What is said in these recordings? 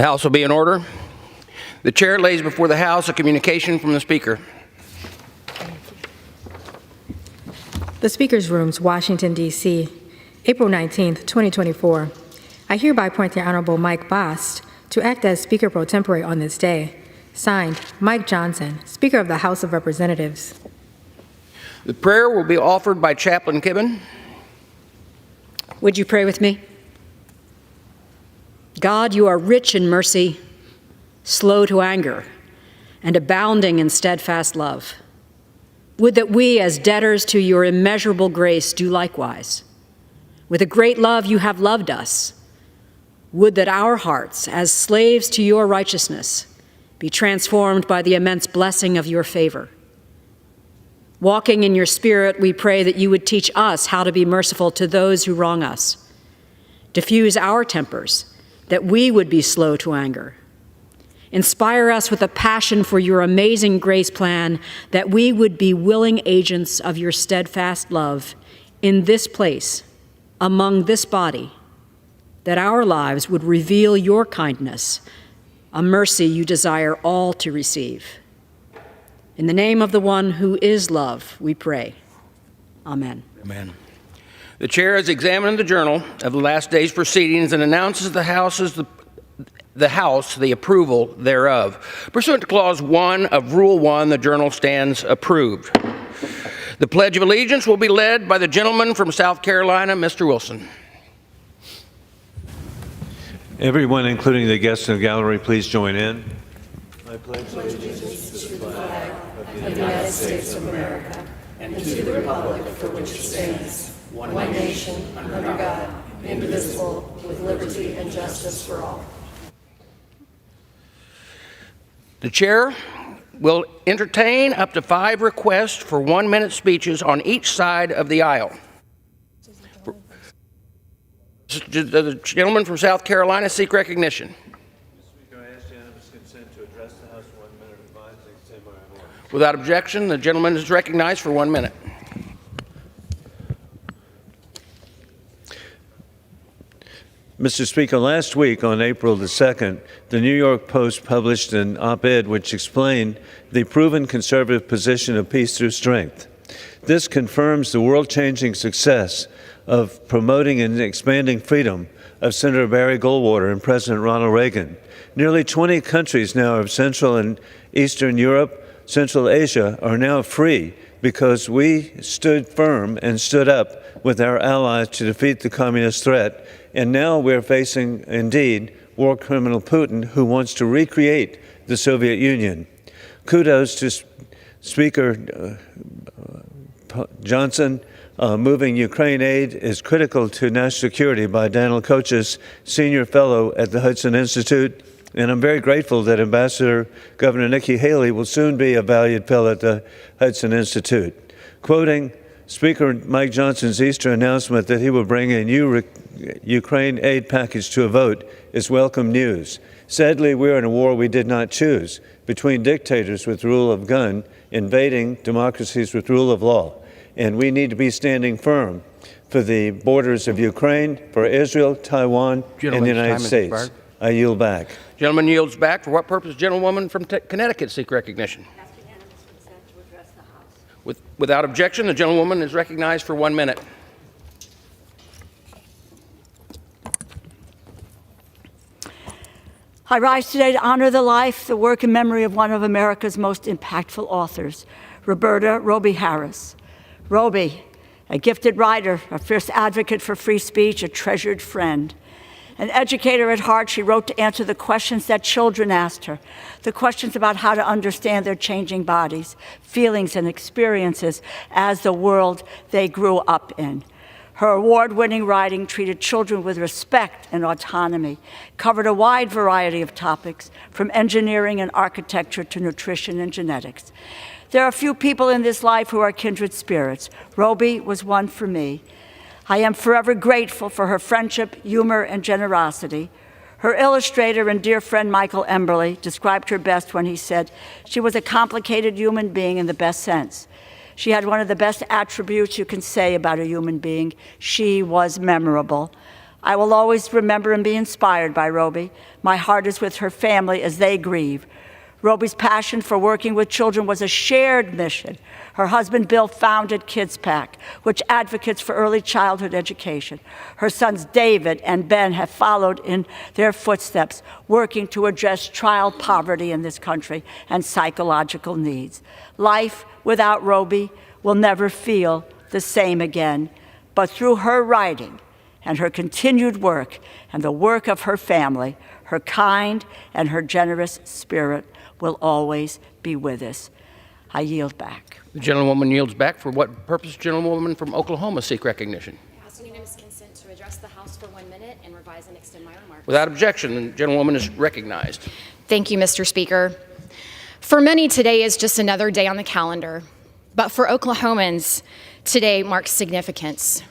The House will be in order. The chair lays before the House a communication from the Speaker. The Speaker's Rooms, Washington, D.C., April 19, 2024. I hereby appoint the Honorable Mike Bost to act as Speaker pro tempore on this day. Signed, Mike Johnson, Speaker of the House of Representatives. The prayer will be offered by Chaplain Kibben. Would you pray with me? God, you are rich in mercy, slow to anger, and abounding in steadfast love. Would that we, as debtors to your immeasurable grace, do likewise. With a great love you have loved us. Would that our hearts, as slaves to your righteousness, be transformed by the immense blessing of your favor. Walking in your spirit, we pray that you would teach us how to be merciful to those who wrong us. Diffuse our tempers, that we would be slow to anger. Inspire us with a passion for your amazing grace plan, that we would be willing agents of your steadfast love in this place, among this body, that our lives would reveal your kindness, a mercy you desire all to receive. In the name of the one who is love, we pray. Amen. Amen. The chair has examined the journal of the last day's proceedings and announces the House the approval thereof. Pursuant to Clause 1 of Rule 1, the journal stands approved. The Pledge of Allegiance will be led by the gentleman from South Carolina, Mr. Wilson. Everyone, including the guests in the gallery, please join in. I pledge allegiance to the flag of the United States of America and to the republic for which it stands, one nation, under God, indivisible, with liberty and justice for all. The chair will entertain up to 5 requests for 1-minute speeches on each side of the aisle. The gentleman from South Carolina seek recognition. Mr. Speaker, I ask unanimous consent to address the House 1 minute of time to extend my remarks. Without objection, the gentleman is recognized for 1 minute. Mr. Speaker, last week on April the 2nd, the New York Post published an op-ed which explained the proven conservative position of peace through strength. This confirms the world-changing success of promoting and expanding freedom of Senator Barry Goldwater and President Ronald Reagan. Nearly 20 countries now of Central and Eastern Europe, Central Asia are now free because we stood firm and stood up with our allies to defeat the communist threat. And now we're facing, indeed, war criminal Putin, who wants to recreate the Soviet Union. Kudos to Speaker Johnson. Moving Ukraine aid is critical to national security by Daniel Kochis, Senior Fellow at the Hudson Institute. And I'm very grateful that Ambassador Governor Nikki Haley will soon be a valued fellow at the Hudson Institute. Quoting Speaker Mike Johnson's Easter announcement that he will bring a new Ukraine aid package to a vote is welcome news. Sadly, we're in a war we did not choose, between dictators with rule of gun invading democracies with rule of law. And we need to be standing firm for the borders of Ukraine, for Israel, Taiwan, and the United States. I yield back. Gentleman yields back. For what purpose? Gentlewoman from Connecticut seek recognition. Without objection, the gentlewoman is recognized for 1 minute. I rise today to honor the life, the work, and memory of one of America's most impactful authors, Roberta Roby Harris. Roby, a gifted writer, a fierce advocate for free speech, a treasured friend. An educator at heart, she wrote to answer the questions that children asked her, the questions about how to understand their changing bodies, feelings, and experiences as the world they grew up in. Her award-winning writing treated children with respect and autonomy, covered a wide variety of topics, from engineering and architecture to nutrition and genetics. There are few people in this life who are kindred spirits. Roby was one for me. I am forever grateful for her friendship, humor, and generosity. Her illustrator and dear friend Michael Emberley described her best when he said, "She was a complicated human being in the best sense. She had one of the best attributes you can say about a human being. She was memorable." I will always remember and be inspired by Roby. My heart is with her family as they grieve. Roby's passion for working with children was a shared mission. Her husband, Bill, founded Kids PAC, which advocates for early childhood education. Her sons, David and Ben, have followed in their footsteps, working to address child poverty in this country and psychological needs. Life without Roby will never feel the same again, but through her writing and her continued work and the work of her family, her kind and her generous spirit will always be with us. I yield back. The gentlewoman yields back. For what purpose, gentlewoman from Oklahoma seek recognition? Ask unanimous consent to address the House for 1 minute and revise and extend my remarks. Without objection, the gentlewoman is recognized. Thank you, Mr. Speaker. For many, today is just another day on the calendar. But for Oklahomans, today marks significance.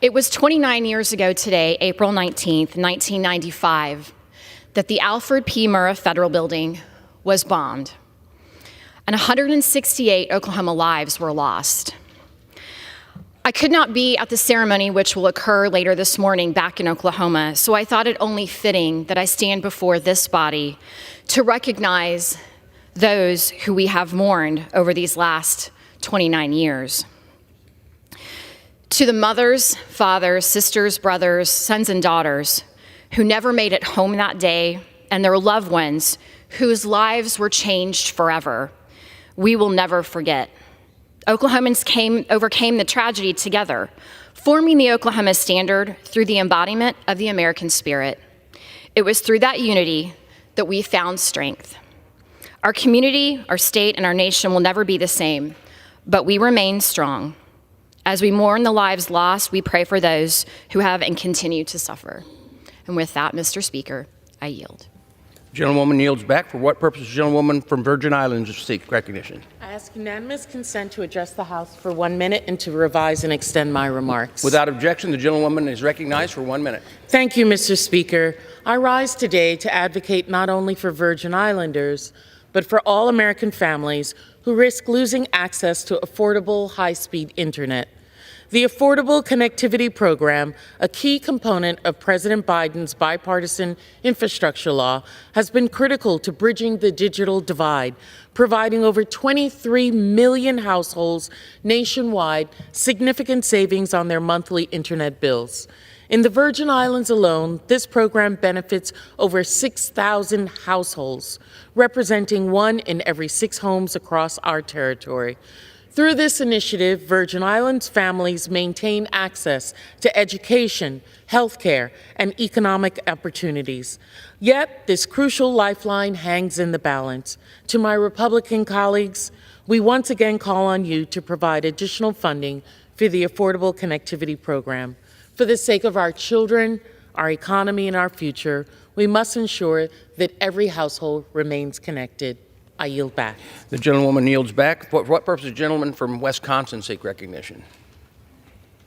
It was 29 years ago today, April 19th, 1995, that the Alfred P. Murrah Federal Building was bombed, and 168 Oklahoma lives were lost. I could not be at the ceremony which will occur later this morning back in Oklahoma, so I thought it only fitting that I stand before this body to recognize those who we have mourned over these last 29 years. To the mothers, fathers, sisters, brothers, sons, and daughters who never made it home that day, and their loved ones whose lives were changed forever, we will never forget. Oklahomans overcame the tragedy together, forming the Oklahoma Standard through the embodiment of the American spirit. It was through that unity that we found strength. Our community, our state, and our nation will never be the same, but we remain strong. As we mourn the lives lost, we pray for those who have and continue to suffer. And with that, Mr. Speaker, I yield. Gentlewoman yields back. For what purpose, gentlewoman from Virgin Islands seek recognition? I ask unanimous consent to address the House for 1 minute and to revise and extend my remarks. Without objection, the gentlewoman is recognized for 1 minute. Thank you, Mr. Speaker. I rise today to advocate not only for Virgin Islanders, but for all American families who risk losing access to affordable, high-speed internet. The Affordable Connectivity Program, a key component of President Biden's bipartisan infrastructure law, has been critical to bridging the digital divide, providing over 23 million households nationwide significant savings on their monthly internet bills. In the Virgin Islands alone, this program benefits over 6,000 households, representing 1 in every 6 homes across our territory. Through this initiative, Virgin Islands families maintain access to education, healthcare, and economic opportunities. Yet, this crucial lifeline hangs in the balance. To my Republican colleagues, we once again call on you to provide additional funding for the Affordable Connectivity Program. For the sake of our children, our economy, and our future, we must ensure that every household remains connected. I yield back. The gentlewoman yields back. For what purpose, gentleman from Wisconsin seek recognition?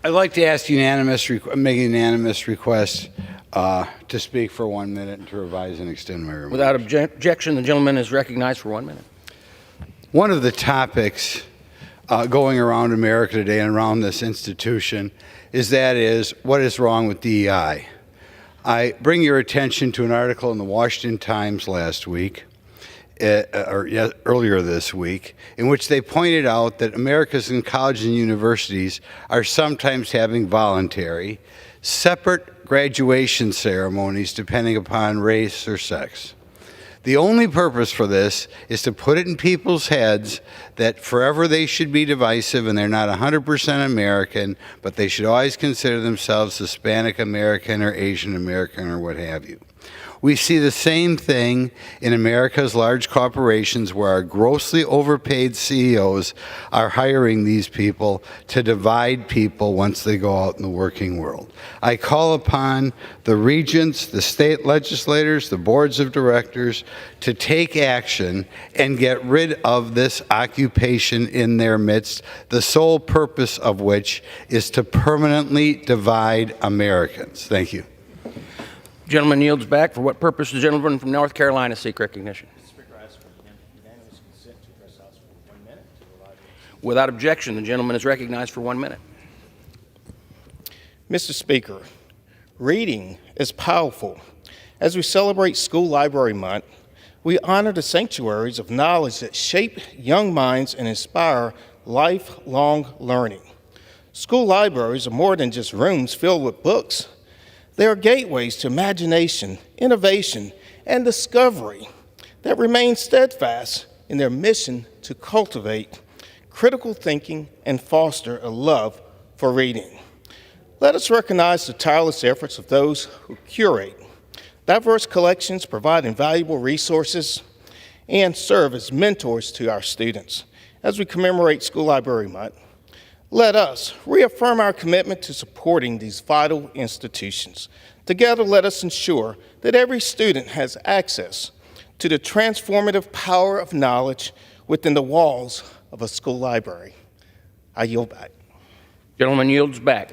I'd like to ask make a unanimous request to speak for 1 minute and to revise and extend my remarks. Without objection, the gentleman is recognized for 1 minute. One of the topics going around America today and around this institution is what is wrong with DEI. I bring your attention to an article in the Washington Times last week, earlier this week, in which they pointed out that America's colleges and universities are sometimes having voluntary, separate graduation ceremonies depending upon race or sex. The only purpose for this is to put it in people's heads that forever they should be divisive and they're not 100% American, but they should always consider themselves Hispanic American or Asian American or what have you. We see the same thing in America's large corporations where our grossly overpaid CEOs are hiring these people to divide people once they go out in the working world. I call upon the regents, the state legislators, the boards of directors to take action and get rid of this occupation in their midst, the sole purpose of which is to permanently divide Americans. Thank you. Gentleman yields back. For what purpose does the gentleman from North Carolina seek recognition? Speaker, I ask for unanimous consent to address the House for 1 minute. Without objection, the gentleman is recognized for 1 minute. Mr. Speaker, Reading is powerful. As we celebrate School Library Month, we honor the sanctuaries of knowledge that shape young minds and inspire lifelong learning. School libraries are more than just rooms filled with books. They are gateways to imagination, innovation, and discovery that remain steadfast in their mission to cultivate critical thinking and foster a love for reading. Let us recognize the tireless efforts of those who curate diverse collections, provide invaluable resources, and serve as mentors to our students. As we commemorate School Library Month, let us reaffirm our commitment to supporting these vital institutions. Together, let us ensure that every student has access to the transformative power of knowledge within the walls of a school library. I yield back. Gentleman yields back.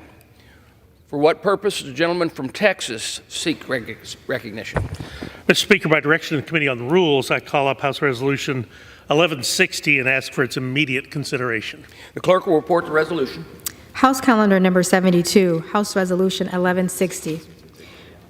For what purpose does the gentleman from Texas seek recognition? Mr. Speaker, by direction of the Committee on Rules, I call up House Resolution 1160 and ask for its immediate consideration. The clerk will report the resolution. House Calendar Number 72, House Resolution 1160.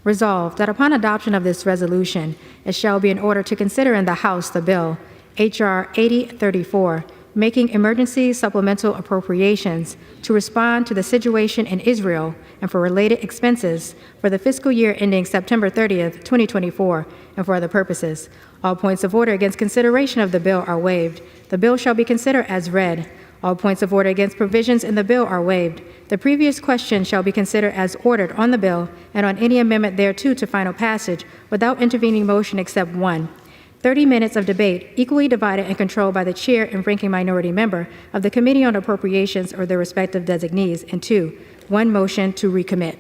Resolved that upon adoption of this resolution, it shall be in order to consider in the House the bill, H.R. 8034, making emergency supplemental appropriations to respond to the situation in Israel and for related expenses for the fiscal year ending September 30th, 2024, and for other purposes. All points of order against consideration of the bill are waived. The bill shall be considered as read. All points of order against provisions in the bill are waived. The previous question shall be considered as ordered on the bill and on any amendment thereto to final passage without intervening motion except one. 30 minutes of debate, equally divided and controlled by the chair and ranking minority member of the Committee on Appropriations or their respective designees, and 2, 1 motion to recommit.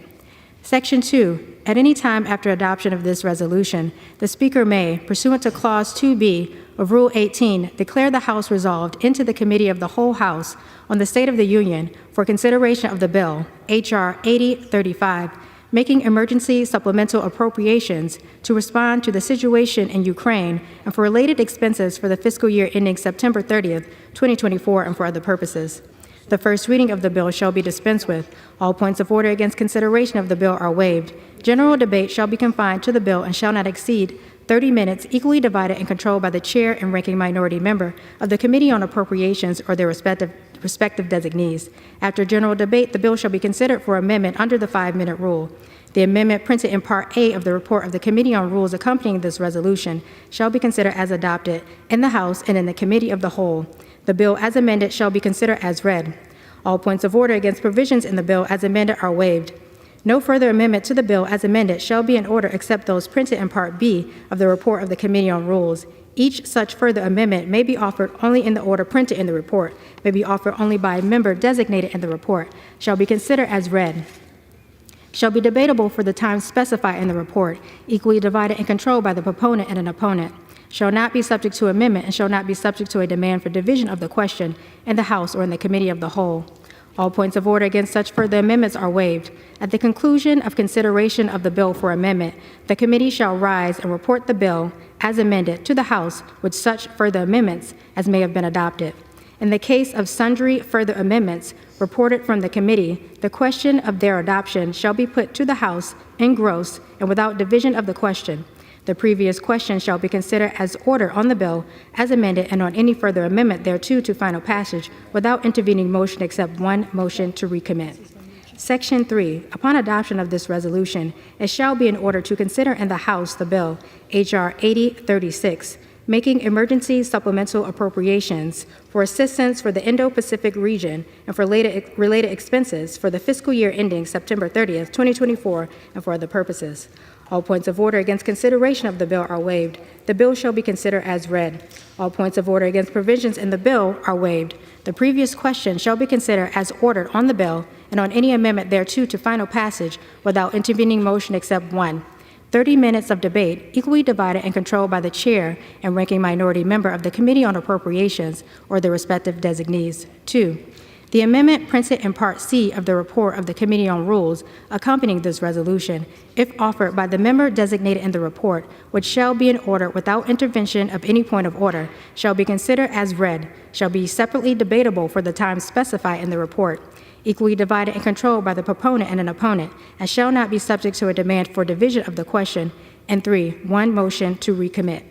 Section 2, at any time after adoption of this resolution, the Speaker may, pursuant to Clause 2B of Rule 18, declare the House resolved into the Committee of the Whole House on the State of the Union for consideration of the bill, H.R. 8035, making emergency supplemental appropriations to respond to the situation in Ukraine and for related expenses for the fiscal year ending September 30th, 2024, and for other purposes. The first reading of the bill shall be dispensed with. All points of order against consideration of the bill are waived. General debate shall be confined to the bill and shall not exceed 30 minutes, equally divided and controlled by the chair and ranking minority member of the Committee on Appropriations or their respective designees. After general debate, the bill shall be considered for amendment under the 5-minute rule. The amendment printed in Part A of the report of the Committee on Rules accompanying this resolution shall be considered as adopted in the House and in the Committee of the Whole. The bill as amended shall be considered as read. All points of order against provisions in the bill as amended are waived. No further amendment to the bill as amended shall be in order except those printed in Part B of the report of the Committee on Rules. Each such further amendment may be offered only in the order printed in the report, may be offered only by a member designated in the report, shall be considered as read, shall be debatable for the time specified in the report, equally divided and controlled by the proponent and an opponent, shall not be subject to amendment, and shall not be subject to a demand for division of the question in the House or in the Committee of the Whole. All points of order against such further amendments are waived. At the conclusion of consideration of the bill for amendment, the committee shall rise and report the bill as amended to the House with such further amendments as may have been adopted. In the case of sundry further amendments reported from the committee, the question of their adoption shall be put to the House in gross and without division of the question. The previous question shall be considered as ordered on the bill as amended and on any further amendment thereto to final passage without intervening motion except one motion to recommit. Section 3. Upon adoption of this resolution, it shall be in order to consider in the House the bill, H.R. 8036, making emergency supplemental appropriations for assistance for the Indo-Pacific region and for related expenses for the fiscal year ending September 30th, 2024, and for other purposes. All points of order against consideration of the bill are waived. The bill shall be considered as read. All points of order against provisions in the bill are waived. The previous question shall be considered as ordered on the bill and on any amendment thereto to final passage without intervening motion except one. 30 minutes of debate, equally divided and controlled by the chair and ranking minority member of the Committee on Appropriations or their respective designees. 2. The amendment printed in Part C of the report of the Committee on Rules accompanying this resolution, if offered by the member designated in the report, which shall be in order without intervention of any point of order, shall be considered as read, shall be separately debatable for the time specified in the report, equally divided and controlled by the proponent and an opponent, and shall not be subject to a demand for division of the question. And 3, one motion to recommit.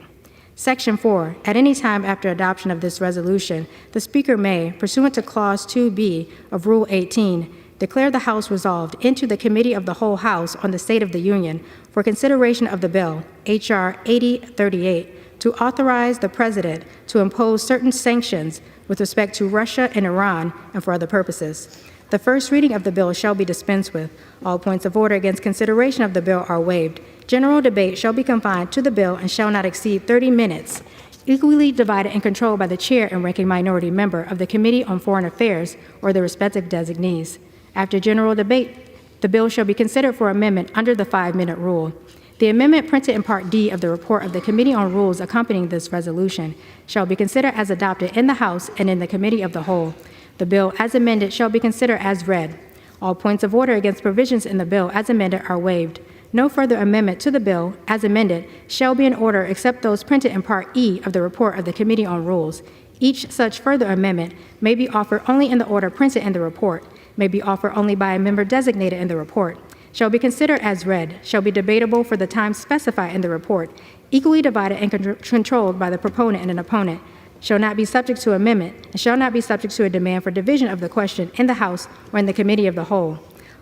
Section 4, at any time after adoption of this resolution, the Speaker may, pursuant to Clause 2B of Rule 18, declare the House resolved into the Committee of the Whole House on the State of the Union for consideration of the bill, H.R. 8038, to authorize the President to impose certain sanctions with respect to Russia and Iran and for other purposes. The first reading of the bill shall be dispensed with. All points of order against consideration of the bill are waived. General debate shall be confined to the bill and shall not exceed 30 minutes, equally divided and controlled by the chair and ranking minority member of the Committee on Foreign Affairs or their respective designees. After general debate, the bill shall be considered for amendment under the 5-minute rule. The amendment printed in Part D of the report of the Committee on Rules accompanying this resolution shall be considered as adopted in the House and in the Committee of the Whole. The bill as amended shall be considered as read. All points of order against provisions in the bill as amended are waived. No further amendment to the bill as amended shall be in order except those printed in Part E of the report of the Committee on Rules. Each such further amendment may be offered only in the order printed in the report, may be offered only by a member designated in the report, shall be considered as read, shall be debatable for the time specified in the report, equally divided and controlled by the proponent and an opponent, shall not be subject to amendment, and shall not be subject to a demand for division of the question in the House or in the Committee of the Whole.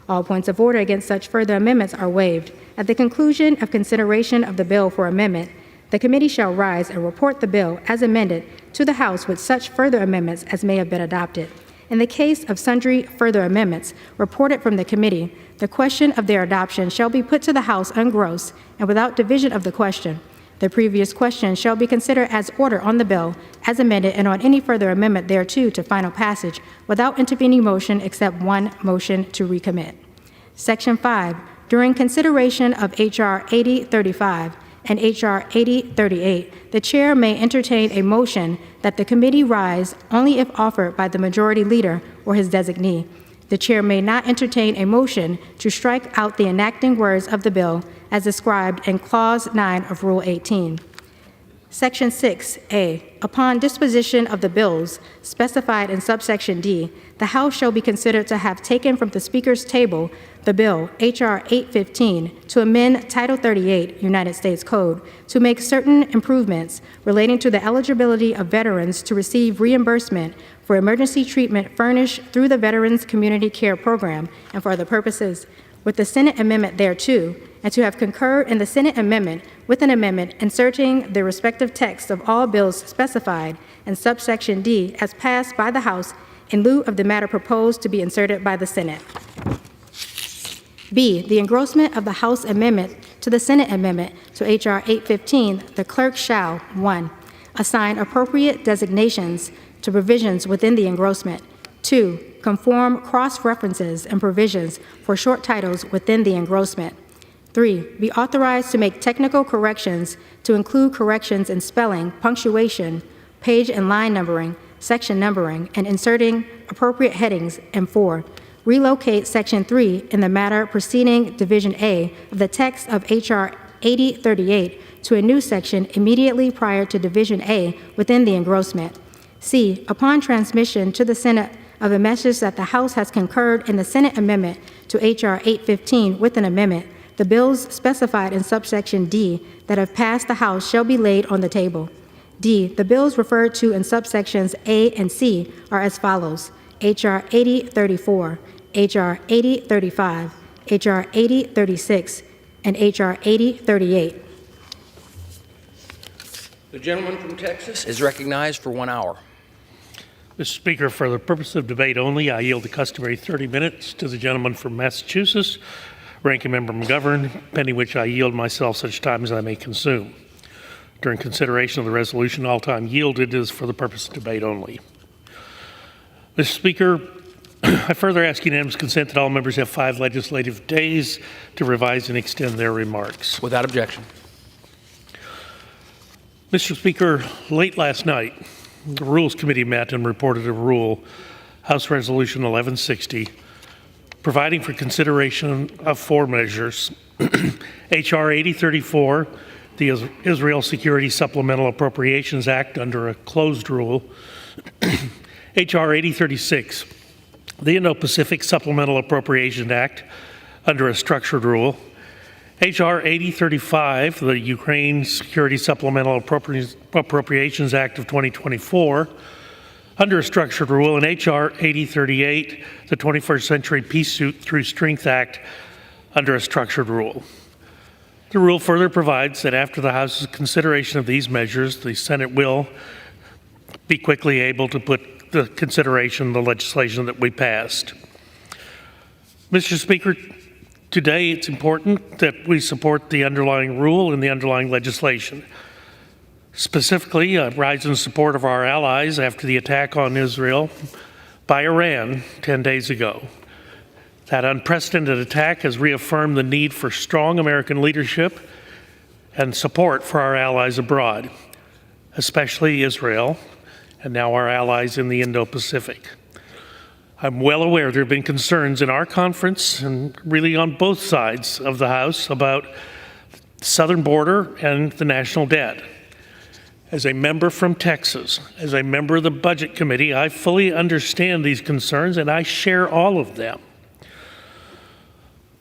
All points of order against such further amendments are waived. At the conclusion of consideration of the bill for amendment, the committee shall rise and report the bill as amended to the House with such further amendments as may have been adopted. In the case of sundry further amendments reported from the committee, the question of their adoption shall be put to the House engrossed and without division of the question. The previous question shall be considered as order on the bill as amended and on any further amendment thereto to final passage without intervening motion except one motion to recommit. Section 5. During consideration of H.R. 8035 and H.R. 8038, the chair may entertain a motion that the committee rise only if offered by the majority leader or his designee. The chair may not entertain a motion to strike out the enacting words of the bill as described in Clause 9 of Rule 18. Section 6A. Upon disposition of the bills specified in subsection D, the House shall be considered to have taken from the Speaker's table the bill, H.R. 815, to amend Title 38, United States Code, to make certain improvements relating to the eligibility of veterans to receive reimbursement for emergency treatment furnished through the Veterans Community Care Program and for other purposes, with the Senate amendment thereto, and to have concurred in the Senate amendment with an amendment inserting the respective texts of all bills specified in subsection D as passed by the House in lieu of the matter proposed to be inserted by the Senate. B. The engrossment of the House amendment to the Senate amendment to H.R. 815, the clerk shall, 1. Assign appropriate designations to provisions within the engrossment. 2. Conform cross-references and provisions for short titles within the engrossment. 3. Be authorized to make technical corrections to include corrections in spelling, punctuation, page and line numbering, section numbering, and inserting appropriate headings. And 4. Relocate Section 3 in the matter preceding Division A of the text of H.R. 8038 to a new section immediately prior to Division A within the engrossment. C. Upon transmission to the Senate of a message that the House has concurred in the Senate amendment to H.R. 815 with an amendment, the bills specified in subsection D that have passed the House shall be laid on the table. D. The bills referred to in subsections A and C are as follows: H.R. 8034, H.R. 8035, H.R. 8036, and H.R. 8038. The gentleman from Texas is recognized for 1 hour. Mr. Speaker, for the purpose of debate only, I yield the customary 30 minutes to the gentleman from Massachusetts, Ranking Member McGovern, pending which I yield myself such time as I may consume. During consideration of the resolution, all time yielded is for the purpose of debate only. Mr. Speaker, I further ask unanimous consent that all members have 5 legislative days to revise and extend their remarks. Without objection. Mr. Speaker, late last night, the Rules Committee met and reported a rule, House Resolution 1160, providing for consideration of 4 measures. H.R. 8034, the Israel Security Supplemental Appropriations Act under a closed rule. H.R. 8036, the Indo-Pacific Supplemental Appropriation Act under a structured rule, H.R. 8035, the Ukraine Security Supplemental Appropriations Act of 2024, under a structured rule, and H.R. 8038, the 21st Century Peace Through Strength Act, under a structured rule. The rule further provides that after the House's consideration of these measures, the Senate will be quickly able to put the consideration the legislation that we passed. Mr. Speaker, today it's important that we support the underlying rule and the underlying legislation. Specifically, I rise in support of our allies after the attack on Israel by Iran 10 days ago. That unprecedented attack has reaffirmed the need for strong American leadership and support for our allies abroad, especially Israel, and now our allies in the Indo-Pacific. I'm well aware there have been concerns in our conference and really on both sides of the House about the southern border and the national debt. As a member from Texas, as a member of the Budget Committee, I fully understand these concerns and I share all of them.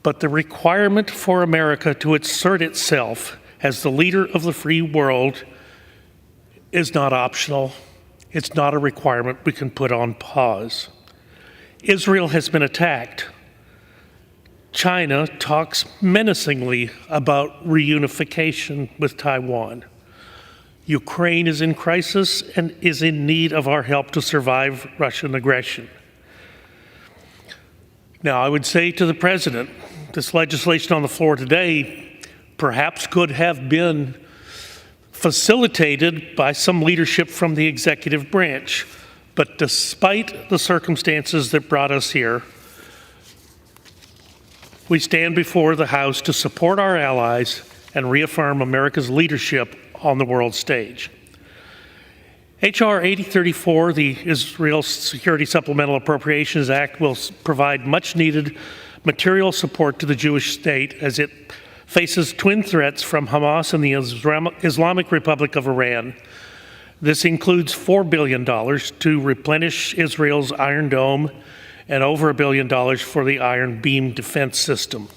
But the requirement for America to assert itself as the leader of the free world is not optional. It's not a requirement we can put on pause. Israel has been attacked. China talks menacingly about reunification with Taiwan. Ukraine is in crisis and is in need of our help to survive Russian aggression. Now, I would say to the President, this legislation on the floor today perhaps could have been facilitated by some leadership from the executive branch. But despite the circumstances that brought us here, we stand before the House to support our allies and reaffirm America's leadership on the world stage. H.R. 8034, the Israel Security Supplemental Appropriations Act, will provide much-needed material support to the Jewish state as it faces twin threats from Hamas and the Islamic Republic of Iran. This includes $4 billion to replenish Israel's Iron Dome and over $1 billion for the Iron Beam defense system.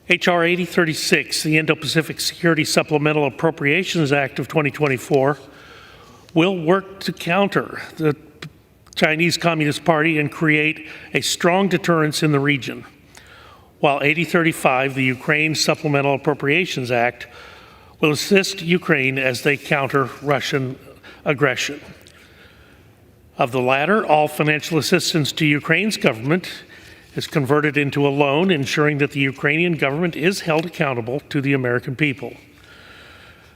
H.R. 8036, the Indo-Pacific Security Supplemental Appropriations Act of 2024, will work to counter the Chinese Communist Party and create a strong deterrence in the region, while 8035, the Ukraine Supplemental Appropriations Act, will assist Ukraine as they counter Russian aggression. Of the latter, all financial assistance to Ukraine's government is converted into a loan, ensuring that the Ukrainian government is held accountable to the American people.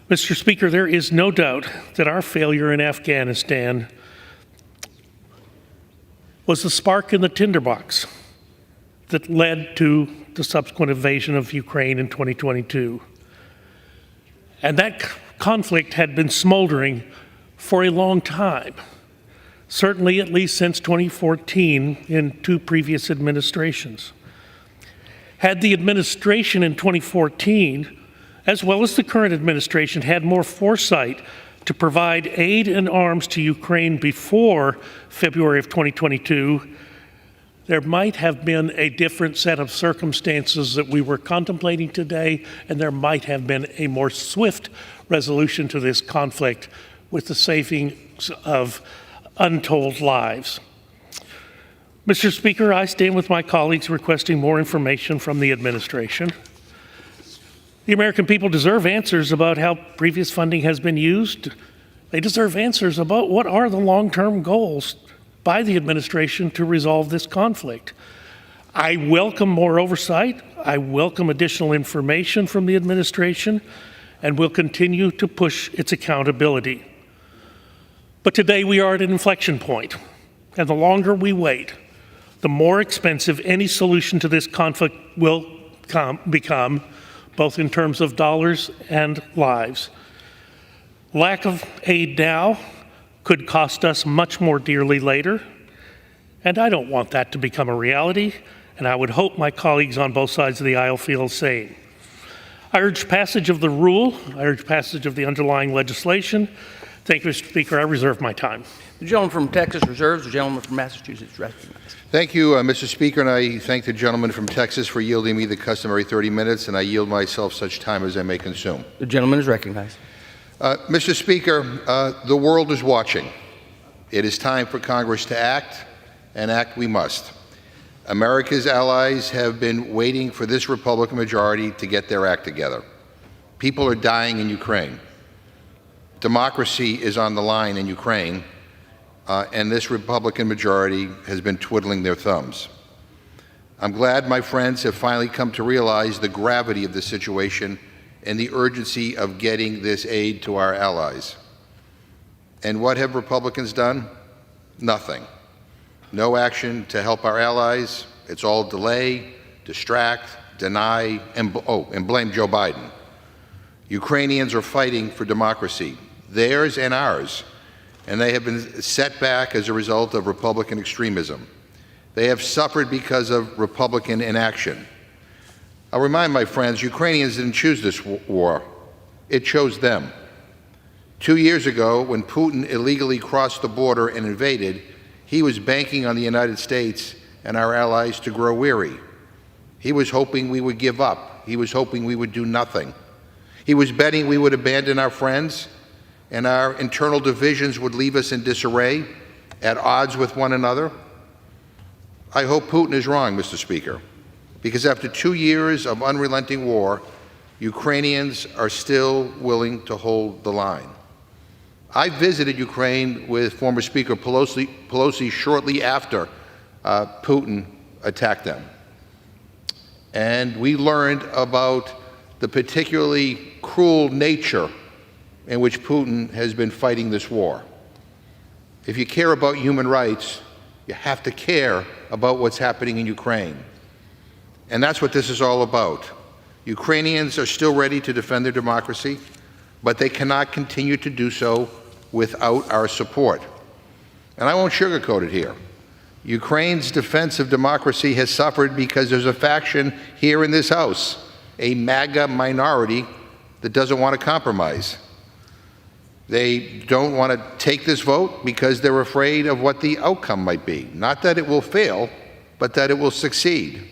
Mr. Speaker, there is no doubt that our failure in Afghanistan was the spark in the tinderbox that led to the subsequent invasion of Ukraine in 2022. And that conflict had been smoldering for a long time, certainly at least since 2014 in two previous administrations. Had the administration in 2014, as well as the current administration, had more foresight to provide aid and arms to Ukraine before February of 2022, there might have been a different set of circumstances that we were contemplating today, and there might have been a more swift resolution to this conflict with the saving of untold lives. Mr. Speaker, I stand with my colleagues requesting more information from the administration. The American people deserve answers about how previous funding has been used. They deserve answers about what are the long-term goals by the administration to resolve this conflict. I welcome more oversight. I welcome additional information from the administration, and will continue to push its accountability. But today we are at an inflection point, and the longer we wait, the more expensive any solution to this conflict will become, both in terms of dollars and lives. Lack of aid now could cost us much more dearly later, and I don't want that to become a reality, and I would hope my colleagues on both sides of the aisle feel the same. I urge passage of the rule, I urge passage of the underlying legislation, Thank you, Mr. Speaker. I reserve my time. The gentleman from Texas reserves. The gentleman from Massachusetts recognized. Thank you, Mr. Speaker, and I thank the gentleman from Texas for yielding me the customary 30 minutes, and I yield myself such time as I may consume. The gentleman is recognized. Mr. Speaker, the world is watching. It is time for Congress to act, and act we must. America's allies have been waiting for this Republican majority to get their act together. People are dying in Ukraine. Democracy is on the line in Ukraine, and this Republican majority has been twiddling their thumbs. I'm glad my friends have finally come to realize the gravity of the situation and the urgency of getting this aid to our allies. And what have Republicans done? Nothing. No action to help our allies. It's all delay, distract, deny, and blame Joe Biden. Ukrainians are fighting for democracy, theirs and ours, and they have been set back as a result of Republican extremism. They have suffered because of Republican inaction. I'll remind my friends, Ukrainians didn't choose this war. It chose them. 2 years ago, when Putin illegally crossed the border and invaded, he was banking on the United States and our allies to grow weary. He was hoping we would give up. He was hoping we would do nothing. He was betting we would abandon our friends and our internal divisions would leave us in disarray, at odds with one another. I hope Putin is wrong, Mr. Speaker, because after 2 years of unrelenting war, Ukrainians are still willing to hold the line. I visited Ukraine with former Speaker Pelosi shortly after Putin attacked them. And we learned about the particularly cruel nature in which Putin has been fighting this war. If you care about human rights, you have to care about what's happening in Ukraine. And that's what this is all about. Ukrainians are still ready to defend their democracy, but they cannot continue to do so without our support. And I won't sugarcoat it here. Ukraine's defense of democracy has suffered because there's a faction here in this House, a MAGA minority, that doesn't want to compromise. They don't want to take this vote because they're afraid of what the outcome might be. Not that it will fail, but that it will succeed.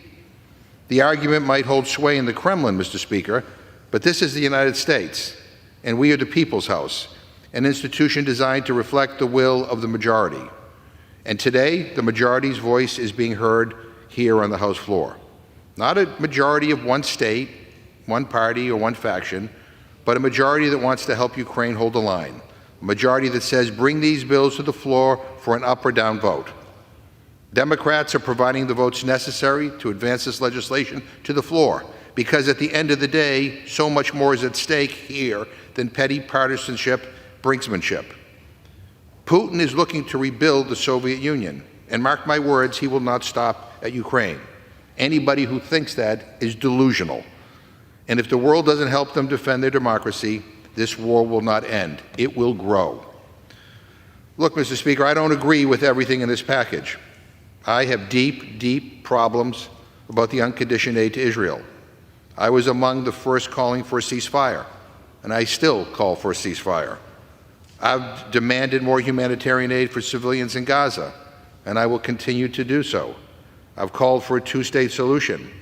The argument might hold sway in the Kremlin, Mr. Speaker, but this is the United States, and we are the People's House, an institution designed to reflect the will of the majority. And today, the majority's voice is being heard here on the House floor. Not a majority of one state, one party, or one faction, but a majority that wants to help Ukraine hold the line. A majority that says, bring these bills to the floor for an up or down vote. Democrats are providing the votes necessary to advance this legislation to the floor, because at the end of the day, so much more is at stake here than petty partisanship, brinksmanship. Putin is looking to rebuild the Soviet Union, and mark my words, he will not stop at Ukraine. Anybody who thinks that is delusional. And if the world doesn't help them defend their democracy, this war will not end. It will grow. Look, Mr. Speaker, I don't agree with everything in this package. I have deep, deep problems about the unconditioned aid to Israel. I was among the first calling for a ceasefire, and I still call for a ceasefire. I've demanded more humanitarian aid for civilians in Gaza, and I will continue to do so. I've called for a two-state solution.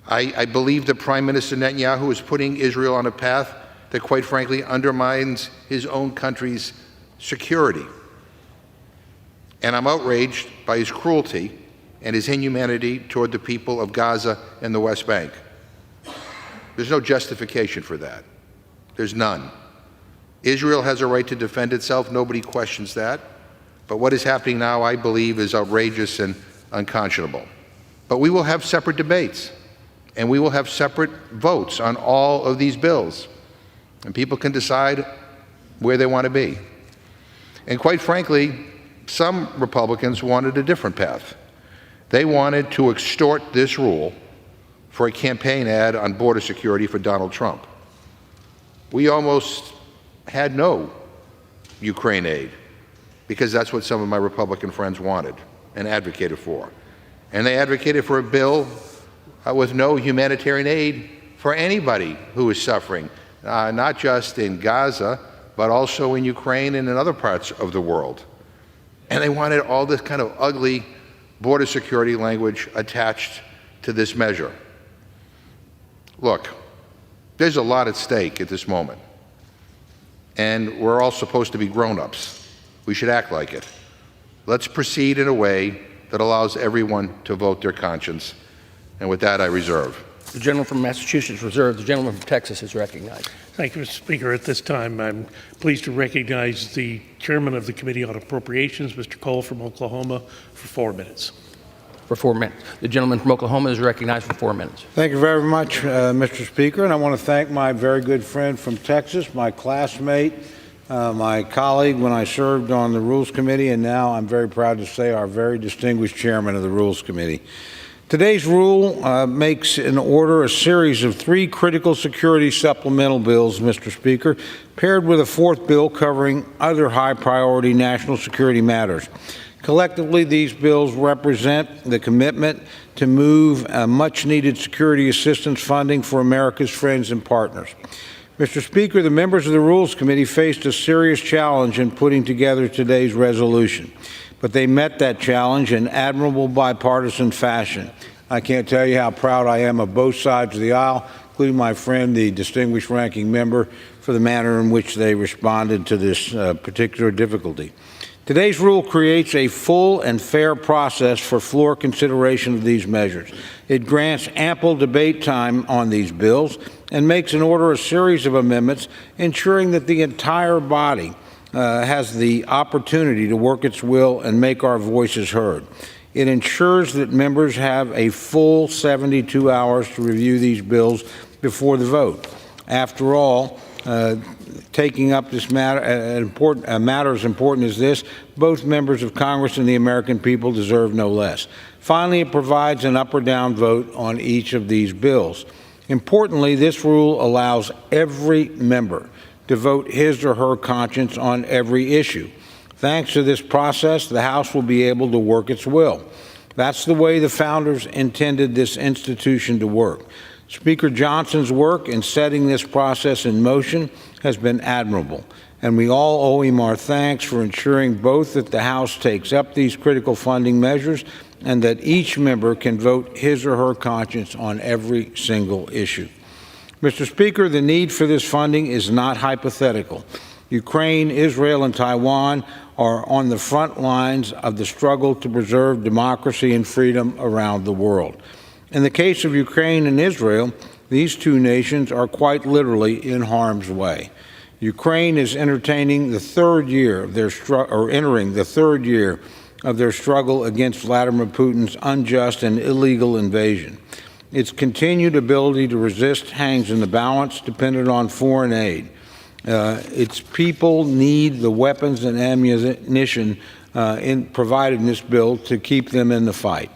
I believe that Prime Minister Netanyahu is putting Israel on a path that, quite frankly, undermines his own country's security. And I'm outraged by his cruelty and his inhumanity toward the people of Gaza and the West Bank. There's no justification for that. There's none. Israel has a right to defend itself. Nobody questions that. But what is happening now, I believe, is outrageous and unconscionable. But we will have separate debates, and we will have separate votes on all of these bills. And people can decide where they want to be. And quite frankly, some Republicans wanted a different path. They wanted to extort this rule for a campaign ad on border security for Donald Trump. We almost had no Ukraine aid because that's what some of my Republican friends wanted and advocated for. And they advocated for a bill with no humanitarian aid for anybody who is suffering, not just in Gaza, but also in Ukraine and in other parts of the world. And they wanted all this kind of ugly border security language attached to this measure. Look, there's a lot at stake at this moment. And we're all supposed to be grown-ups. We should act like it. Let's proceed in a way that allows everyone to vote their conscience. And with that, I reserve. The gentleman from Massachusetts reserved. The gentleman from Texas is recognized. Thank you, Mr. Speaker. At this time, I'm pleased to recognize the Chairman of the Committee on Appropriations, Mr. Cole from Oklahoma, for 4 minutes. For 4 minutes. The gentleman from Oklahoma is recognized for 4 minutes. Thank you very much, Mr. Speaker, and I want to thank my very good friend from Texas, my classmate, my colleague when I served on the Rules Committee, and now I'm very proud to say our very distinguished chairman of the Rules Committee. Today's rule makes in order a series of 3 critical security supplemental bills, Mr. Speaker, paired with a 4th bill covering other high-priority national security matters. Collectively, these bills represent the commitment to move much-needed security assistance funding for America's friends and partners. Mr. Speaker, the members of the Rules Committee faced a serious challenge in putting together today's resolution, but they met that challenge in admirable bipartisan fashion. I can't tell you how proud I am of both sides of the aisle, including my friend, the distinguished ranking member, for the manner in which they responded to this particular difficulty. Today's rule creates a full and fair process for floor consideration of these measures. It grants ample debate time on these bills and makes in order a series of amendments, ensuring that the entire body has the opportunity to work its will and make our voices heard. It ensures that members have a full 72 hours to review these bills before the vote. After all, taking up this matter, a matter as important as this, both members of Congress and the American people deserve no less. Finally, it provides an up or down vote on each of these bills. Importantly, this rule allows every member to vote his or her conscience on every issue. Thanks to this process, the House will be able to work its will. That's the way the founders intended this institution to work. Speaker Johnson's work in setting this process in motion has been admirable, and we all owe him our thanks for ensuring both that the House takes up these critical funding measures and that each member can vote his or her conscience on every single issue. Mr. Speaker, the need for this funding is not hypothetical. Ukraine, Israel, and Taiwan are on the front lines of the struggle to preserve democracy and freedom around the world. In the case of Ukraine and Israel, these 2 nations are quite literally in harm's way. Ukraine is entering the 3rd year of their struggle against Vladimir Putin's unjust and illegal invasion. Its continued ability to resist hangs in the balance dependent on foreign aid. Its people need the weapons and ammunition provided in this bill to keep them in the fight.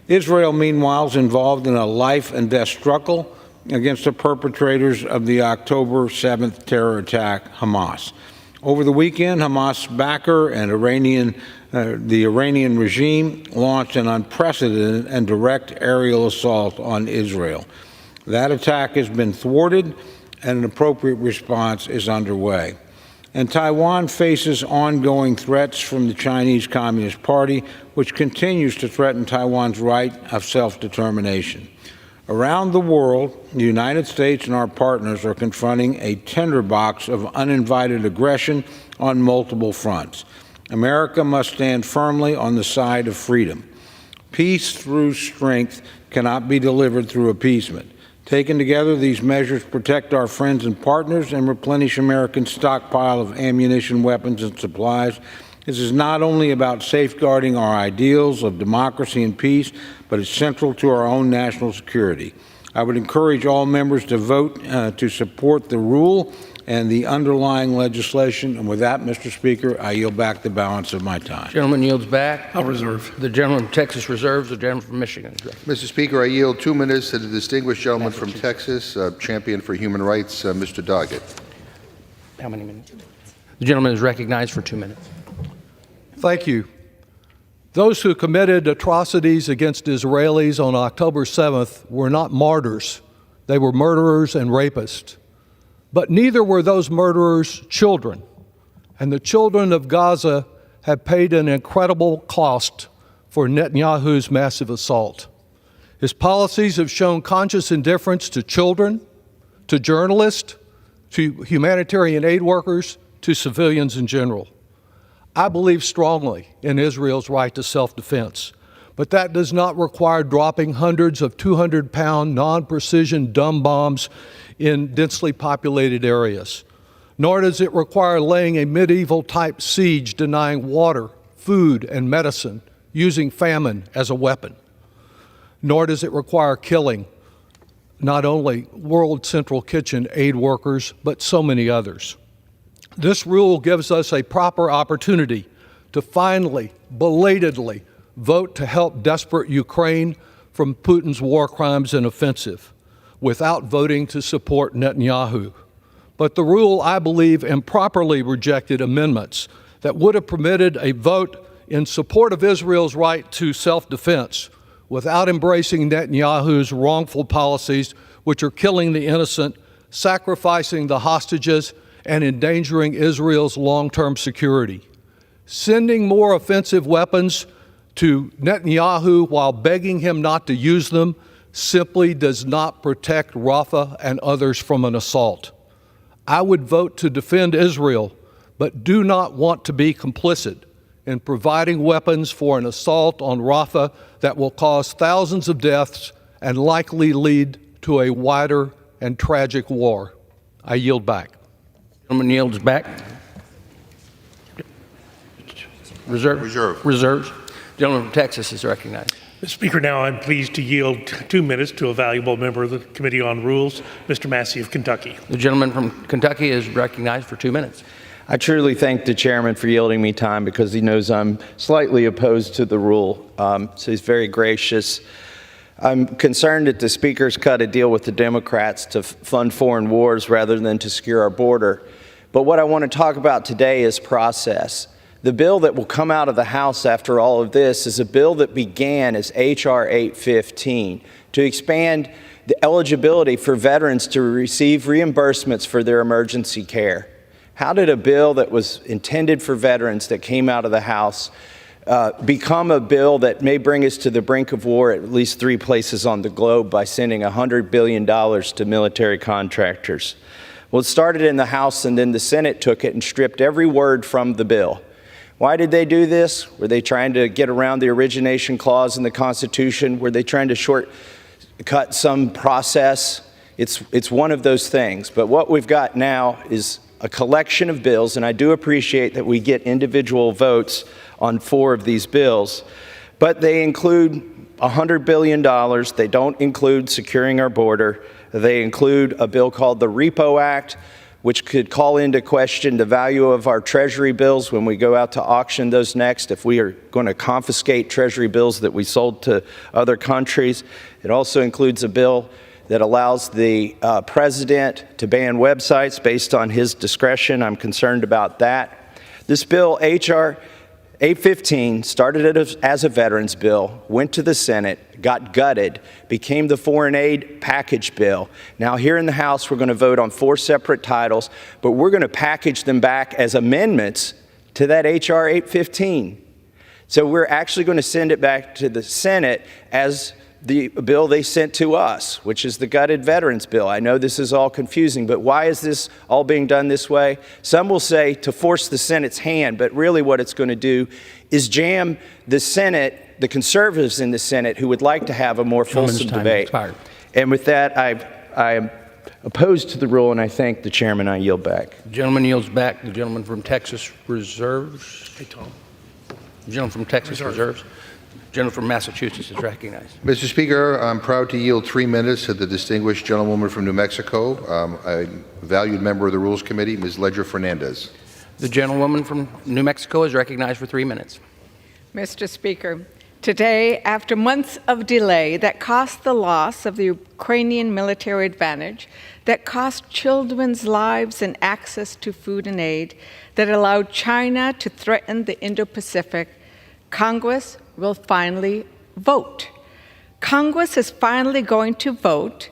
Israel, meanwhile, is involved in a life and death struggle against the perpetrators of the October 7th terror attack, Hamas. Over the weekend, Hamas backer and the Iranian regime launched an unprecedented and direct aerial assault on Israel. That attack has been thwarted, and an appropriate response is underway. And Taiwan faces ongoing threats from the Chinese Communist Party, which continues to threaten Taiwan's right of self-determination. Around the world, the United States and our partners are confronting a tinderbox of uninvited aggression on multiple fronts. America must stand firmly on the side of freedom. Peace through strength cannot be delivered through appeasement. Taken together, these measures protect our friends and partners and replenish America's stockpile of ammunition, weapons, and supplies. This is not only about safeguarding our ideals of democracy and peace, but it's central to our own national security. I would encourage all members to vote to support the rule and the underlying legislation. And with that, Mr. Speaker, I yield back the balance of my time. Gentleman yields back. I'll reserve. The gentleman from Texas reserves. The gentleman from Michigan is recognized. Mr. Speaker, I yield 2 minutes to the distinguished gentleman from Texas, champion for human rights, Mr. Doggett. How many minutes? The gentleman is recognized for 2 minutes. Thank you. Those who committed atrocities against Israelis on October 7th were not martyrs. They were murderers and rapists. But neither were those murderers children. And the children of Gaza have paid an incredible cost for Netanyahu's massive assault. His policies have shown conscious indifference to children, to journalists, to humanitarian aid workers, to civilians in general. I believe strongly in Israel's right to self-defense, but that does not require dropping hundreds of 200-pound non-precision dumb bombs in densely populated areas. Nor does it require laying a medieval-type siege denying water, food, and medicine, using famine as a weapon. Nor does it require killing not only World Central Kitchen aid workers, but so many others. This rule gives us a proper opportunity to finally, belatedly, vote to help desperate Ukraine from Putin's war crimes and offensive, without voting to support Netanyahu. But the rule, I believe, improperly rejected amendments that would have permitted a vote in support of Israel's right to self-defense without embracing Netanyahu's wrongful policies, which are killing the innocent, sacrificing the hostages, and endangering Israel's long-term security. Sending more offensive weapons to Netanyahu while begging him not to use them simply does not protect Rafah and others from an assault. I would vote to defend Israel, but do not want to be complicit in providing weapons for an assault on Rafah that will cause thousands of deaths and likely lead to a wider and tragic war. I yield back. Gentleman yields back. Reserves. Gentleman from Texas is recognized. Mr. Speaker, now I'm pleased to yield 2 minutes to a valuable member of the Committee on Rules, Mr. Massey of Kentucky. The gentleman from Kentucky is recognized for 2 minutes. I truly thank the chairman for yielding me time because he knows I'm slightly opposed to the rule, so he's very gracious. I'm concerned that the speaker's cut a deal with the Democrats to fund foreign wars rather than to secure our border. But what I want to talk about today is process. The bill that will come out of the House after all of this is a bill that began as H.R. 815 to expand the eligibility for veterans to receive reimbursements for their emergency care. How did a bill that was intended for veterans that came out of the House become a bill that may bring us to the brink of war at least 3 places on the globe by sending $100 billion to military contractors? Well, it started in the House, and then the Senate took it and stripped every word from the bill. Why did they do this? Were they trying to get around the origination clause in the Constitution? Were they trying to shortcut some process? It's one of those things. But what we've got now is a collection of bills, and I do appreciate that we get individual votes on 4 of these bills, but they include $100 billion. They don't include securing our border. They include a bill called the Repo Act, which could call into question the value of our Treasury bills when we go out to auction those next, if we are going to confiscate Treasury bills that we sold to other countries. It also includes a bill that allows the president to ban websites based on his discretion. I'm concerned about that. This bill, H.R. 815, started as a veterans bill, went to the Senate, got gutted, became the foreign aid package bill. Now here in the House, we're going to vote on 4 separate titles, but we're going to package them back as amendments to that H.R. 815. So we're actually going to send it back to the Senate as the bill they sent to us, which is the gutted veterans bill. I know this is all confusing, but why is this all being done this way? Some will say to force the Senate's hand, but really what it's going to do is jam the Senate, the conservatives in the Senate who would like to have a more fulsome debate. And with that, I am opposed to the rule, and I thank the chairman. I yield back. The gentleman yields back. The gentleman from Texas reserves. Hey, Tom. The gentleman from Texas reserves. The gentleman from Massachusetts is recognized. Mr. Speaker, I'm proud to yield 3 minutes to the distinguished gentlewoman from New Mexico, a valued member of the Rules Committee, Ms. Ledger Fernandez. The gentlewoman from New Mexico is recognized for 3 minutes. Mr. Speaker, today, after months of delay that cost the loss of the Ukrainian military advantage, that cost children's lives and access to food and aid, that allowed China to threaten the Indo-Pacific, Congress will finally vote. Congress is finally going to vote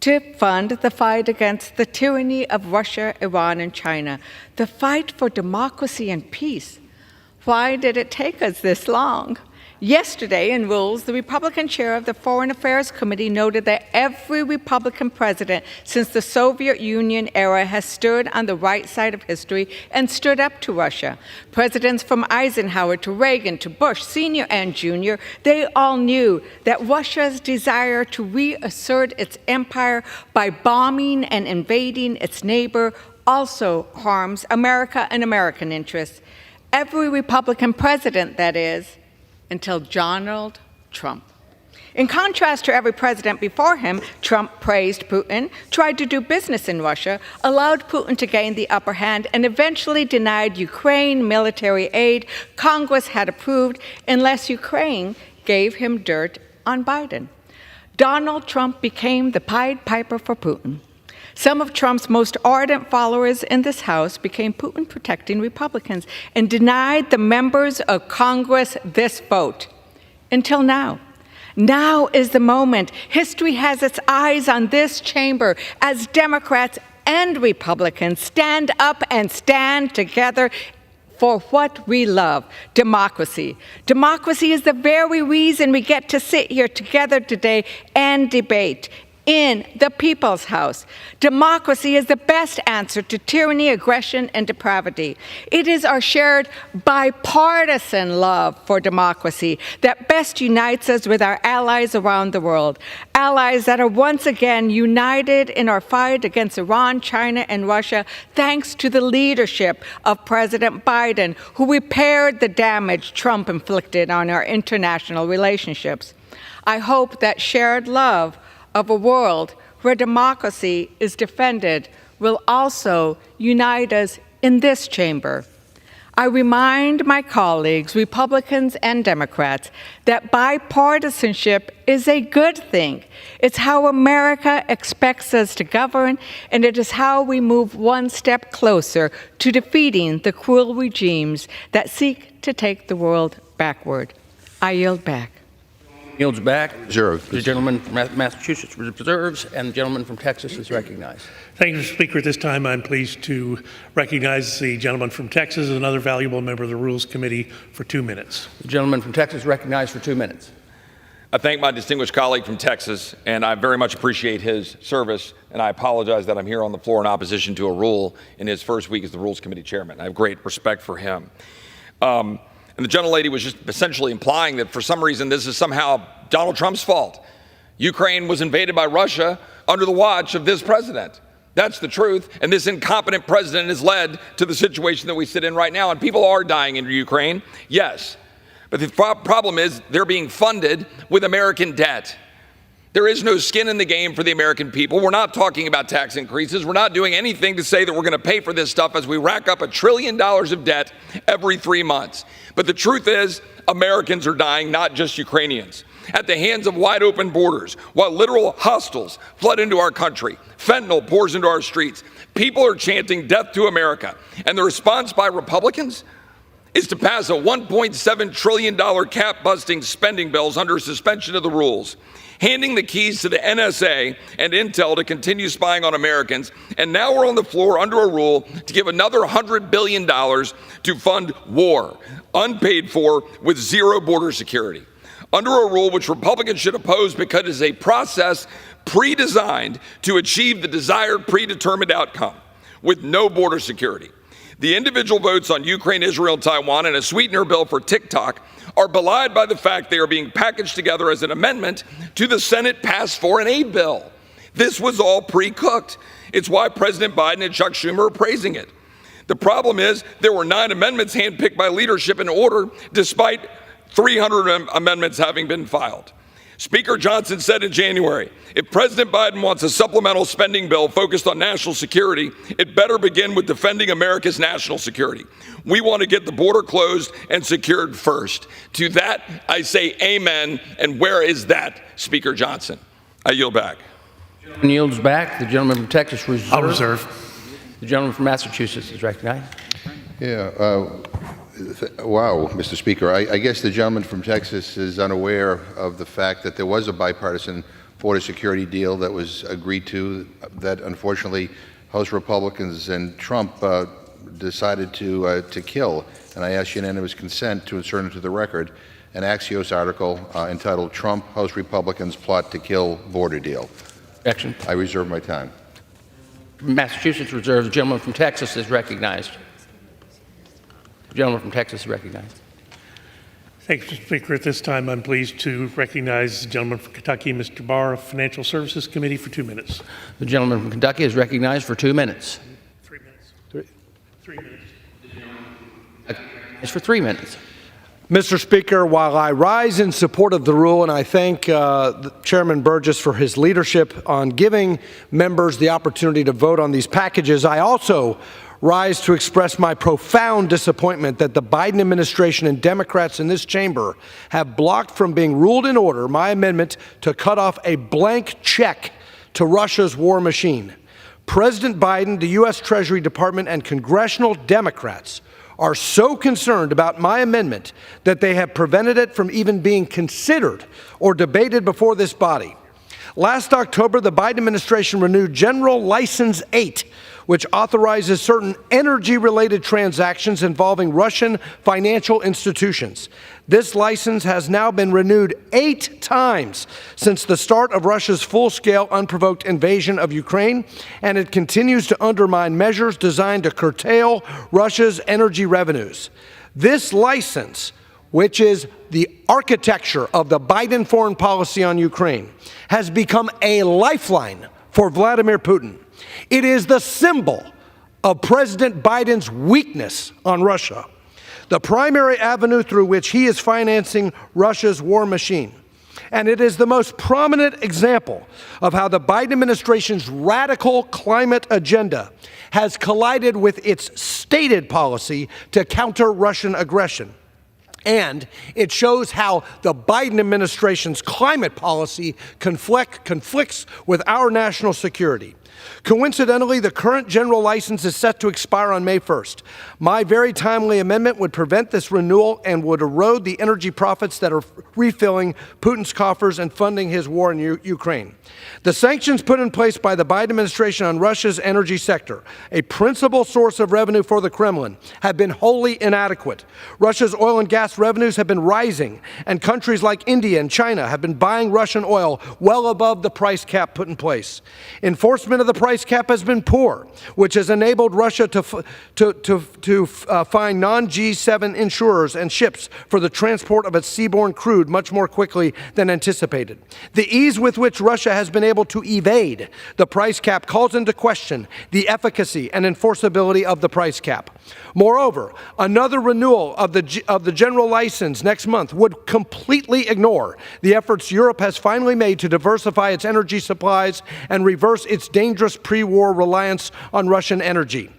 to fund the fight against the tyranny of Russia, Iran, and China, the fight for democracy and peace. Why did it take us this long? Yesterday in Rules, the Republican chair of the Foreign Affairs Committee noted that every Republican president since the Soviet Union era has stood on the right side of history and stood up to Russia. Presidents from Eisenhower to Reagan to Bush, Sr. and Jr., they all knew that Russia's desire to reassert its empire by bombing and invading its neighbor also harms America and American interests. Every Republican president, that is, until Donald Trump. In contrast to every president before him, Trump praised Putin, tried to do business in Russia, allowed Putin to gain the upper hand, and eventually denied Ukraine military aid Congress had approved unless Ukraine gave him dirt on Biden. Donald Trump became the Pied Piper for Putin. Some of Trump's most ardent followers in this House became Putin-protecting Republicans and denied the members of Congress this vote. Until now. Now is the moment. History has its eyes on this chamber as Democrats and Republicans stand up and stand together for what we love, democracy. Democracy is the very reason we get to sit here together today and debate in the People's House. Democracy is the best answer to tyranny, aggression, and depravity. It is our shared bipartisan love for democracy that best unites us with our allies around the world, allies that are once again united in our fight against Iran, China, and Russia, thanks to the leadership of President Biden, who repaired the damage Trump inflicted on our international relationships. I hope that shared love of a world where democracy is defended will also unite us in this chamber. I remind my colleagues, Republicans and Democrats, that bipartisanship is a good thing. It's how America expects us to govern, and it is how we move one step closer to defeating the cruel regimes that seek to take the world backward. I yield back. Yields back. Reserved. The gentleman from Massachusetts reserves, and the gentleman from Texas is recognized. Thank you, Mr. Speaker. At this time, I'm pleased to recognize the gentleman from Texas, another valuable member of the Rules Committee, for 2 minutes. The gentleman from Texas recognized for 2 minutes. I thank my distinguished colleague from Texas, and I very much appreciate his service, and I apologize that I'm here on the floor in opposition to a rule in his first week as the Rules Committee chairman. I have great respect for him. And the gentlelady was just essentially implying that for some reason this is somehow Donald Trump's fault. Ukraine was invaded by Russia under the watch of this president. That's the truth. And this incompetent president has led to the situation that we sit in right now. And people are dying in Ukraine, yes. But the problem is they're being funded with American debt. There is no skin in the game for the American people. We're not talking about tax increases. We're not doing anything to say that we're going to pay for this stuff as we rack up $1 trillion of debt every 3 months. But the truth is, Americans are dying, not just Ukrainians, at the hands of wide open borders, while literal hostiles flood into our country. Fentanyl pours into our streets. People are chanting death to America. And the response by Republicans is to pass a $1.7 trillion cap-busting spending bills under suspension of the rules, handing the keys to the NSA and Intel to continue spying on Americans. And now we're on the floor under a rule to give another $100 billion to fund war, unpaid for, with zero border security. Under a rule which Republicans should oppose because it is a process pre-designed to achieve the desired predetermined outcome with no border security. The individual votes on Ukraine, Israel, and Taiwan and a sweetener bill for TikTok are belied by the fact they are being packaged together as an amendment to the Senate passed foreign aid bill. This was all pre-cooked. It's why President Biden and Chuck Schumer are praising it. The problem is there were 9 amendments handpicked by leadership in order, despite 300 amendments having been filed. Speaker Johnson said in January, if President Biden wants a supplemental spending bill focused on national security, it better begin with defending America's national security. We want to get the border closed and secured first. To that, I say amen. And where is that, Speaker Johnson? I yield back. The gentleman yields back. The gentleman from Texas reserves. I'll reserve. The gentleman from Massachusetts is recognized. Yeah. Wow, Mr. Speaker. I guess the gentleman from Texas is unaware of the fact that there was a bipartisan border security deal that was agreed to that unfortunately House Republicans and Trump decided to kill. And I ask unanimous consent to insert into the record an Axios article entitled "Trump, House Republicans Plot to Kill Border Deal." Objection. I reserve my time. Massachusetts reserves. The gentleman from Texas is recognized. The gentleman from Texas is recognized. Thank you, Mr. Speaker. At this time, I'm pleased to recognize the gentleman from Kentucky, Mr. Barr, of Financial Services Committee, for 2 minutes. The gentleman from Kentucky is recognized for 2 minutes. 3 minutes. 3 minutes. It's for 3 minutes. Mr. Speaker, while I rise in support of the rule, and I thank Chairman Burgess for his leadership on giving members the opportunity to vote on these packages, I also rise to express my profound disappointment that the Biden administration and Democrats in this chamber have blocked from being ruled in order my amendment to cut off a blank check to Russia's war machine. President Biden, the U.S. Treasury Department, and congressional Democrats are so concerned about my amendment that they have prevented it from even being considered or debated before this body. Last October, the Biden administration renewed General License 8, which authorizes certain energy-related transactions involving Russian financial institutions. This license has now been renewed 8 times since the start of Russia's full-scale unprovoked invasion of Ukraine, and it continues to undermine measures designed to curtail Russia's energy revenues. This license, which is the architecture of the Biden foreign policy on Ukraine, has become a lifeline for Vladimir Putin. It is the symbol of President Biden's weakness on Russia, the primary avenue through which he is financing Russia's war machine. And it is the most prominent example of how the Biden administration's radical climate agenda has collided with its stated policy to counter Russian aggression. And it shows how the Biden administration's climate policy conflicts with our national security. Coincidentally, the current general license is set to expire on May 1st. My very timely amendment would prevent this renewal and would erode the energy profits that are refilling Putin's coffers and funding his war in Ukraine. The sanctions put in place by the Biden administration on Russia's energy sector, a principal source of revenue for the Kremlin, have been wholly inadequate. Russia's oil and gas revenues have been rising, and countries like India and China have been buying Russian oil well above the price cap put in place. Enforcement of the price cap has been poor, which has enabled Russia to find non-G7 insurers and ships for the transport of its seaborne crude much more quickly than anticipated. The ease with which Russia has been able to evade the price cap calls into question the efficacy and enforceability of the price cap. Moreover, another renewal of the general license next month would completely ignore the efforts Europe has finally made to diversify its energy supplies and reverse its dangerous pre-war reliance on Russian energy.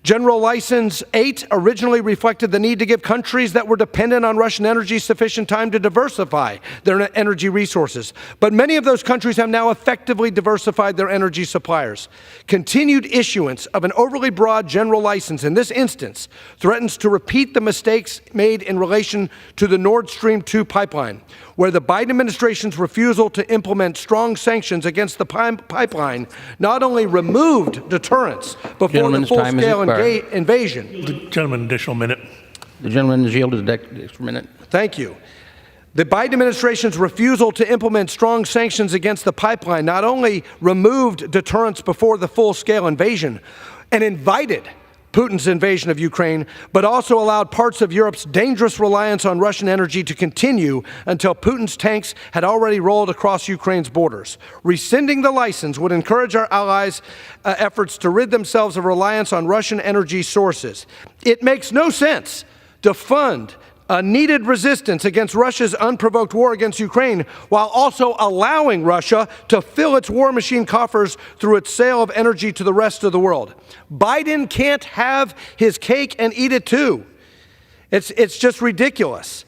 General License 8 originally reflected the need to give countries that were dependent on Russian energy sufficient time to diversify their energy resources. But many of those countries have now effectively diversified their energy suppliers. Continued issuance of an overly broad general license in this instance threatens to repeat the mistakes made in relation to the Nord Stream 2 pipeline, where the Biden administration's refusal to implement strong sanctions against the pipeline not only removed deterrence before the full-scale invasion. The gentleman, additional minute. The gentleman is yielded the extra minute. Thank you. The Biden administration's refusal to implement strong sanctions against the pipeline not only removed deterrence before the full-scale invasion and invited Putin's invasion of Ukraine, but also allowed parts of Europe's dangerous reliance on Russian energy to continue until Putin's tanks had already rolled across Ukraine's borders. Rescinding the license would encourage our allies' efforts to rid themselves of reliance on Russian energy sources. It makes no sense to fund a needed resistance against Russia's unprovoked war against Ukraine while also allowing Russia to fill its war machine coffers through its sale of energy to the rest of the world. Biden can't have his cake and eat it too. It's just ridiculous.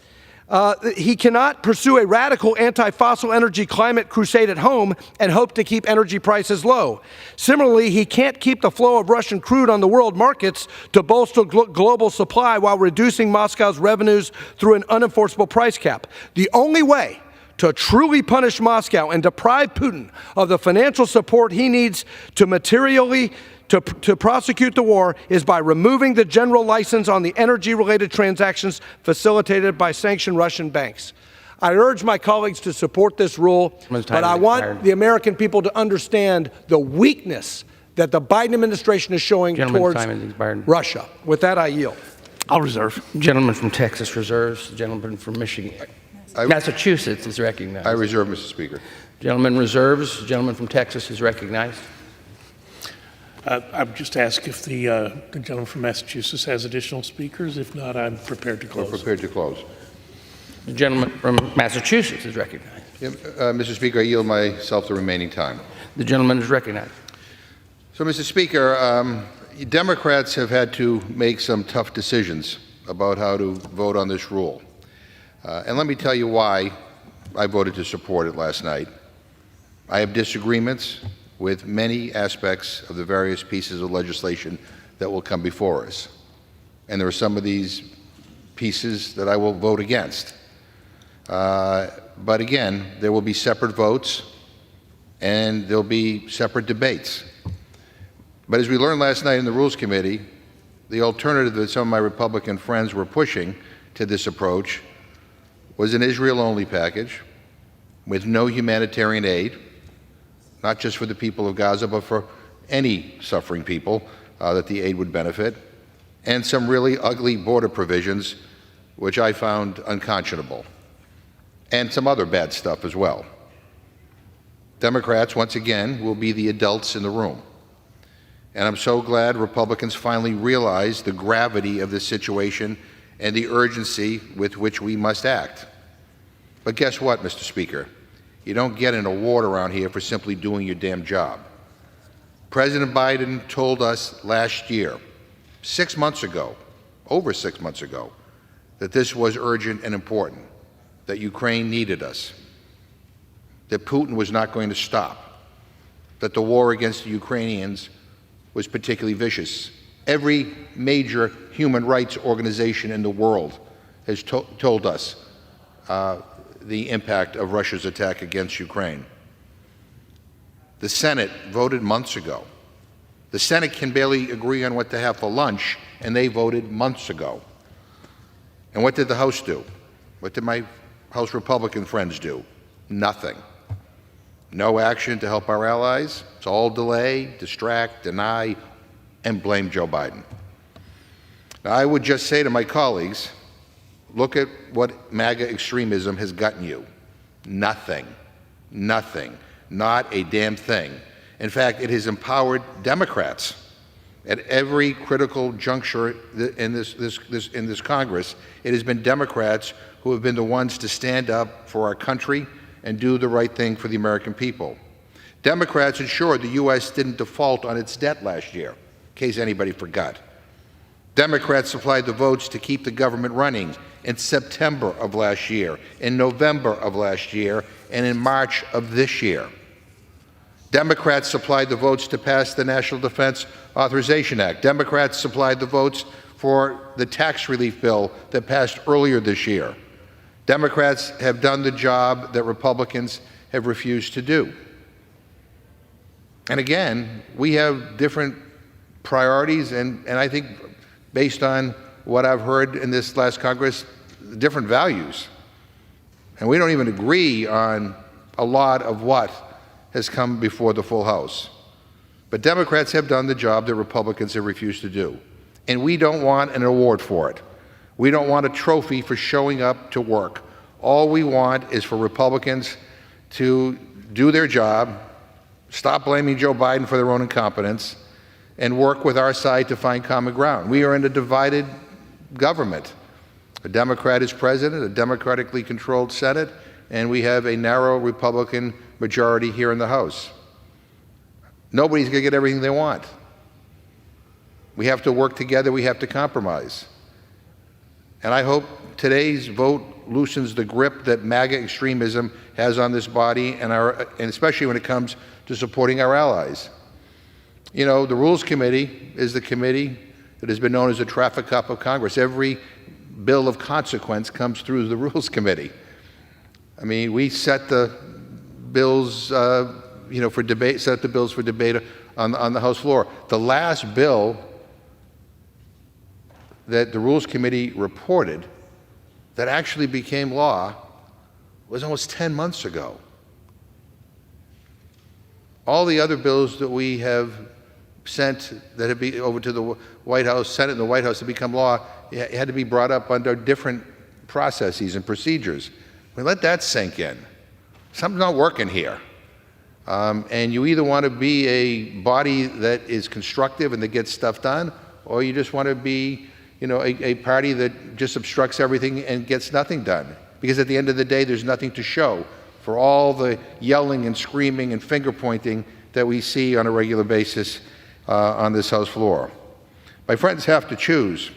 He cannot pursue a radical anti-fossil energy climate crusade at home and hope to keep energy prices low. Similarly, he can't keep the flow of Russian crude on the world markets to bolster global supply while reducing Moscow's revenues through an unenforceable price cap. The only way to truly punish Moscow and deprive Putin of the financial support he needs to materially to prosecute the war is by removing the general license on the energy-related transactions facilitated by sanctioned Russian banks. I urge my colleagues to support this rule, but I want the American people to understand the weakness that the Biden administration is showing towards Russia. With that, I yield. I'll reserve. Gentleman from Texas reserves. Gentleman from Michigan. Massachusetts is recognized. I reserve, Mr. Speaker. Gentleman reserves. Gentleman from Texas is recognized. I would just ask if the gentleman from Massachusetts has additional speakers. If not, I'm prepared to close. We're prepared to close. The gentleman from Massachusetts is recognized. Mr. Speaker, I yield myself the remaining time. The gentleman is recognized. So, Mr. Speaker, Democrats have had to make some tough decisions about how to vote on this rule. And let me tell you why I voted to support it last night. I have disagreements with many aspects of the various pieces of legislation that will come before us. And there are some of these pieces that I will vote against. But again, there will be separate votes and there'll be separate debates. But as we learned last night in the Rules Committee, the alternative that some of my Republican friends were pushing to this approach was an Israel-only package with no humanitarian aid, not just for the people of Gaza, but for any suffering people that the aid would benefit, and some really ugly border provisions, which I found unconscionable, and some other bad stuff as well. Democrats, once again, will be the adults in the room. And I'm so glad Republicans finally realize the gravity of this situation and the urgency with which we must act. But guess what, Mr. Speaker? You don't get an award around here for simply doing your damn job. President Biden told us last year, 6 months ago, over 6 months ago, that this was urgent and important, that Ukraine needed us, that Putin was not going to stop, that the war against the Ukrainians was particularly vicious. Every major human rights organization in the world has told us the impact of Russia's attack against Ukraine. The Senate voted months ago. The Senate can barely agree on what to have for lunch, and they voted months ago. And what did the House do? What did my House Republican friends do? Nothing. No action to help our allies. It's all delay, distract, deny, and blame Joe Biden. Now, I would just say to my colleagues, look at what MAGA extremism has gotten you. Nothing. Nothing. Not a damn thing. In fact, it has empowered Democrats at every critical juncture in this Congress. It has been Democrats who have been the ones to stand up for our country and do the right thing for the American people. Democrats ensured the U.S. didn't default on its debt last year, in case anybody forgot. Democrats supplied the votes to keep the government running in September of last year, in November of last year, and in March of this year. Democrats supplied the votes to pass the National Defense Authorization Act. Democrats supplied the votes for the tax relief bill that passed earlier this year. Democrats have done the job that Republicans have refused to do. And again, we have different priorities, and I think based on what I've heard in this last Congress, different values. And we don't even agree on a lot of what has come before the full House. But Democrats have done the job that Republicans have refused to do. And we don't want an award for it. We don't want a trophy for showing up to work. All we want is for Republicans to do their job, stop blaming Joe Biden for their own incompetence, and work with our side to find common ground. We are in a divided government. A Democrat is president, a democratically controlled Senate, and we have a narrow Republican majority here in the House. Nobody's going to get everything they want. We have to work together. We have to compromise. And I hope today's vote loosens the grip that MAGA extremism has on this body, and especially when it comes to supporting our allies. You know, the Rules Committee is the committee that has been known as the traffic cop of Congress. Every bill of consequence comes through the Rules Committee. I mean, we set the bills, for debate, set the bills for debate on the House floor. The last bill that the Rules Committee reported that actually became law was almost 10 months ago. All the other bills that we have sent that have been over to the White House, Senate and the White House to become law, it had to be brought up under different processes and procedures. I mean, let that sink in. Something's not working here. And you either want to be a body that is constructive and that gets stuff done, or you just want to be, a party that just obstructs everything and gets nothing done. Because at the end of the day, there's nothing to show for all the yelling and screaming and finger pointing that we see on a regular basis on this House floor. My friends have to choose.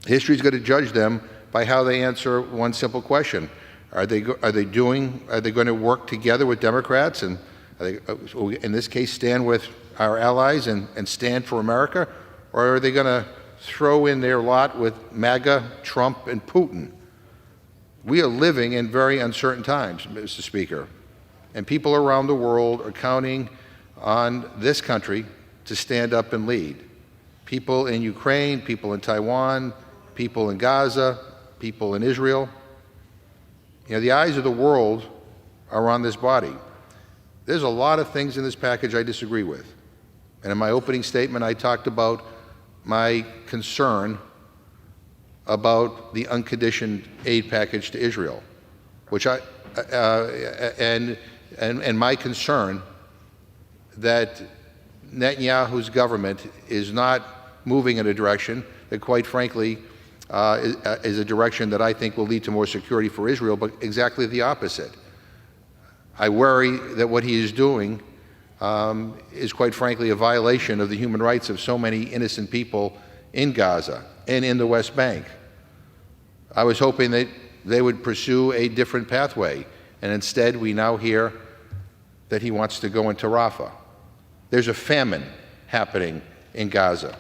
History's going to judge them by how they answer one simple question. Are they going to work together with Democrats and, in this case, stand with our allies and stand for America? Or are they going to throw in their lot with MAGA, Trump, and Putin? We are living in very uncertain times, Mr. Speaker, and people around the world are counting on this country to stand up and lead. People in Ukraine, people in Taiwan, people in Gaza, people in Israel. The eyes of the world are on this body. There's a lot of things in this package I disagree with. And in my opening statement, I talked about my concern about the unconditioned aid package to Israel, which and my concern that Netanyahu's government is not moving in a direction that, quite frankly, is a direction that I think will lead to more security for Israel, but exactly the opposite. I worry that what he is doing is, quite frankly, a violation of the human rights of so many innocent people in Gaza and in the West Bank. I was hoping that they would pursue a different pathway, and instead we now hear that he wants to go into Rafah. There's a famine happening in Gaza.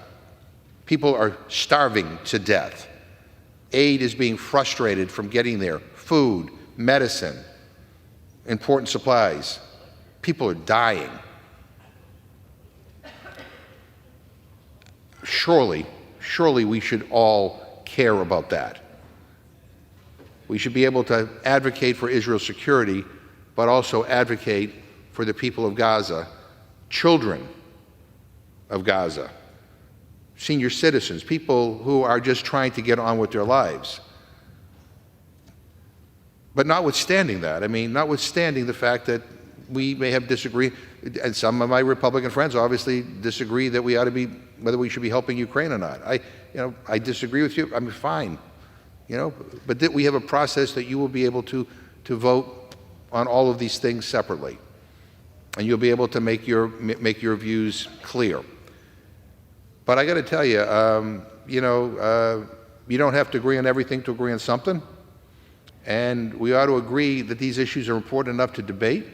People are starving to death. Aid is being frustrated from getting there. Food, medicine, important supplies. People are dying. Surely we should all care about that. We should be able to advocate for Israel's security, but also advocate for the people of Gaza, children of Gaza, senior citizens, people who are just trying to get on with their lives. But notwithstanding that, notwithstanding the fact that we may have disagreed, and some of my Republican friends obviously disagree that we ought to be, whether we should be helping Ukraine or not. I disagree with you. Fine. But we have a process that you will be able to vote on all of these things separately, and you'll be able to make your views clear. But I got to tell you, you don't have to agree on everything to agree on something, and we ought to agree that these issues are important enough to debate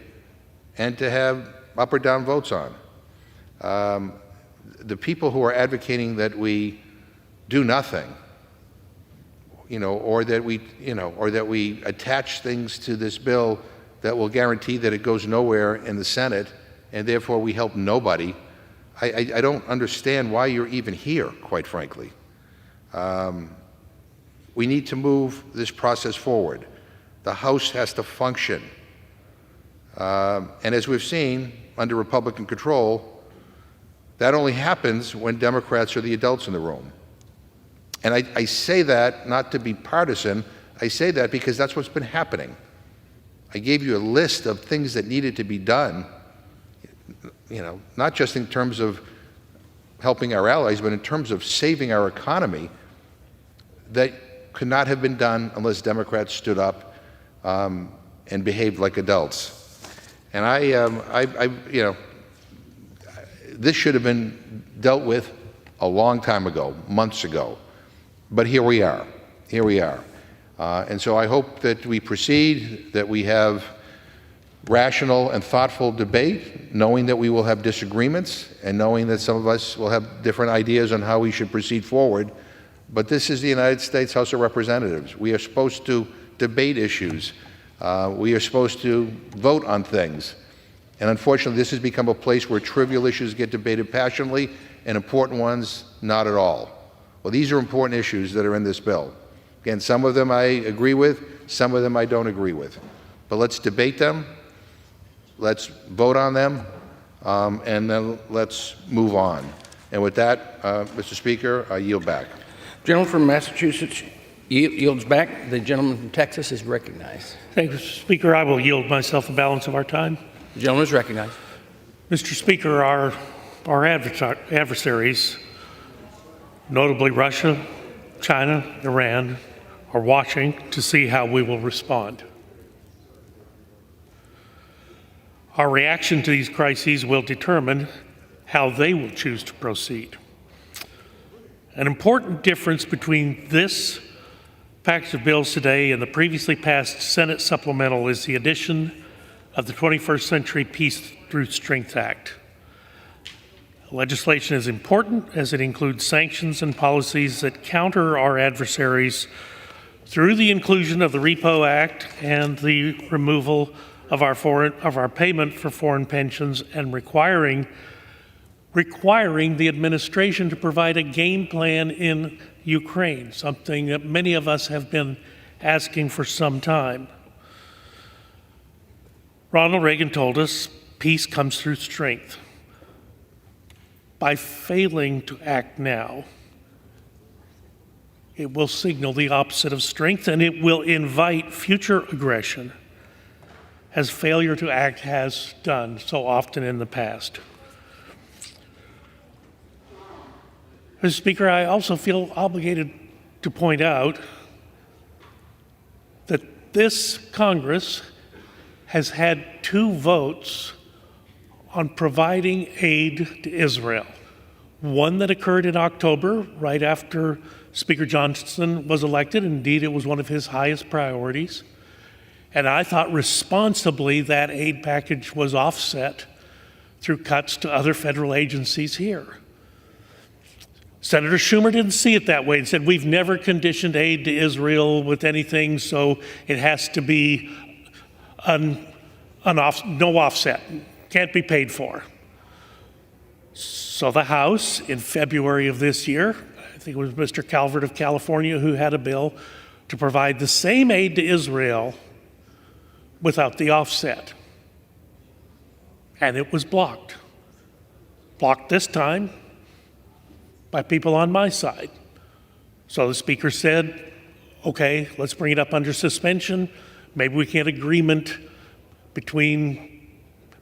and to have up or down votes on. The people who are advocating that we do nothing, or that we attach things to this bill that will guarantee that it goes nowhere in the Senate, and therefore we help nobody. I don't understand why you're even here, quite frankly. We need to move this process forward. The House has to function. And as we've seen under Republican control, that only happens when Democrats are the adults in the room. And I say that not to be partisan. I say that because that's what's been happening. I gave you a list of things that needed to be done, not just in terms of helping our allies, but in terms of saving our economy, that could not have been done unless Democrats stood up and behaved like adults. And this should have been dealt with a long time ago, months ago. But here we are. And so I hope that we proceed, that we have rational and thoughtful debate, knowing that we will have disagreements and knowing that some of us will have different ideas on how we should proceed forward. But this is the United States House of Representatives. We are supposed to debate issues. We are supposed to vote on things. And unfortunately, this has become a place where trivial issues get debated passionately and important ones not at all. Well, these are important issues that are in this bill. Again, some of them I agree with, some of them I don't agree with. But let's debate them, let's vote on them, and then let's move on. And with that, Mr. Speaker, I yield back. Gentleman from Massachusetts yields back. The gentleman from Texas is recognized. Thank you, Mr. Speaker. I will yield myself the balance of our time. The gentleman is recognized. Mr. Speaker, our adversaries, notably Russia, China, Iran, are watching to see how we will respond. Our reaction to these crises will determine how they will choose to proceed. An important difference between this package of bills today and the previously passed Senate supplemental is the addition of the 21st Century Peace Through Strength Act. Legislation is important as it includes sanctions and policies that counter our adversaries through the inclusion of the Repo Act and the removal of our payment for foreign pensions and requiring the administration to provide a game plan in Ukraine, something that many of us have been asking for some time. Ronald Reagan told us peace comes through strength. By failing to act now, it will signal the opposite of strength, and it will invite future aggression, as failure to act has done so often in the past. Mr. Speaker, I also feel obligated to point out that this Congress has had 2 votes on providing aid to Israel. One that occurred in October, right after Speaker Johnson was elected. Indeed, it was one of his highest priorities. And I thought responsibly that aid package was offset through cuts to other federal agencies here. Senator Schumer didn't see it that way and said, we've never conditioned aid to Israel with anything, so it has to be no offset, can't be paid for. So the House, in February of this year, I think it was Mr. Calvert of California who had a bill to provide the same aid to Israel without the offset. And it was blocked. Blocked this time by people on my side. So the Speaker said, okay, let's bring it up under suspension. Maybe we can get agreement between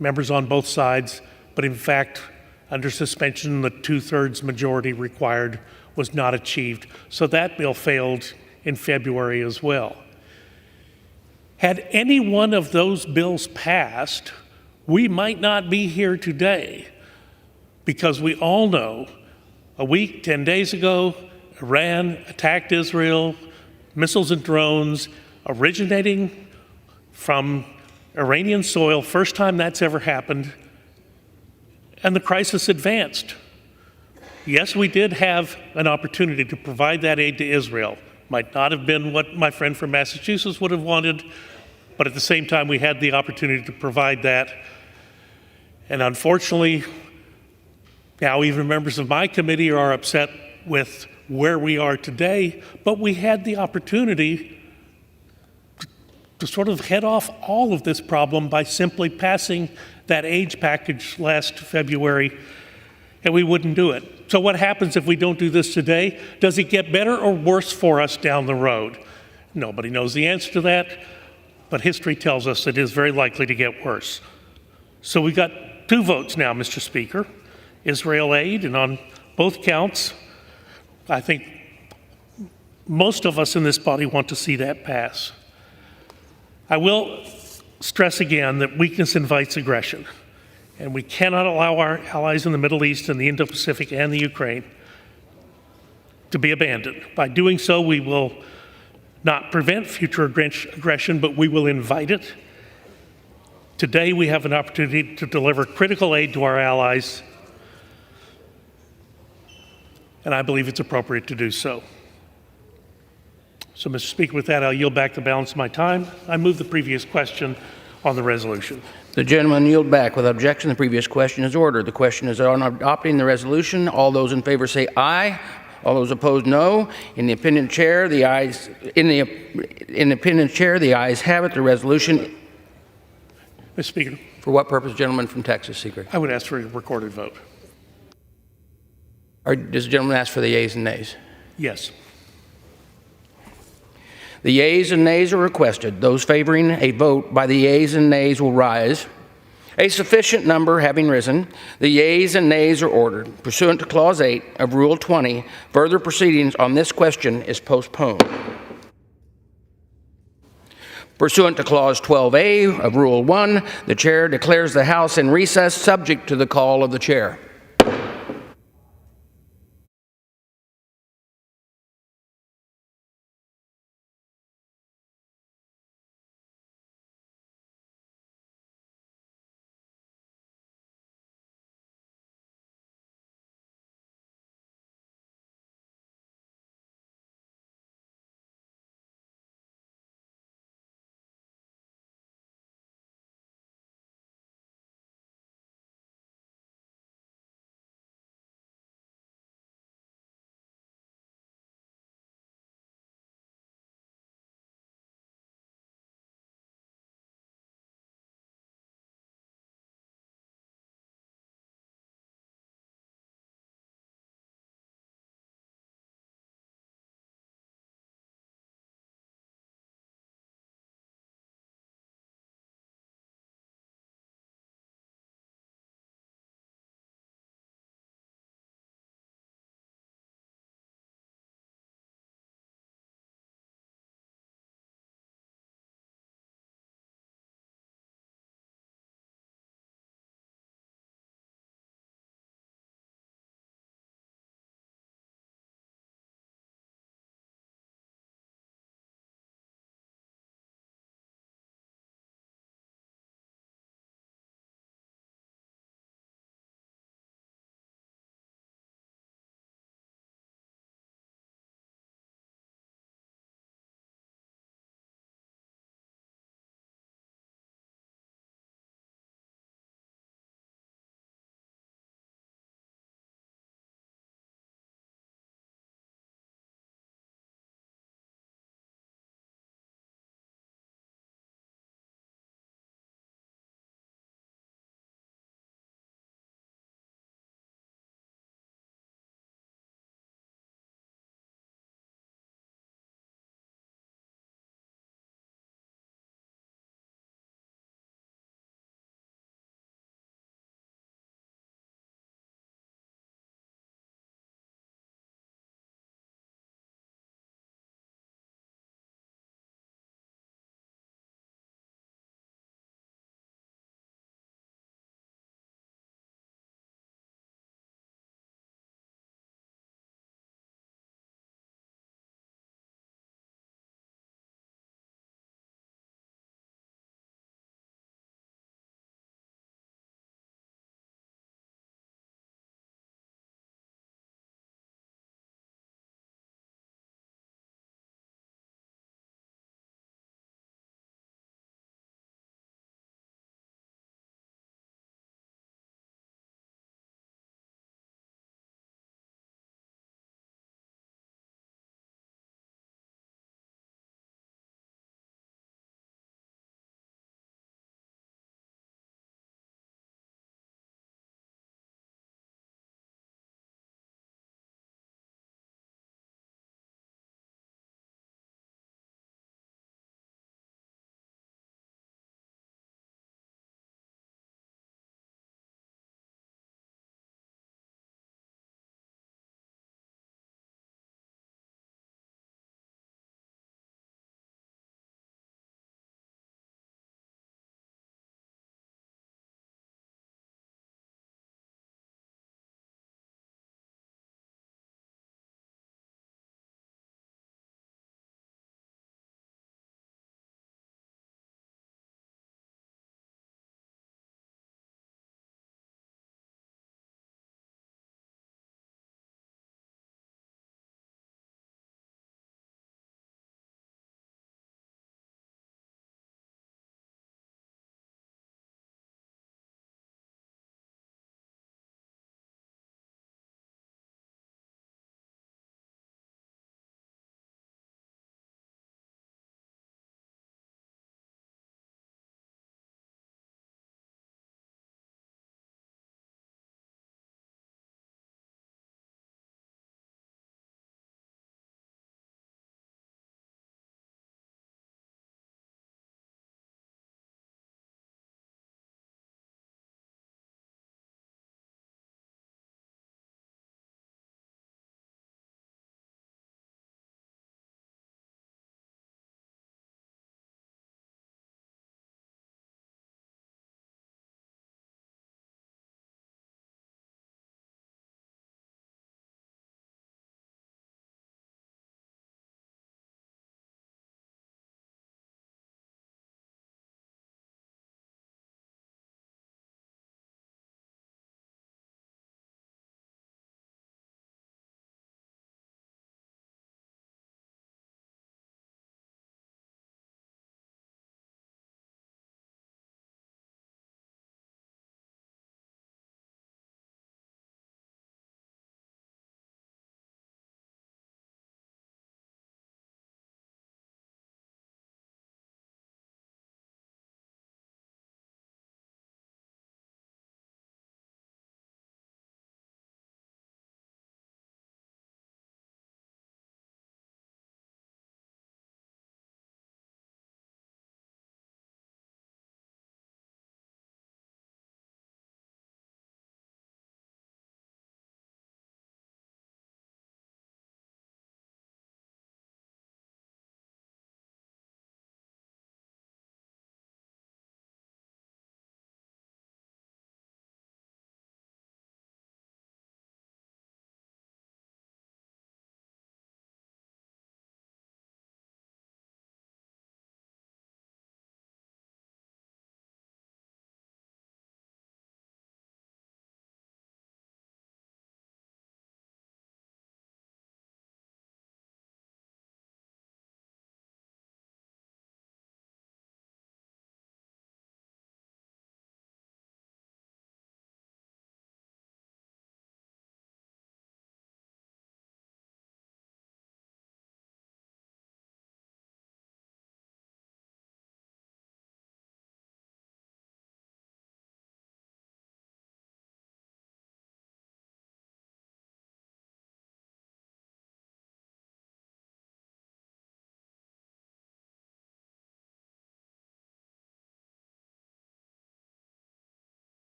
members on both sides, but in fact, under suspension, the 2/3 majority required was not achieved. So that bill failed in February as well. Had any one of those bills passed, we might not be here today, because we all know a week, 10 days ago, Iran attacked Israel, missiles and drones originating from Iranian soil, first time that's ever happened, and the crisis advanced. Yes, we did have an opportunity to provide that aid to Israel. Might not have been what my friend from Massachusetts would have wanted, but at the same time, we had the opportunity to provide that. And unfortunately, now even members of my committee are upset with where we are today, but we had the opportunity to sort of head off all of this problem by simply passing that aid package last February, and we wouldn't do it. So what happens if we don't do this today? Does it get better or worse for us down the road? Nobody knows the answer to that, but history tells us it is very likely to get worse. So we got 2 votes now, Mr. Speaker, Israel aid, and on both counts, I think most of us in this body want to see that pass. I will stress again that weakness invites aggression, and we cannot allow our allies in the Middle East and the Indo-Pacific and the Ukraine to be abandoned. By doing so, we will not prevent future aggression, but we will invite it. Today, we have an opportunity to deliver critical aid to our allies, and I believe it's appropriate to do so. So, Mr. Speaker, with that, I'll yield back the balance of my time. I move the previous question on the resolution. The gentleman yield back. Without objection, the previous question is ordered. The question is on adopting the resolution. All those in favor say aye. All those opposed, no. In the opinion of the chair, the ayes have it. The resolution. Mr. Speaker. For what purpose, gentleman from Texas, Seeker? I would ask for a recorded vote. Or does the gentleman ask for the yeas and nays? Yes. The yeas and nays are requested. Those favoring a vote by the yeas and nays will rise. A sufficient number having risen, the yeas and nays are ordered. Pursuant to Clause 8 of Rule 20, further proceedings on this question is postponed. Pursuant to Clause 12A of Rule 1, the chair declares the House in recess subject to the call of the chair.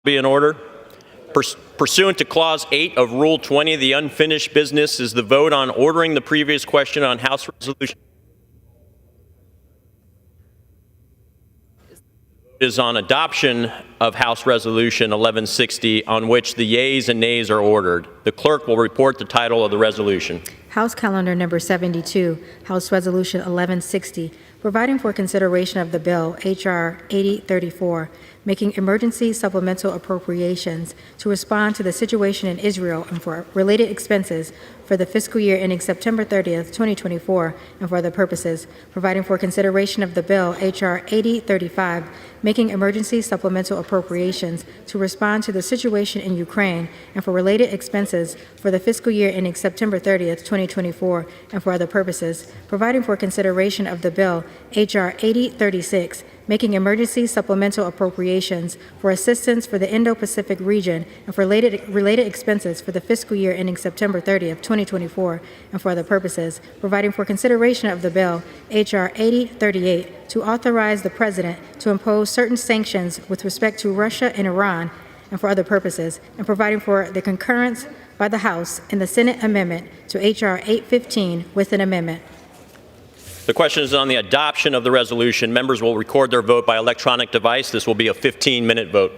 Be in order. Pursuant to Clause 8 of Rule 20, the unfinished business is the vote on ordering the previous question on House Resolution. Is on adoption of House Resolution 1160, on which the yeas and nays are ordered. The clerk will report the title of the resolution. House Calendar Number 72, House Resolution 1160, providing for consideration of the bill H.R. 8034, making emergency supplemental appropriations to respond to the situation in Israel and for related expenses for the fiscal year ending September 30th, 2024, and for other purposes, providing for consideration of the bill H.R. 8035, making emergency supplemental appropriations to respond to the situation in Ukraine and for related expenses for the fiscal year ending September 30th, 2024, and for other purposes, providing for consideration of the bill H.R. 8036, making emergency supplemental appropriations for assistance for the Indo-Pacific region and for related expenses for the fiscal year ending September 30th, 2024, and for other purposes, providing for consideration of the bill H.R. 8038 to authorize the President to impose certain sanctions with respect to Russia and Iran, and for other purposes, and providing for the concurrence by the House in the Senate amendment to H.R. 815 with an amendment. The question is on the adoption of the resolution. Members will record their vote by electronic device. This will be a 15-minute vote.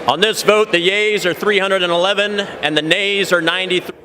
On this vote, the yeas are 311 and the nays are 93.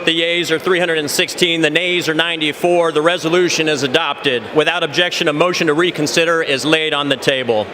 The yeas are 316, the nays are 94. The resolution is adopted. Without objection, a motion to reconsider is laid on the table.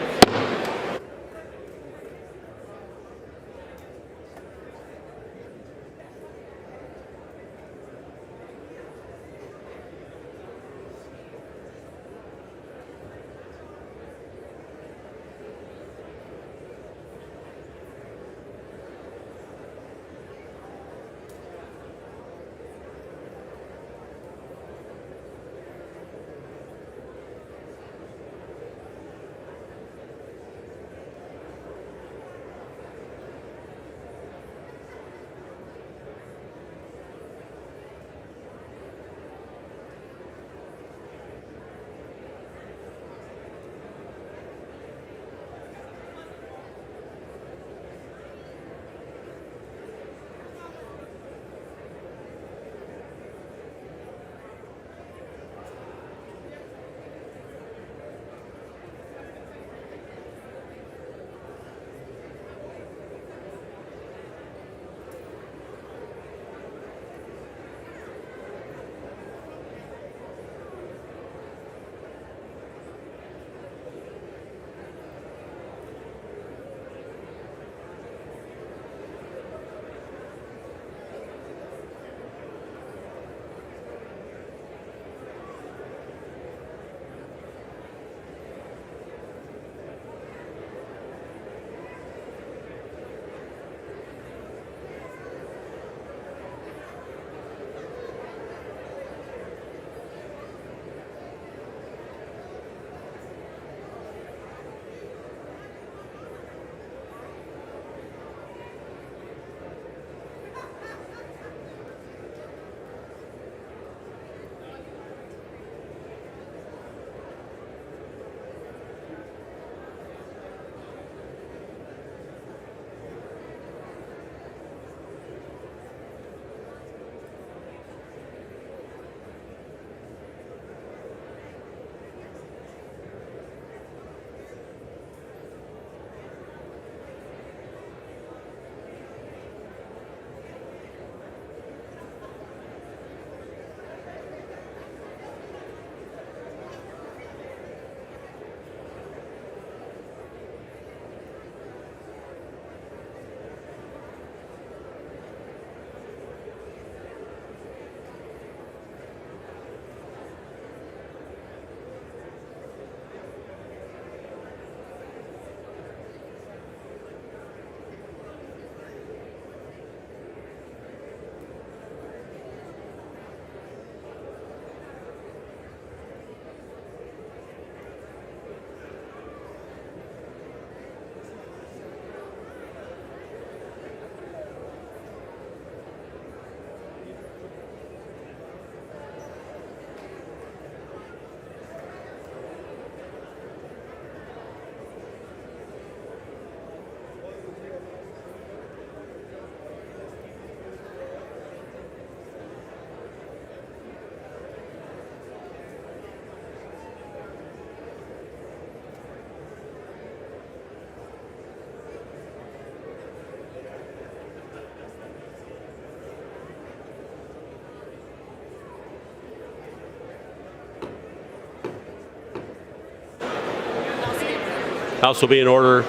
House will be in order.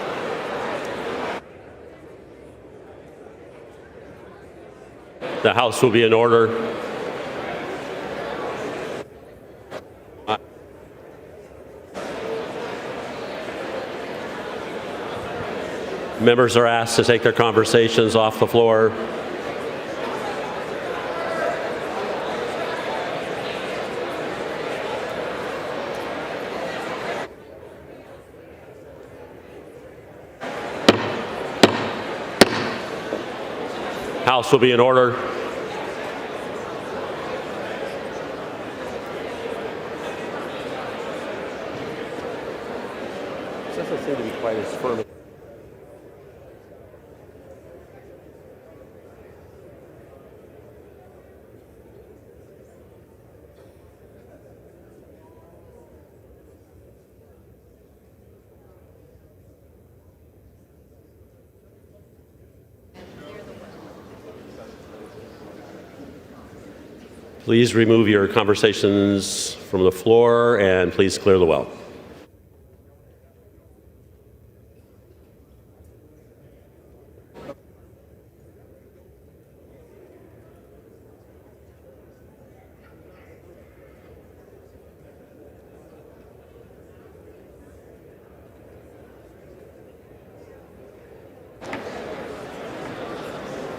The House will be in order. Members are asked to take their conversations off the floor. House will be in order. It doesn't seem to be quite as firm. Please remove your conversations from the floor and please clear the well.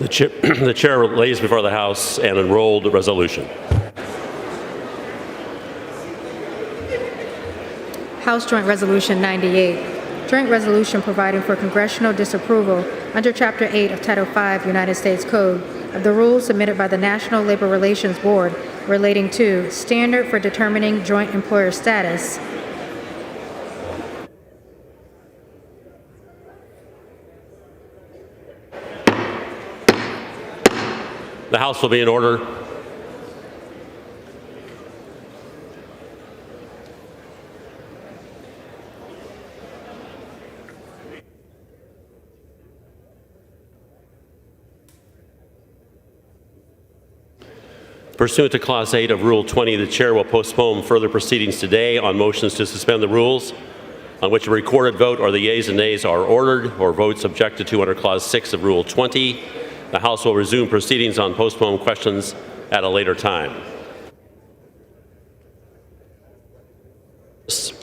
The chair lays before the House an enrolled resolution. House Joint Resolution 98, Joint Resolution providing for congressional disapproval under Chapter 8 of Title 5 United States Code of the rules submitted by the National Labor Relations Board relating to standard for determining joint employer status. The House will be in order. Pursuant to Clause 8 of Rule 20, the chair will postpone further proceedings today on motions to suspend the rules, on which a recorded vote or the yeas and nays are ordered, or votes objected to under Clause 6 of Rule 20. The House will resume proceedings on postponed questions at a later time.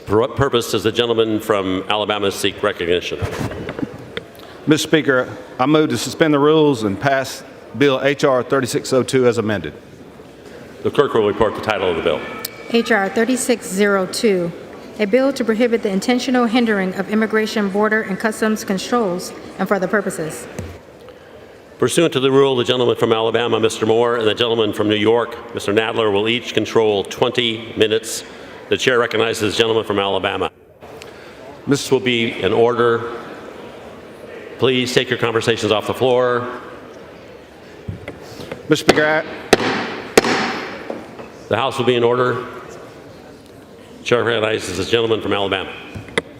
For what purpose does the gentleman from Alabama seek recognition? Mr. Speaker, I move to suspend the rules and pass Bill H.R. 3602 as amended. The clerk will report the title of the bill. H.R. 3602, a bill to prohibit the intentional hindering of immigration, border, and customs controls and for other purposes. Pursuant to the rule, the gentleman from Alabama, Mr. Moore, and the gentleman from New York, Mr. Nadler, will each control 20 minutes. The chair recognizes the gentleman from Alabama. This will be in order. Please take your conversations off the floor. Mr. Speaker, the House will be in order. Chair recognizes the gentleman from Alabama.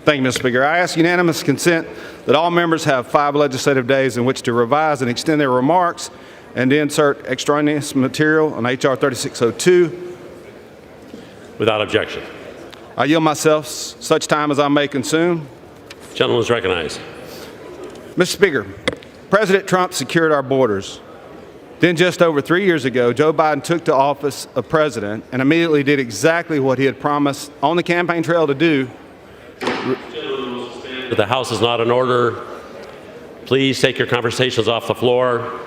Thank you, Mr. Speaker. I ask unanimous consent that all members have 5 legislative days in which to revise and extend their remarks and to insert extraneous material on H.R. 3602. Without objection. I yield myself such time as I may consume. Gentleman is recognized. Mr. Speaker, President Trump secured our borders. Then just over 3 years ago, Joe Biden took the office of president and immediately did exactly what he had promised on the campaign trail to do. The House is not in order. Please take your conversations off the floor.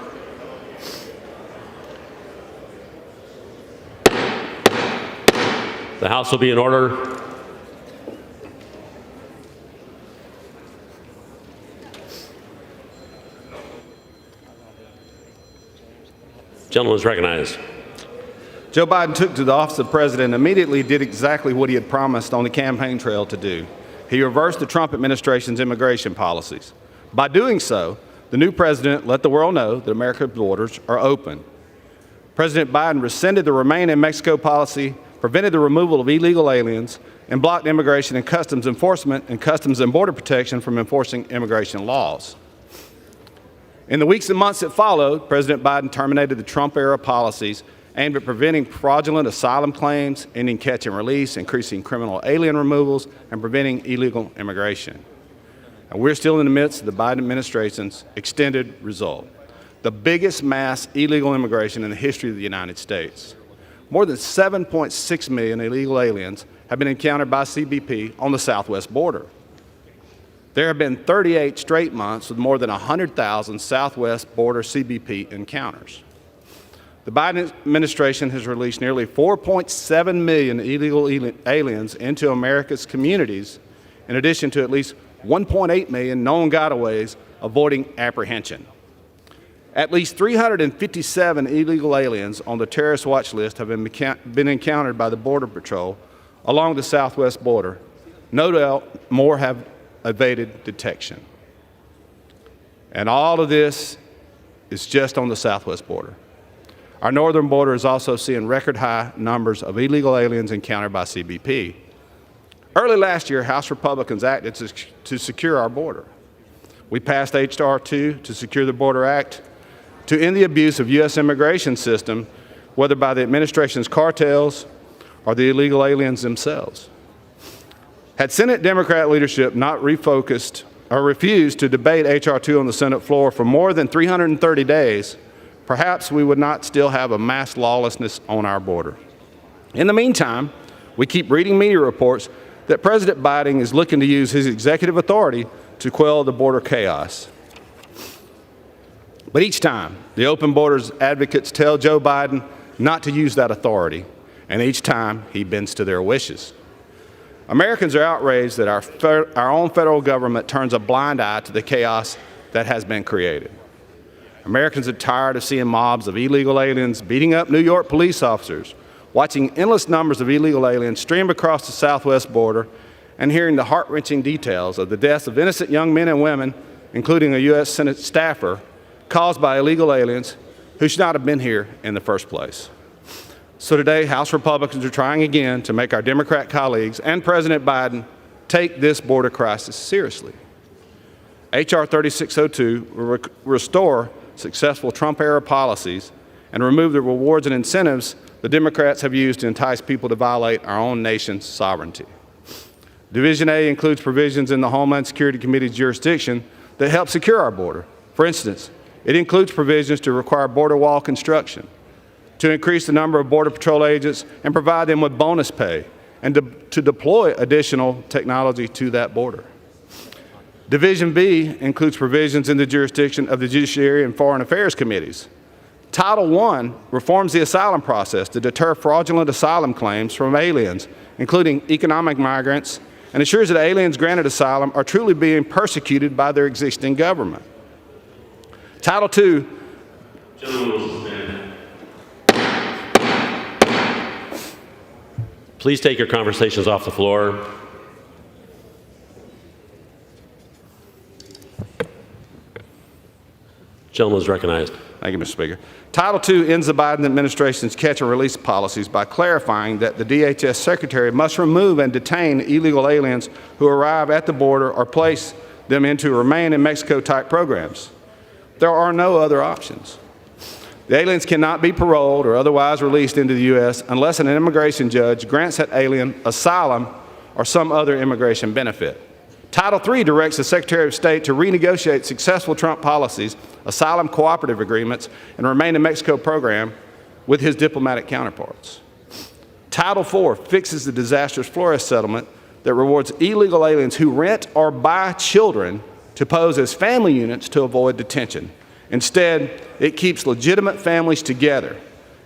The House will be in order. Gentleman is recognized. Joe Biden took to the office of president and immediately did exactly what he had promised on the campaign trail to do. He reversed the Trump administration's immigration policies. By doing so, the new president let the world know that America's borders are open. President Biden rescinded the Remain in Mexico policy, prevented the removal of illegal aliens, and blocked immigration and customs enforcement and Customs and Border Protection from enforcing immigration laws. In the weeks and months that followed, President Biden terminated the Trump-era policies aimed at preventing fraudulent asylum claims, ending catch and release, increasing criminal alien removals, and preventing illegal immigration. and we're still in the midst of the Biden administration's extended result, the biggest mass illegal immigration in the history of the United States. More than 7.6 million illegal aliens have been encountered by CBP on the southwest border. There have been 38 straight months with more than 100,000 southwest border CBP encounters. The Biden administration has released nearly 4.7 million illegal aliens into America's communities, in addition to at least 1.8 million known gotaways avoiding apprehension. At least 357 illegal aliens on the terrorist watch list have been encountered by the Border Patrol along the southwest border. No doubt more have evaded detection. And all of this is just on the southwest border. Our northern border is also seeing record high numbers of illegal aliens encountered by CBP. Early last year, House Republicans acted to secure our border. We passed H.R. 2 to secure the Border Act, to end the abuse of U.S. immigration system, whether by the administration's cartels or the illegal aliens themselves. Had Senate Democrat leadership not refocused or refused to debate H.R. 2 on the Senate floor for more than 330 days, perhaps we would not still have a mass lawlessness on our border. In the meantime, we keep reading media reports that President Biden is looking to use his executive authority to quell the border chaos. But each time, the open borders advocates tell Joe Biden not to use that authority, and each time he bends to their wishes. Americans are outraged that our own federal government turns a blind eye to the chaos that has been created. Americans are tired of seeing mobs of illegal aliens beating up New York police officers, watching endless numbers of illegal aliens stream across the southwest border, and hearing the heart-wrenching details of the deaths of innocent young men and women, including a U.S. Senate staffer, caused by illegal aliens who should not have been here in the first place. So today, House Republicans are trying again to make our Democrat colleagues and President Biden take this border crisis seriously. H.R. 3602 will restore successful Trump-era policies and remove the rewards and incentives the Democrats have used to entice people to violate our own nation's sovereignty. Division A includes provisions in the Homeland Security Committee's jurisdiction that help secure our border. For instance, it includes provisions to require border wall construction, to increase the number of Border Patrol agents and provide them with bonus pay, and to deploy additional technology to that border. Division B includes provisions in the jurisdiction of the Judiciary and Foreign Affairs Committees. Title I reforms the asylum process to deter fraudulent asylum claims from aliens, including economic migrants, and ensures that aliens granted asylum are truly being persecuted by their existing government. Title II. Please take your conversations off the floor. Gentleman is recognized. Thank you, Mr. Speaker. Title II ends the Biden administration's catch and release policies by clarifying that the DHS Secretary must remove and detain illegal aliens who arrive at the border or place them into remain in Mexico type programs. There are no other options. The aliens cannot be paroled or otherwise released into the U.S. unless an immigration judge grants that alien asylum or some other immigration benefit. Title III directs the Secretary of State to renegotiate successful Trump policies, asylum cooperative agreements, and Remain in Mexico program with his diplomatic counterparts. Title IV fixes the disastrous Flores settlement that rewards illegal aliens who rent or buy children to pose as family units to avoid detention. Instead, it keeps legitimate families together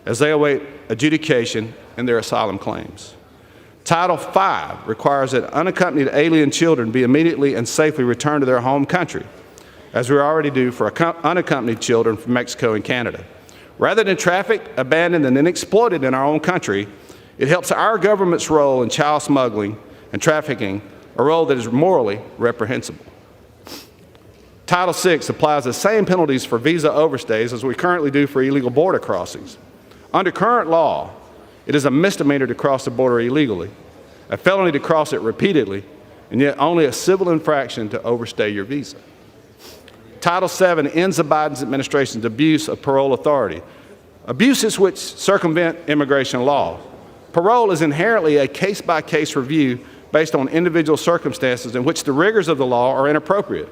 as they await adjudication in their asylum claims. Title V requires that unaccompanied alien children be immediately and safely returned to their home country, as we already do for unaccompanied children from Mexico and Canada. Rather than trafficked, abandoned, and then exploited in our own country, it helps our government's role in child smuggling and trafficking, a role that is morally reprehensible. Title VI applies the same penalties for visa overstays as we currently do for illegal border crossings. Under current law, it is a misdemeanor to cross the border illegally, a felony to cross it repeatedly, and yet only a civil infraction to overstay your visa. Title VII ends the Biden administration's abuse of parole authority, abuses which circumvent immigration law. Parole is inherently a case-by-case review based on individual circumstances in which the rigors of the law are inappropriate.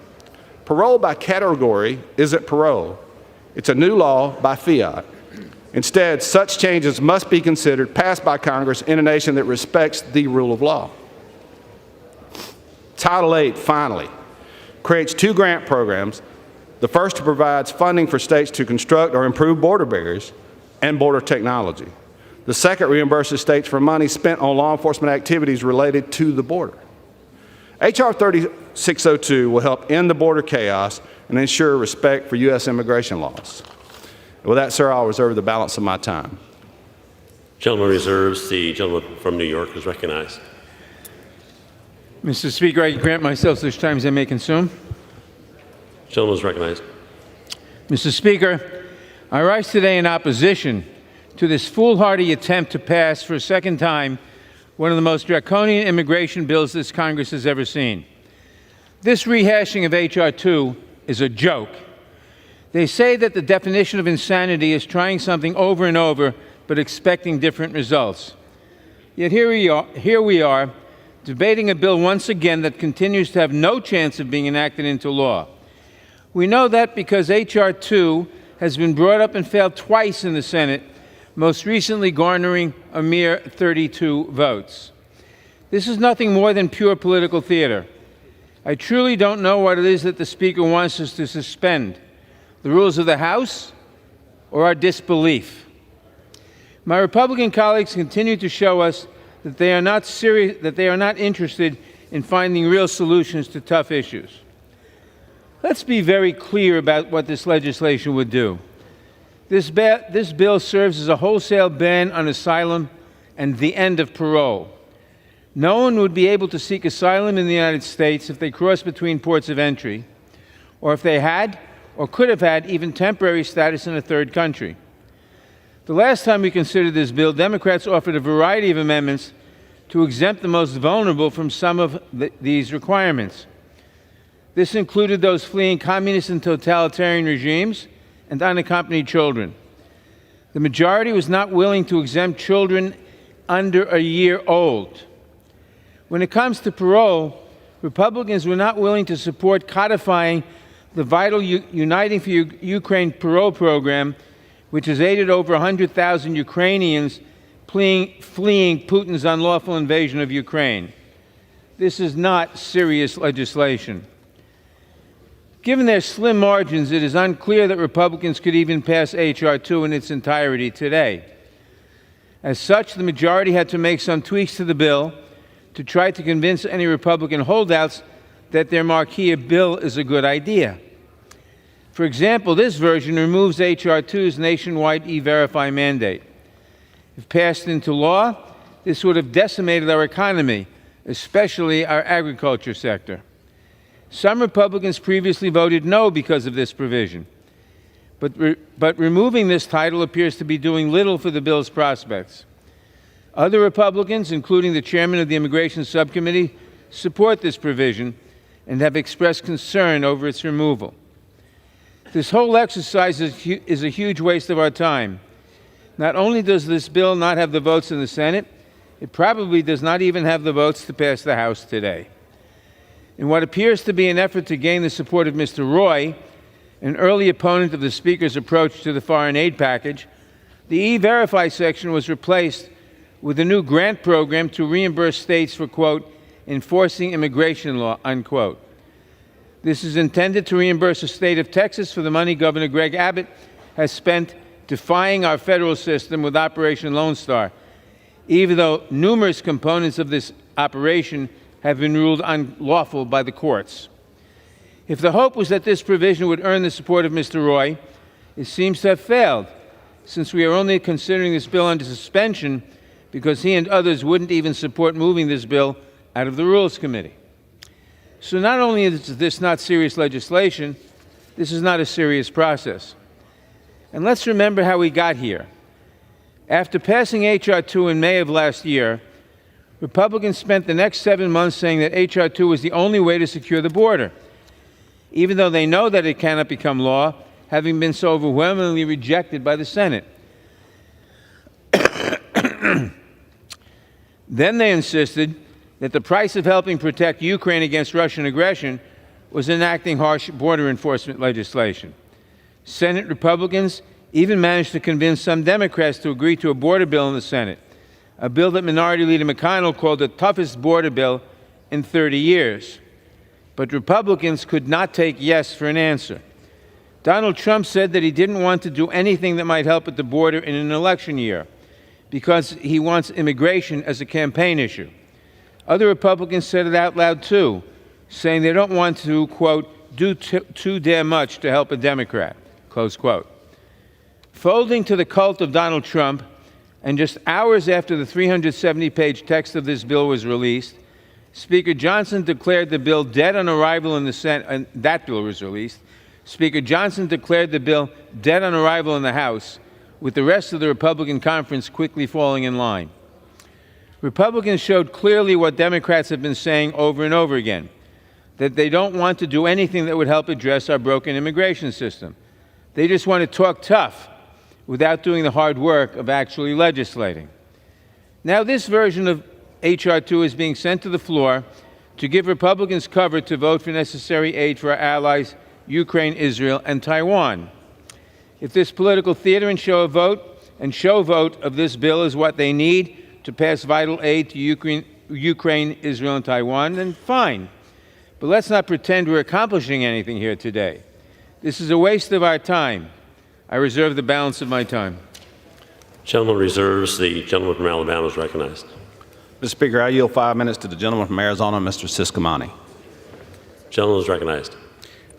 Parole by category isn't parole. It's a new law by fiat. Instead, such changes must be considered passed by Congress in a nation that respects the rule of law. Title VIII, finally, creates 2 grant programs. The first provides funding for states to construct or improve border barriers and border technology. The second reimburses states for money spent on law enforcement activities related to the border. H.R. 3602 will help end the border chaos and ensure respect for U.S. immigration laws. With that, sir, I'll reserve the balance of my time. Gentleman reserves. The gentleman from New York is recognized. Mr. Speaker, I grant myself such time as I may consume. Gentleman is recognized. Mr. Speaker, I rise today in opposition to this foolhardy attempt to pass for a second time one of the most draconian immigration bills this Congress has ever seen. This rehashing of H.R. 2 is a joke. They say that the definition of insanity is trying something over and over but expecting different results. Yet here we are, debating a bill once again that continues to have no chance of being enacted into law. We know that because H.R. 2 has been brought up and failed twice in the Senate, most recently garnering a mere 32 votes. This is nothing more than pure political theater. I truly don't know what it is that the Speaker wants us to suspend, the rules of the House or our disbelief. My Republican colleagues continue to show us that they are not interested in finding real solutions to tough issues. Let's be very clear about what this legislation would do. This bill serves as a wholesale ban on asylum and the end of parole. No one would be able to seek asylum in the United States if they crossed between ports of entry, or if they had or could have had even temporary status in a third country. The last time we considered this bill, Democrats offered a variety of amendments to exempt the most vulnerable from some of these requirements. This included those fleeing communist and totalitarian regimes and unaccompanied children. The majority was not willing to exempt children under a year old. When it comes to parole, Republicans were not willing to support codifying the vital Uniting for Ukraine parole program, which has aided over 100,000 Ukrainians fleeing Putin's unlawful invasion of Ukraine. This is not serious legislation. Given their slim margins, it is unclear that Republicans could even pass H.R. 2 in its entirety today. As such, the majority had to make some tweaks to the bill to try to convince any Republican holdouts that their marquee bill is a good idea. For example, this version removes H.R. 2's nationwide E-Verify mandate. If passed into law, this would have decimated our economy, especially our agriculture sector. Some Republicans previously voted no because of this provision, but removing this title appears to be doing little for the bill's prospects. Other Republicans, including the chairman of the Immigration Subcommittee, support this provision and have expressed concern over its removal. This whole exercise is a huge waste of our time. Not only does this bill not have the votes in the Senate, it probably does not even have the votes to pass the House today. In what appears to be an effort to gain the support of Mr. Roy, an early opponent of the Speaker's approach to the foreign aid package, the E-Verify section was replaced with a new grant program to reimburse states for, quote, enforcing immigration law, unquote. This is intended to reimburse the state of Texas for the money Governor Greg Abbott has spent defying our federal system with Operation Lone Star, even though numerous components of this operation have been ruled unlawful by the courts. If the hope was that this provision would earn the support of Mr. Roy, it seems to have failed, since we are only considering this bill under suspension because he and others wouldn't even support moving this bill out of the Rules Committee. So not only is this not serious legislation, this is not a serious process. And let's remember how we got here. After passing H.R. 2 in May of last year, Republicans spent the next 7 months saying that H.R. 2 was the only way to secure the border, even though they know that it cannot become law, having been so overwhelmingly rejected by the Senate. Then they insisted that the price of helping protect Ukraine against Russian aggression was enacting harsh border enforcement legislation. Senate Republicans even managed to convince some Democrats to agree to a border bill in the Senate, a bill that Minority Leader McConnell called the toughest border bill in 30 years. But Republicans could not take yes for an answer. Donald Trump said that he didn't want to do anything that might help at the border in an election year because he wants immigration as a campaign issue. Other Republicans said it out loud too, saying they don't want to, quote, do too damn much to help a Democrat, close quote. Folding to the cult of Donald Trump, and just hours after the 370-page text of this bill was released, Speaker Johnson declared the bill dead on arrival in the Senate, and that bill was released. Speaker Johnson declared the bill dead on arrival in the House, with the rest of the Republican conference quickly falling in line. Republicans showed clearly what Democrats have been saying over and over again, that they don't want to do anything that would help address our broken immigration system. They just want to talk tough without doing the hard work of actually legislating. Now this version of H.R. 2 is being sent to the floor to give Republicans cover to vote for necessary aid for our allies, Ukraine, Israel, and Taiwan. If this political theater and show vote of this bill is what they need to pass vital aid to Ukraine, Israel, and Taiwan, then fine. But let's not pretend we're accomplishing anything here today. This is a waste of our time. I reserve the balance of my time. Gentleman reserves. The gentleman from Alabama is recognized. Mr. Speaker, I yield 5 minutes to the gentleman from Arizona, Mr. Siscomani. Gentleman is recognized.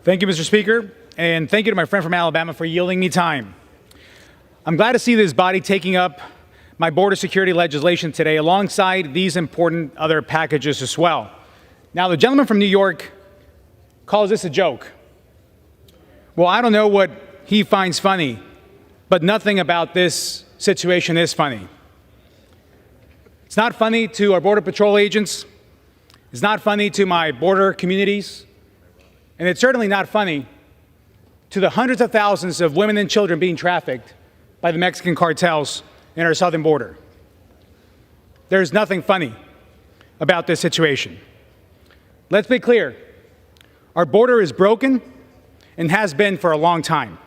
Thank you, Mr. Speaker, and thank you to my friend from Alabama for yielding me time. I'm glad to see this body taking up my border security legislation today alongside these important other packages as well. Now, the gentleman from New York calls this a joke. Well, I don't know what he finds funny, but nothing about this situation is funny. It's not funny to our Border Patrol agents. It's not funny to my border communities. And it's certainly not funny to the hundreds of thousands of women and children being trafficked by the Mexican cartels in our southern border. There's nothing funny about this situation. Let's be clear. Our border is broken and has been for a long time.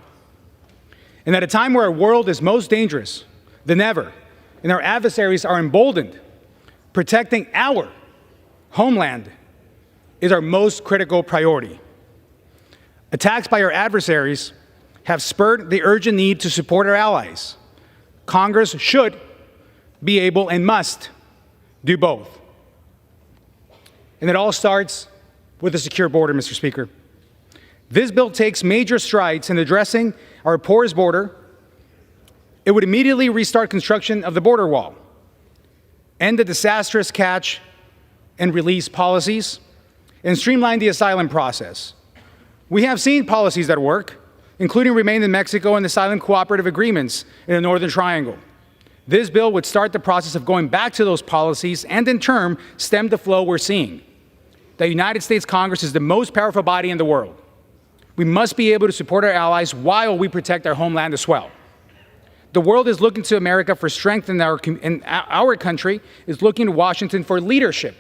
And at a time where our world is most dangerous than ever, and our adversaries are emboldened, protecting our homeland is our most critical priority. Attacks by our adversaries have spurred the urgent need to support our allies. Congress should be able and must do both. And it all starts with a secure border, Mr. Speaker. This bill takes major strides in addressing our porous border. It would immediately restart construction of the border wall, end the disastrous catch and release policies, and streamline the asylum process. We have seen policies that work, including Remain in Mexico and asylum cooperative agreements in the Northern Triangle. This bill would start the process of going back to those policies and, in turn, stem the flow we're seeing. The United States Congress is the most powerful body in the world. We must be able to support our allies while we protect our homeland as well. The world is looking to America for strength, and our country is looking to Washington for leadership.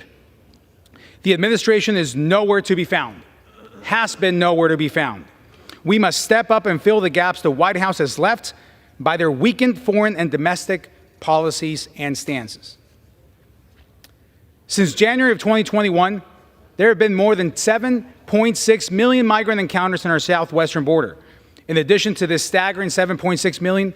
The administration is nowhere to be found, has been nowhere to be found. We must step up and fill the gaps the White House has left by their weakened foreign and domestic policies and stances. Since January of 2021, there have been more than 7.6 million migrant encounters on our southwestern border. In addition to this staggering 7.6 million,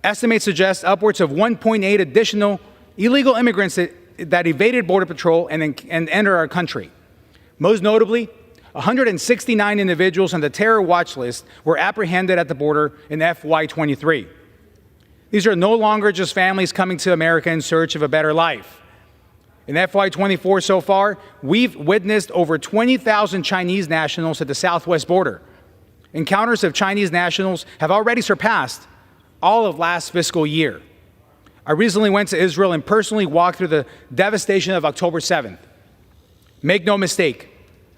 estimates suggest upwards of 1.8 additional illegal immigrants that evaded Border Patrol and entered our country. Most notably, 169 individuals on the terror watch list were apprehended at the border in FY23. These are no longer just families coming to America in search of a better life. In FY24 so far, we've witnessed over 20,000 Chinese nationals at the southwest border. Encounters of Chinese nationals have already surpassed all of last fiscal year. I recently went to Israel and personally walked through the devastation of October 7th. Make no mistake,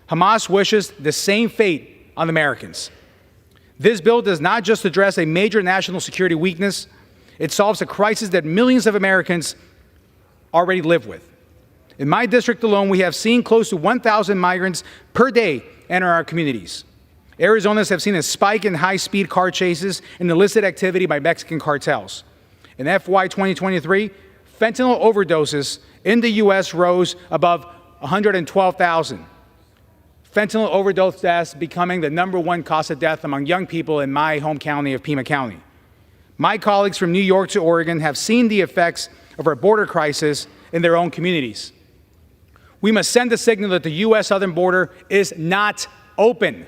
Hamas wishes the same fate on Americans. This bill does not just address a major national security weakness, it solves a crisis that millions of Americans already live with. In my district alone, we have seen close to 1,000 migrants per day enter our communities. Arizonans have seen a spike in high-speed car chases and illicit activity by Mexican cartels. In FY 2023, fentanyl overdoses in the U.S. rose above 112,000. Fentanyl overdose deaths becoming the #1 cause of death among young people in my home county of Pima County. My colleagues from New York to Oregon have seen the effects of our border crisis in their own communities. We must send a signal that the U.S. southern border is not open.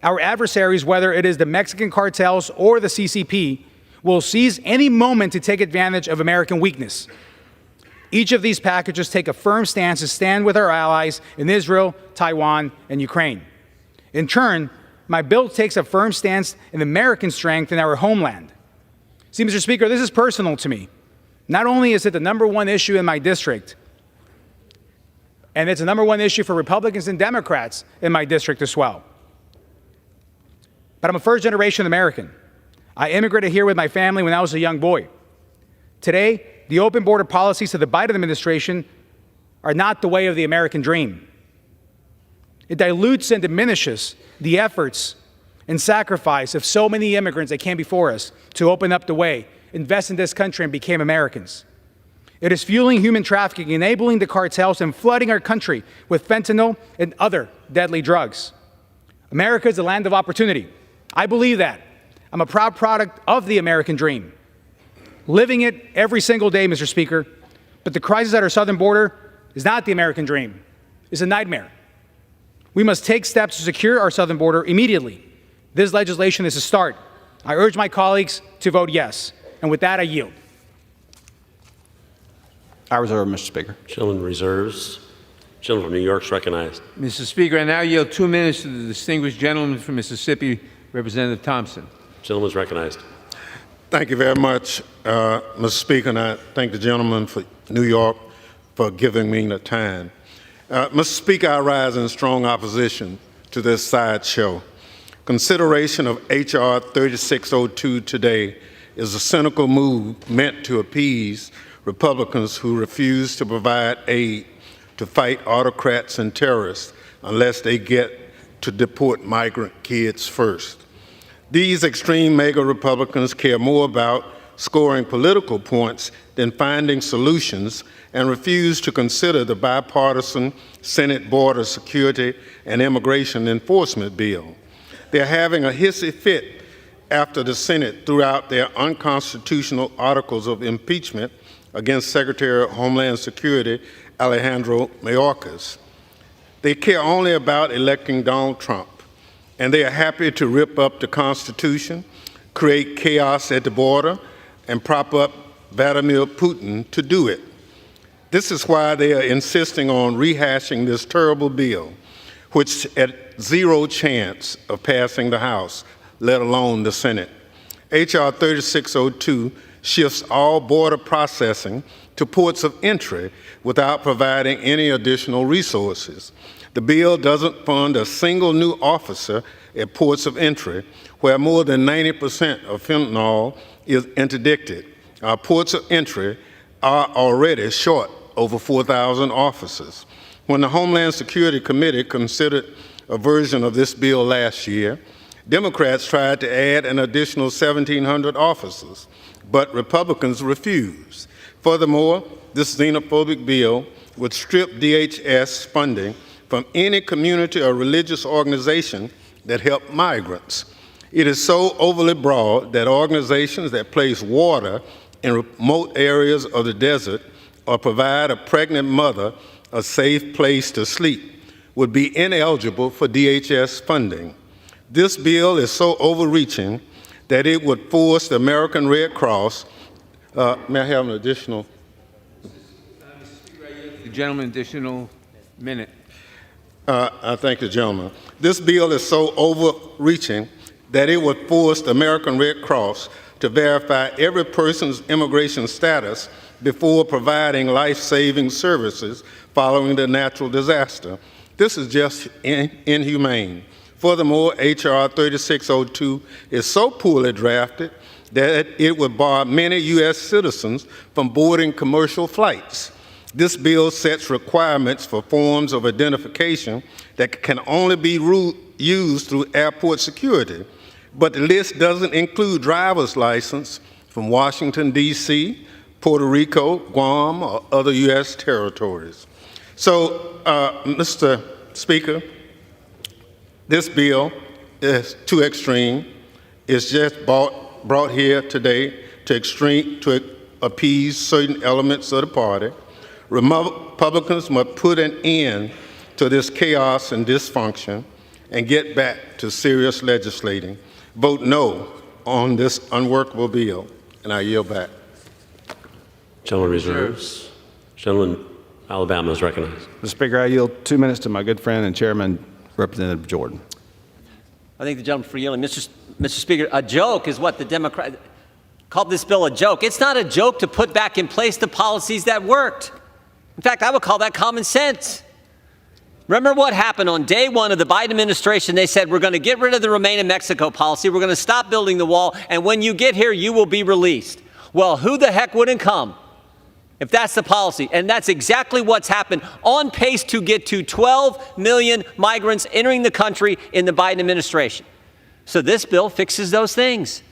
Our adversaries, whether it is the Mexican cartels or the CCP, will seize any moment to take advantage of American weakness. Each of these packages take a firm stance to stand with our allies in Israel, Taiwan, and Ukraine. In turn, my bill takes a firm stance in American strength in our homeland. See, Mr. Speaker, this is personal to me. Not only is it the #1 issue in my district, and it's a #1 issue for Republicans and Democrats in my district as well, but I'm a first-generation American. I immigrated here with my family when I was a young boy. Today, the open border policies of the Biden administration are not the way of the American dream. It dilutes and diminishes the efforts and sacrifice of so many immigrants that came before us to open up the way, invest in this country, and became Americans. It is fueling human trafficking, enabling the cartels, and flooding our country with fentanyl and other deadly drugs. America is the land of opportunity. I believe that. I'm a proud product of the American dream, living it every single day, Mr. Speaker. But the crisis at our southern border is not the American dream. It's a nightmare. We must take steps to secure our southern border immediately. This legislation is a start. I urge my colleagues to vote yes. And with that, I yield. I reserve, Mr. Speaker. Gentleman reserves. Gentleman from New York is recognized. Mr. Speaker, I now yield 2 minutes to the distinguished gentleman from Mississippi, Representative Thompson. Gentleman is recognized. Thank you very much, Mr. Speaker, and I thank the gentleman from New York for giving me the time. Mr. Speaker, I rise in strong opposition to this sideshow. Consideration of H.R. 3602 today is a cynical move meant to appease Republicans who refuse to provide aid to fight autocrats and terrorists unless they get to deport migrant kids first. These extreme MAGA Republicans care more about scoring political points than finding solutions and refuse to consider the bipartisan Senate Border Security and Immigration Enforcement Bill. They're having a hissy fit after the Senate threw out their unconstitutional articles of impeachment against Secretary of Homeland Security Alejandro Mayorkas. They care only about electing Donald Trump, and they are happy to rip up the Constitution, create chaos at the border, and prop up Vladimir Putin to do it. This is why they are insisting on rehashing this terrible bill, which had zero chance of passing the House, let alone the Senate. H.R. 3602 shifts all border processing to ports of entry without providing any additional resources. The bill doesn't fund a single new officer at ports of entry, where more than 90% of fentanyl is interdicted. Our ports of entry are already short over 4,000 officers. When the Homeland Security Committee considered a version of this bill last year, Democrats tried to add an additional 1,700 officers, but Republicans refused. Furthermore, this xenophobic bill would strip DHS funding from any community or religious organization that help migrants. It is so overly broad that organizations that place water in remote areas of the desert or provide a pregnant mother a safe place to sleep would be ineligible for DHS funding. This bill is so overreaching that it would force the American Red Cross. May I have an additional? The gentleman, additional minute. I thank the gentleman. This bill is so overreaching that it would force the American Red Cross to verify every person's immigration status before providing life-saving services following the natural disaster. This is just inhumane. Furthermore, H.R. 3602 is so poorly drafted that it would bar many U.S. citizens from boarding commercial flights. This bill sets requirements for forms of identification that can only be used through airport security, but the list doesn't include driver's license from Washington, D.C., Puerto Rico, Guam, or other U.S. territories. So, Mr. Speaker, this bill is too extreme. It's just brought here today to appease certain elements of the party. Republicans must put an end to this chaos and dysfunction and get back to serious legislating. Vote no on this unworkable bill, and I yield back. Gentleman reserves. Gentleman, Alabama is recognized. Mr. Speaker, I yield 2 minutes to my good friend and chairman, Representative Jordan. I thank the gentleman for yielding. Mr. Speaker, a joke is what the Democrats called this bill a joke. It's not a joke to put back in place the policies that worked. In fact, I would call that common sense. Remember what happened on day one of the Biden administration? They said, we're going to get rid of the Remain in Mexico policy. We're going to stop building the wall. And when you get here, you will be released. Well, who the heck wouldn't come if that's the policy? And that's exactly what's happened, on pace to get to 12 million migrants entering the country in the Biden administration. So this bill fixes those things.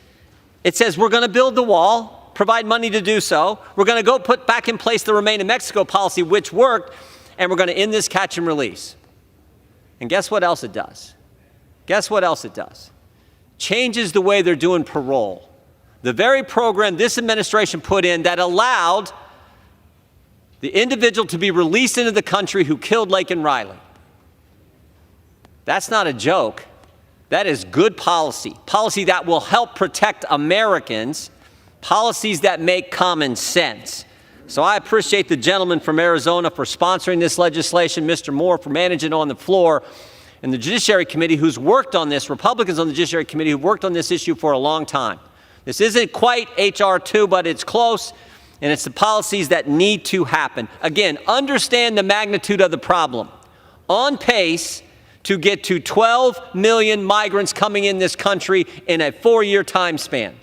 It says we're going to build the wall, provide money to do so. We're going to go put back in place the Remain in Mexico policy, which worked, and we're going to end this catch and release. And guess what else it does? Guess what else it does? Changes the way they're doing parole. The very program this administration put in that allowed the individual to be released into the country who killed Laken Riley. That's not a joke. That is good policy. Policy that will help protect Americans. Policies that make common sense. So I appreciate the gentleman from Arizona for sponsoring this legislation, Mr. Moore for managing it on the floor, and the Judiciary Committee who's worked on this, Republicans on the Judiciary Committee who worked on this issue for a long time. This isn't quite H.R. 2, but it's close, and it's the policies that need to happen. Again, understand the magnitude of the problem. On pace to get to 12 million migrants coming in this country in a 4-year time span.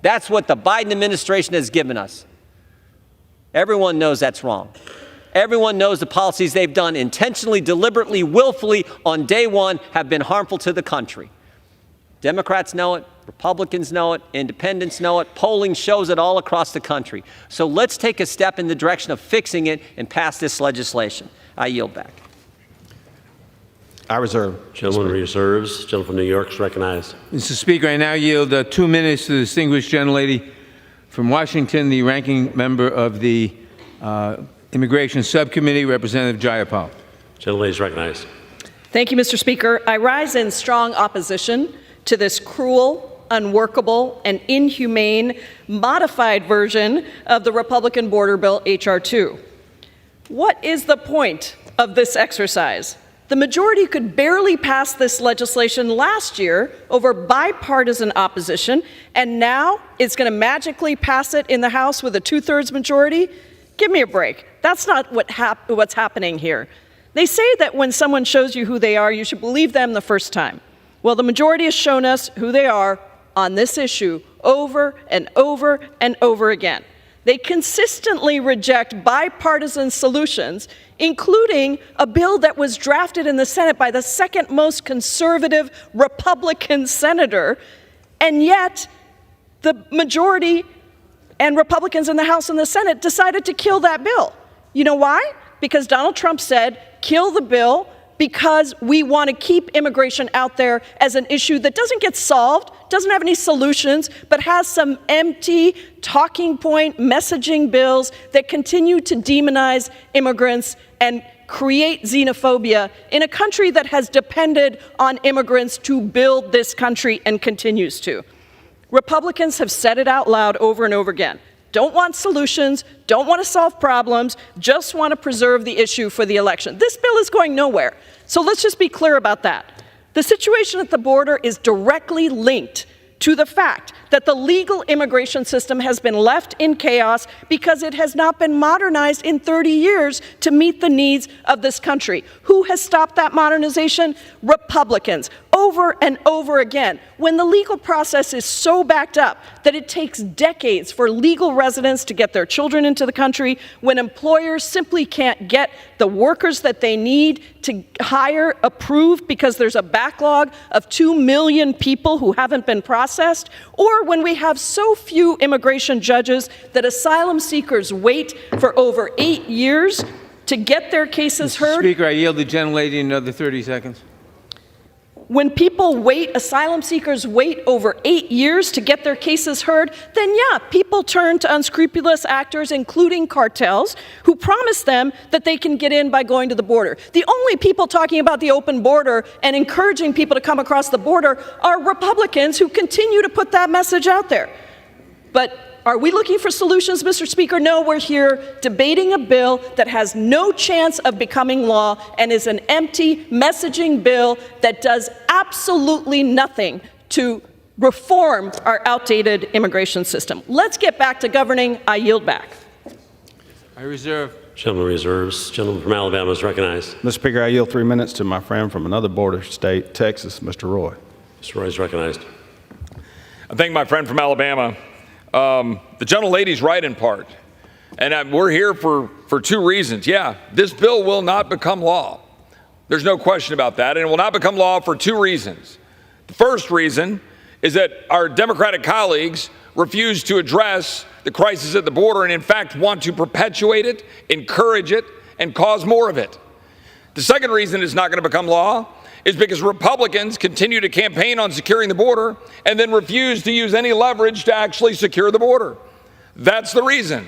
That's what the Biden administration has given us. Everyone knows that's wrong. Everyone knows the policies they've done intentionally, deliberately, willfully on day one have been harmful to the country. Democrats know it, Republicans know it, independents know it, polling shows it all across the country. So let's take a step in the direction of fixing it and pass this legislation. I yield back. I reserve. Gentleman reserves. Gentleman from New York is recognized. Mr. Speaker, I now yield 2 minutes to the distinguished gentlelady from Washington, the ranking member of the Immigration Subcommittee, Representative Jayapal. Gentlelady is recognized. Thank you, Mr. Speaker. I rise in strong opposition to this cruel, unworkable, and inhumane modified version of the Republican border bill, H.R. 2. What is the point of this exercise? The majority could barely pass this legislation last year over bipartisan opposition, and now it's going to magically pass it in the House with a 2/3 majority? Give me a break. That's not what's happening here. They say that when someone shows you who they are, you should believe them the first time. Well, the majority has shown us who they are on this issue over and over and over again. They consistently reject bipartisan solutions, including a bill that was drafted in the Senate by the second most conservative Republican senator, and yet the majority and Republicans in the House and the Senate decided to kill that bill. You know why? Because Donald Trump said, kill the bill because we want to keep immigration out there as an issue that doesn't get solved, doesn't have any solutions, but has some empty talking point messaging bills that continue to demonize immigrants and create xenophobia in a country that has depended on immigrants to build this country and continues to. Republicans have said it out loud over and over again. Don't want solutions, don't want to solve problems, just want to preserve the issue for the election. This bill is going nowhere. So let's just be clear about that. The situation at the border is directly linked to the fact that the legal immigration system has been left in chaos because it has not been modernized in 30 years to meet the needs of this country. Who has stopped that modernization? Republicans. over and over again. When the legal process is so backed up that it takes decades for legal residents to get their children into the country, when employers simply can't get the workers that they need to hire approved because there's a backlog of 2 million people who haven't been processed, or when we have so few immigration judges that asylum seekers wait for over 8 years to get their cases heard. Speaker, I yield the gentlelady another 30 seconds. When people wait, asylum seekers wait over 8 years to get their cases heard, then yeah, people turn to unscrupulous actors, including cartels, who promise them that they can get in by going to the border. The only people talking about the open border and encouraging people to come across the border are Republicans who continue to put that message out there. But are we looking for solutions, Mr. Speaker? No, we're here debating a bill that has no chance of becoming law and is an empty messaging bill that does absolutely nothing to reform our outdated immigration system. Let's get back to governing. I yield back. I reserve. Gentleman reserves. Gentleman from Alabama is recognized. Mr. Speaker, I yield 3 minutes to my friend from another border state, Texas, Mr. Roy. Mr. Roy is recognized. I thank my friend from Alabama. The gentlelady's right in part. And we're here for two reasons. Yeah, this bill will not become law. There's no question about that. And it will not become law for two reasons. The first reason is that our Democratic colleagues refuse to address the crisis at the border and, in fact, want to perpetuate it, encourage it, and cause more of it. The second reason it's not going to become law is because Republicans continue to campaign on securing the border and then refuse to use any leverage to actually secure the border. That's the reason.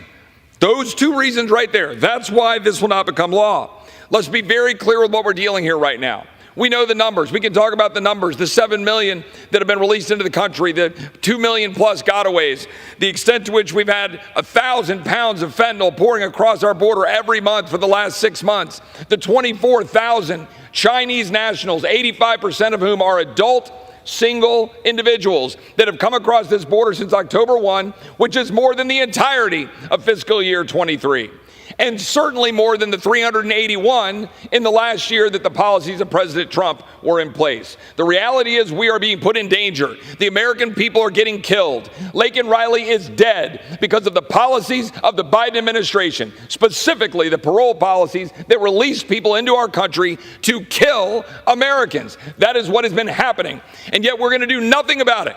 Those two reasons right there. That's why this will not become law. Let's be very clear with what we're dealing here right now. We know the numbers. We can talk about the numbers, the 7 million that have been released into the country, the 2 million plus gotaways, the extent to which we've had 1,000 pounds of fentanyl pouring across our border every month for the last 6 months, the 24,000 Chinese nationals, 85% of whom are adult, single individuals that have come across this border since October 1, which is more than the entirety of fiscal year 23. And certainly more than the 381 in the last year that the policies of President Trump were in place. The reality is we are being put in danger. The American people are getting killed. Laken Riley is dead because of the policies of the Biden administration, specifically the parole policies that release people into our country to kill Americans. That is what has been happening. And yet we're going to do nothing about it.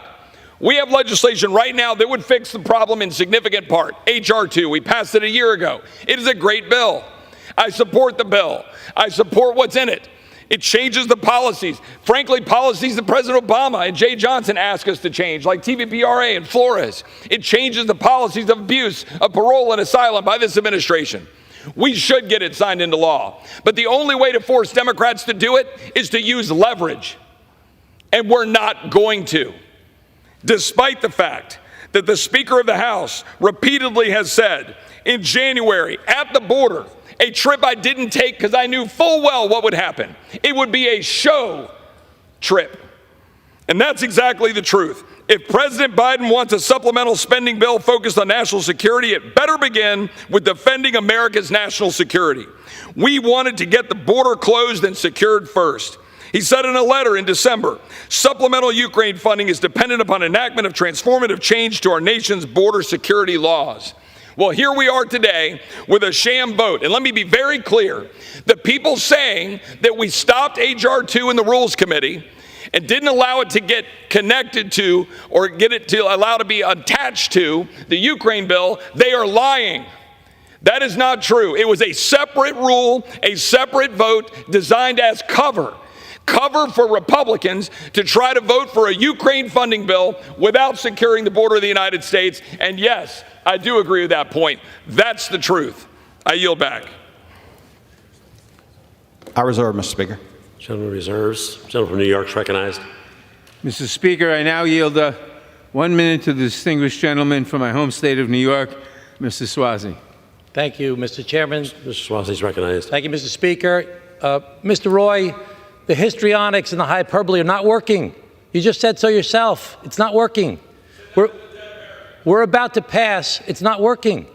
We have legislation right now that would fix the problem in significant part. H.R. 2, we passed it a year ago. It is a great bill. I support the bill. I support what's in it. It changes the policies. Frankly, policies that President Obama and Jay Johnson asked us to change, like TVPRA and Flores. It changes the policies of abuse of parole and asylum by this administration. We should get it signed into law. But the only way to force Democrats to do it is to use leverage. And we're not going to. Despite the fact that the Speaker of the House repeatedly has said in January at the border, a trip I didn't take because I knew full well what would happen. It would be a show trip. And that's exactly the truth. If President Biden wants a supplemental spending bill focused on national security, it better begin with defending America's national security. We wanted to get the border closed and secured first. He said in a letter in December, supplemental Ukraine funding is dependent upon enactment of transformative change to our nation's border security laws. Well, here we are today with a sham vote. And let me be very clear. The people saying that we stopped H.R. 2 in the Rules Committee and didn't allow it to get connected to or get it to allow to be attached to the Ukraine bill, they are lying. That is not true. It was a separate rule, a separate vote designed as cover for Republicans to try to vote for a Ukraine funding bill without securing the border of the United States. And yes, I do agree with that point. That's the truth. I yield back. I reserve, Mr. Speaker. Gentleman reserves. Gentleman from New York is recognized. Mr. Speaker, I now yield 1 minute to the distinguished gentleman from my home state of New York, Mr. Swazi. Thank you, Mr. Chairman. Mr. Swazi is recognized. Thank you, Mr. Speaker. Mr. Roy, the histrionics and the hyperbole are not working. You just said so yourself. It's not working. We're about to pass. It's not working.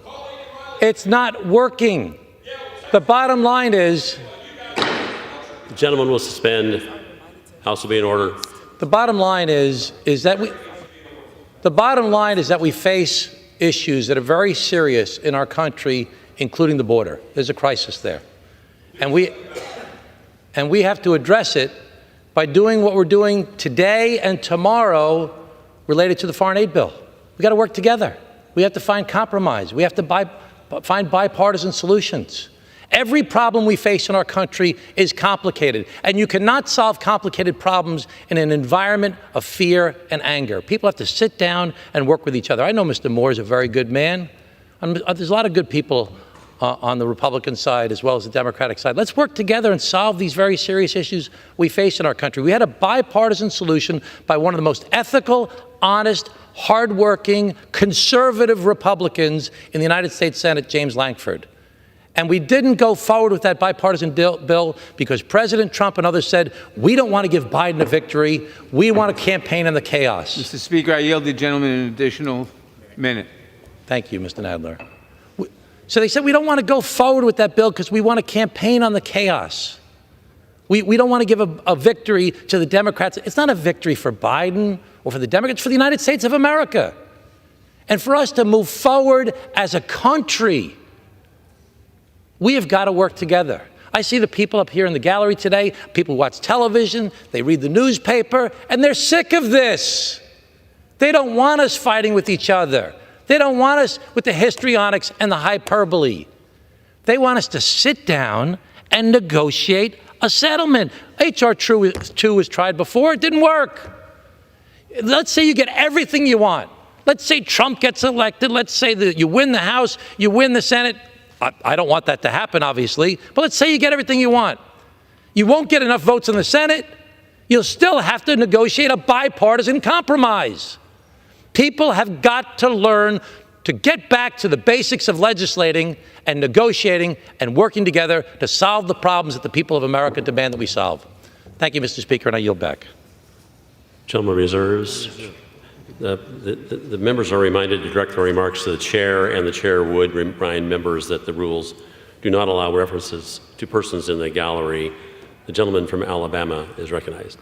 It's not working. The bottom line is... The gentleman will suspend. House will be in order. The bottom line is that we face issues that are very serious in our country, including the border. There's a crisis there. And we have to address it by doing what we're doing today and tomorrow related to the foreign aid bill. We got to work together. We have to find compromise. We have to find bipartisan solutions. Every problem we face in our country is complicated, and you cannot solve complicated problems in an environment of fear and anger. People have to sit down and work with each other. I know Mr. Moore is a very good man. There's a lot of good people on the Republican side as well as the Democratic side. Let's work together and solve these very serious issues we face in our country. We had a bipartisan solution by one of the most ethical, honest, hardworking, conservative Republicans in the United States Senate, James Lankford. And we didn't go forward with that bipartisan bill because President Trump and others said, we don't want to give Biden a victory. We want to campaign in the chaos. Mr. Speaker, I yield the gentleman an additional minute. Thank you, Mr. Nadler. So they said, we don't want to go forward with that bill because we want to campaign on the chaos. We don't want to give a victory to the Democrats. It's not a victory for Biden or for the Democrats, it's for the United States of America. And for us to move forward as a country, we have got to work together. I see the people up here in the gallery today, people watch television, they read the newspaper, and they're sick of this. They don't want us fighting with each other. They don't want us with the histrionics and the hyperbole. They want us to sit down and negotiate a settlement. H.R. 2 was tried before. It didn't work. Let's say you get everything you want. Let's say Trump gets elected. Let's say that you win the House, you win the Senate. I don't want that to happen, obviously. But let's say you get everything you want. You won't get enough votes in the Senate. You'll still have to negotiate a bipartisan compromise. People have got to learn to get back to the basics of legislating and negotiating and working together to solve the problems that the people of America demand that we solve. Thank you, Mr. Speaker, and I yield back. Gentleman reserves. The members are reminded to direct their remarks to the chair, and the chair would remind members that the rules do not allow references to persons in the gallery. The gentleman from Alabama is recognized.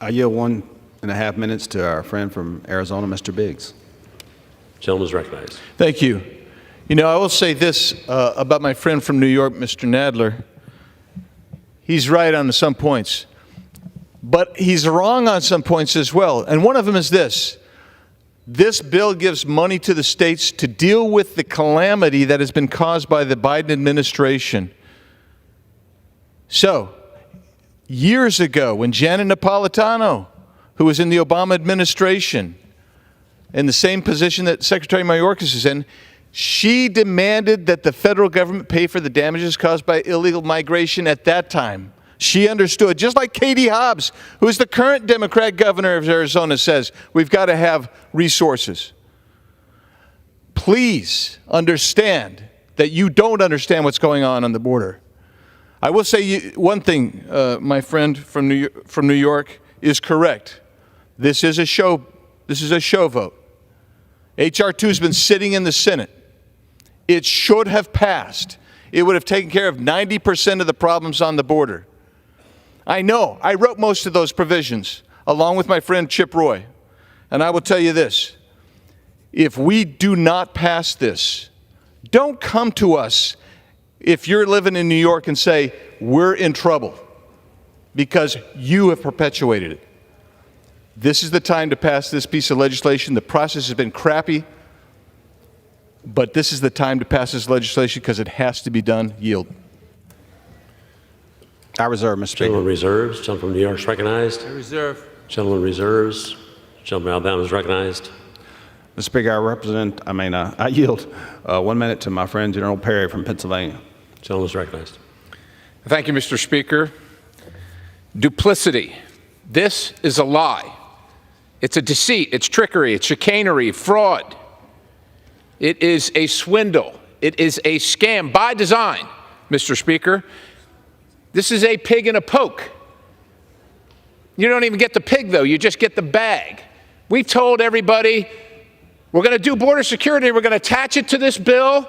I yield 1.5 minutes to our friend from Arizona, Mr. Biggs. Gentleman is recognized. Thank you. You know, I will say this about my friend from New York, Mr. Nadler. He's right on some points, but he's wrong on some points as well. And one of them is this. This bill gives money to the states to deal with the calamity that has been caused by the Biden administration. So, years ago, when Janet Napolitano, who was in the Obama administration, in the same position that Secretary Mayorkas is in, she demanded that the federal government pay for the damages caused by illegal migration at that time. She understood, just like Katie Hobbs, who is the current Democrat governor of Arizona, says, we've got to have resources. Please understand that you don't understand what's going on the border. I will say one thing, my friend from New York is correct. This is a show vote. H.R. 2 has been sitting in the Senate. It should have passed. It would have taken care of 90% of the problems on the border. I know. I wrote most of those provisions, along with my friend Chip Roy. And I will tell you this. If we do not pass this, don't come to us if you're living in New York and say, we're in trouble, because you have perpetuated it. This is the time to pass this piece of legislation. The process has been crappy, but this is the time to pass this legislation because it has to be done. Yield. I reserve, Mr. Speaker. Gentleman reserves. Gentleman from New York is recognized. I reserve. Gentleman reserves. Gentleman from Alabama is recognized. Mr. Speaker, I yield 1 minute to my friend General Perry from Pennsylvania. Gentleman is recognized. Thank you, Mr. Speaker. Duplicity. This is a lie. It's a deceit. It's trickery. It's chicanery, fraud. It is a swindle. It is a scam by design, Mr. Speaker. This is a pig in a poke. You don't even get the pig, though. You just get the bag. We told everybody we're going to do border security. We're going to attach it to this bill,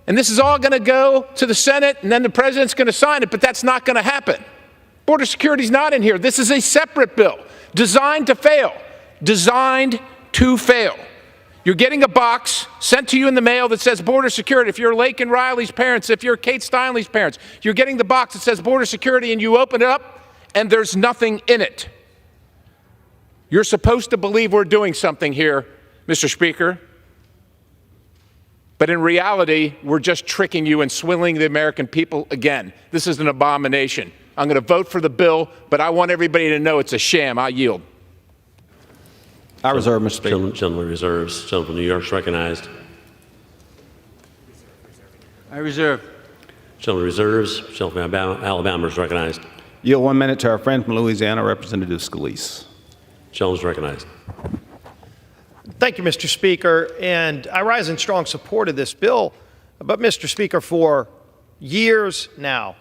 and this is all going to go to the Senate, and then the president's going to sign it, but that's not going to happen. Border security is not in here. This is a separate bill. Designed to fail. Designed to fail. You're getting a box sent to you in the mail that says border security. If you're Laken Riley's parents, if you're Kate Steinley's parents, you're getting the box that says border security, and you open it up and there's nothing in it. You're supposed to believe we're doing something here, Mr. Speaker. But in reality, we're just tricking you and swindling the American people again. This is an abomination. I'm going to vote for the bill, but I want everybody to know it's a sham. I yield. I reserve, Mr. Speaker. Gentleman reserves. Gentleman from New York is recognized. I reserve. Gentleman reserves. Gentleman from Alabama is recognized. Yield 1 minute to our friend from Louisiana, Representative Scalise. Gentleman is recognized. Thank you, Mr. Speaker, and I rise in strong support of this bill. But, Mr. Speaker, for years now,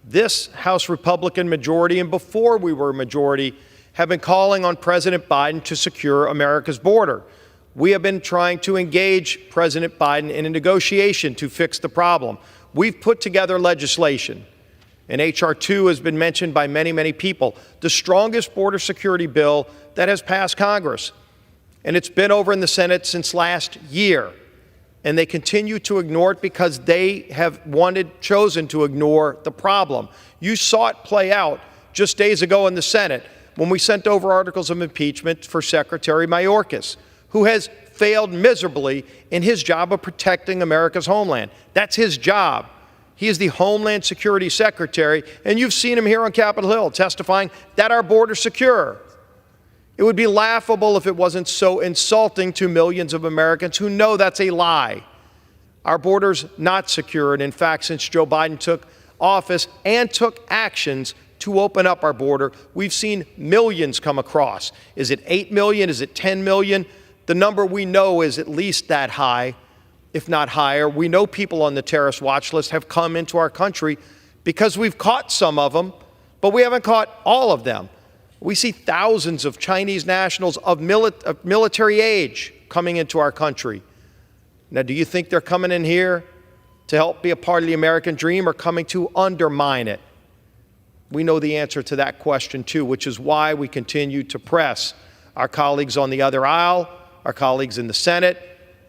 this House Republican majority, and before we were a majority, have been calling on President Biden to secure America's border. We have been trying to engage President Biden in a negotiation to fix the problem. We've put together legislation, and H.R. 2 has been mentioned by many, many people, the strongest border security bill that has passed Congress. And it's been over in the Senate since last year. And they continue to ignore it because they have chosen to ignore the problem. You saw it play out just days ago in the Senate when we sent over articles of impeachment for Secretary Mayorkas, who has failed miserably in his job of protecting America's homeland. That's his job. He is the Homeland Security Secretary, and you've seen him here on Capitol Hill testifying that our border's secure. It would be laughable if it wasn't so insulting to millions of Americans who know that's a lie. Our border's not secure, and in fact, since Joe Biden took office and took actions to open up our border, we've seen millions come across. Is it 8 million? Is it 10 million? The number we know is at least that high, if not higher. We know people on the terrorist watch list have come into our country because we've caught some of them, but we haven't caught all of them. We see thousands of Chinese nationals of military age coming into our country. Now, do you think they're coming in here to help be a part of the American dream or coming to undermine it? We know the answer to that question, too, which is why we continue to press our colleagues on the other aisle, our colleagues in the Senate,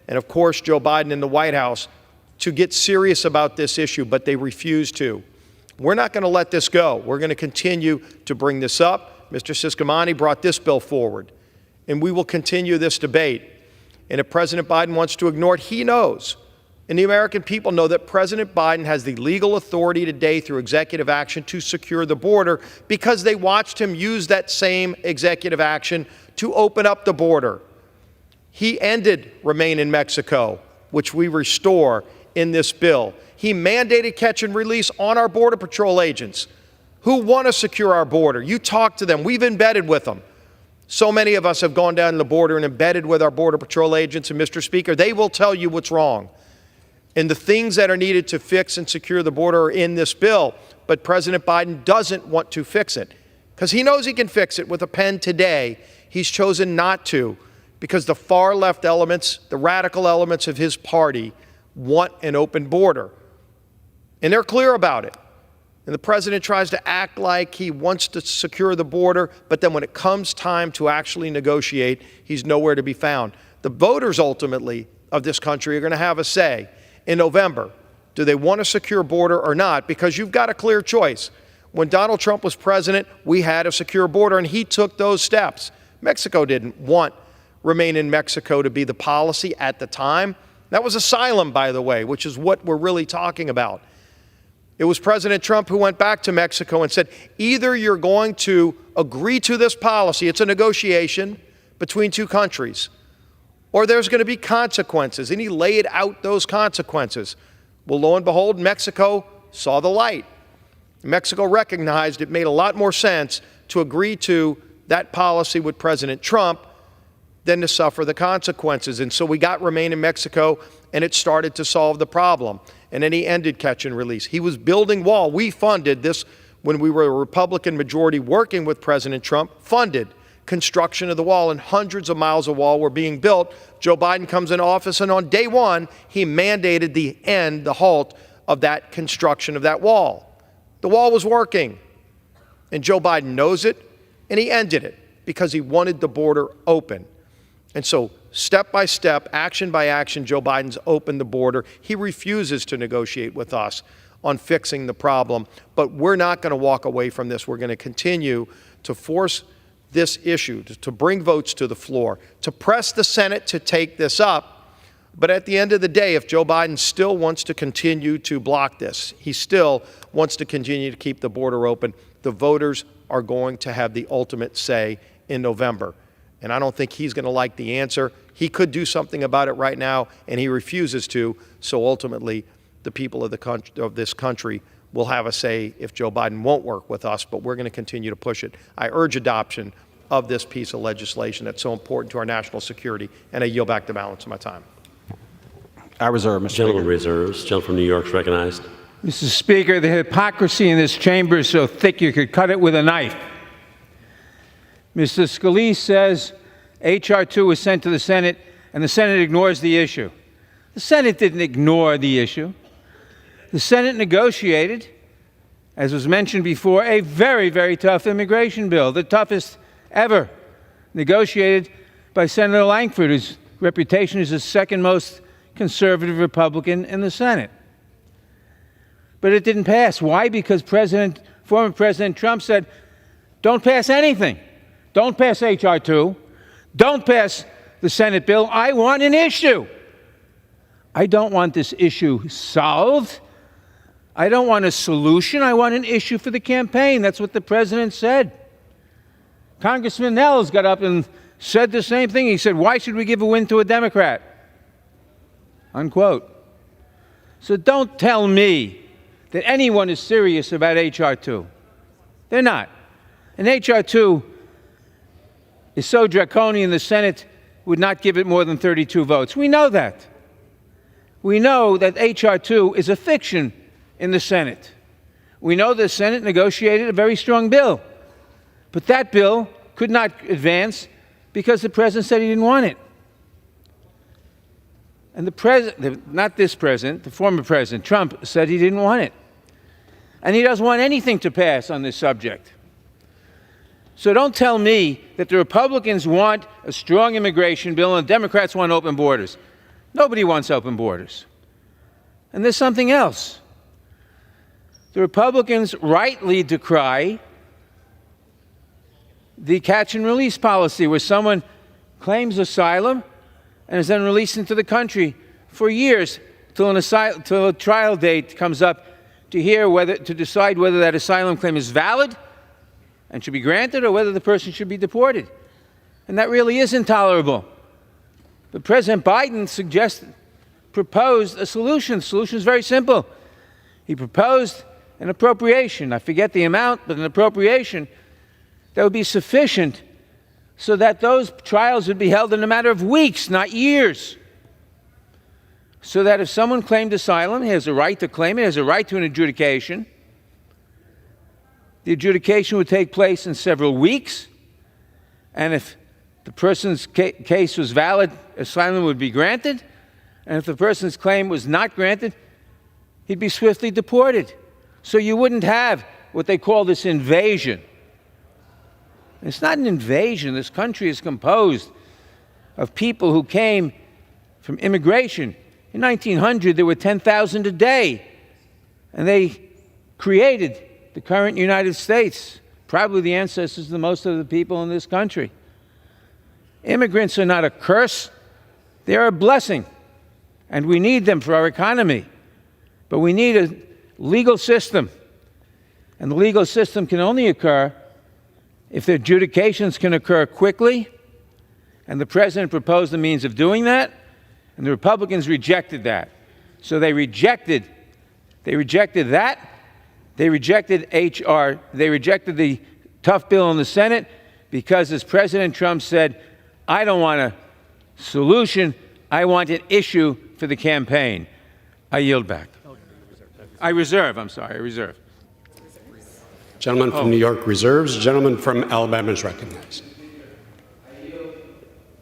and, of course, Joe Biden in the White House to get serious about this issue, but they refuse to. We're not going to let this go. We're going to continue to bring this up. Mr. Ciscomani brought this bill forward, and we will continue this debate. And if President Biden wants to ignore it, he knows, and the American people know, that President Biden has the legal authority today through executive action to secure the border because they watched him use that same executive action to open up the border. He ended Remain in Mexico, which we restore in this bill. He mandated catch and release on our Border Patrol agents who want to secure our border. You talk to them. We've embedded with them. So many of us have gone down the border and embedded with our Border Patrol agents, and Mr. Speaker, they will tell you what's wrong. And the things that are needed to fix and secure the border are in this bill, but President Biden doesn't want to fix it because he knows he can fix it with a pen today. He's chosen not to because the far left elements, the radical elements of his party want an open border. And they're clear about it. And the president tries to act like he wants to secure the border, but then when it comes time to actually negotiate, he's nowhere to be found. The voters ultimately of this country are going to have a say in November. Do they want a secure border or not? Because you've got a clear choice. When Donald Trump was president, we had a secure border, and he took those steps. Mexico didn't want Remain in Mexico to be the policy at the time. That was asylum, by the way, which is what we're really talking about. It was President Trump who went back to Mexico and said, either you're going to agree to this policy, it's a negotiation between two countries, or there's going to be consequences. And he laid out those consequences. Well, lo and behold, Mexico saw the light. Mexico recognized it made a lot more sense to agree to that policy with President Trump than to suffer the consequences. And so we got Remain in Mexico, and it started to solve the problem. And then he ended catch and release. He was building wall. We funded this when we were a Republican majority working with President Trump, funded construction of the wall, and hundreds of miles of wall were being built. Joe Biden comes in office, and on day one, he mandated the halt of that construction of that wall. The wall was working, and Joe Biden knows it, and he ended it. because he wanted the border open. And so, step by step, action by action, Joe Biden's opened the border. He refuses to negotiate with us on fixing the problem, but we're not going to walk away from this. We're going to continue to force this issue, to bring votes to the floor, to press the Senate to take this up. But at the end of the day, if Joe Biden still wants to continue to block this, he still wants to continue to keep the border open, the voters are going to have the ultimate say in November. And I don't think he's going to like the answer. He could do something about it right now, and he refuses to. So ultimately, the people of this country will have a say if Joe Biden won't work with us, but we're going to continue to push it. I urge adoption of this piece of legislation that's so important to our national security, and I yield back the balance of my time. I reserve, Mr. Gentleman Speaker. reserves. Gentleman from New York is recognized. Mr. Speaker, the hypocrisy in this chamber is so thick you could cut it with a knife. Mr. Scalise says H.R. 2 was sent to the Senate, and the Senate ignores the issue. The Senate didn't ignore the issue. The Senate negotiated, as was mentioned before, a very, very tough immigration bill, the toughest ever, negotiated by Senator Langford, whose reputation is the second most conservative Republican in the Senate. But it didn't pass. Why? Because former President Trump said, don't pass anything. Don't pass H.R. 2. Don't pass the Senate bill. I want an issue. I don't want this issue solved. I don't want a solution. I want an issue for the campaign. That's what the president said. Congressman Nels got up and said the same thing. He said, why should we give a win to a Democrat? Unquote. So don't tell me that anyone is serious about H.R. 2. They're not. And H.R. 2 is so draconian the Senate would not give it more than 32 votes. We know that. We know that H.R. 2 is a fiction in the Senate. We know the Senate negotiated a very strong bill. But that bill could not advance because the president said he didn't want it. And the president, not this president, the former president, Trump, said he didn't want it. And he doesn't want anything to pass on this subject. So don't tell me that the Republicans want a strong immigration bill and the Democrats want open borders. Nobody wants open borders. And there's something else. The Republicans rightly decry the catch and release policy, where someone claims asylum and is then released into the country for years till a trial date comes up to decide whether that asylum claim is valid and should be granted or whether the person should be deported. And that really is intolerable. But President Biden proposed a solution. The solution is very simple. He proposed an appropriation. I forget the amount, but an appropriation that would be sufficient so that those trials would be held in a matter of weeks, not years. So that if someone claimed asylum, he has a right to claim it, he has a right to an adjudication. The adjudication would take place in several weeks, and if the person's case was valid, asylum would be granted, and if the person's claim was not granted, he'd be swiftly deported. So you wouldn't have what they call this invasion. It's not an invasion. This country is composed of people who came from immigration. In 1900, there were 10,000 a day, and they created the current United States, probably the ancestors of most of the people in this country. Immigrants are not a curse. They are a blessing, and we need them for our economy. But we need a legal system, and the legal system can only occur if the adjudications can occur quickly, and the president proposed the means of doing that, and the Republicans rejected that. So they rejected that. They rejected H.R. They rejected the tough bill in the Senate because, as President Trump said, I don't want a solution, I want an issue for the campaign. I yield back. I reserve. Gentleman from New York reserves. Gentleman from Alabama is recognized.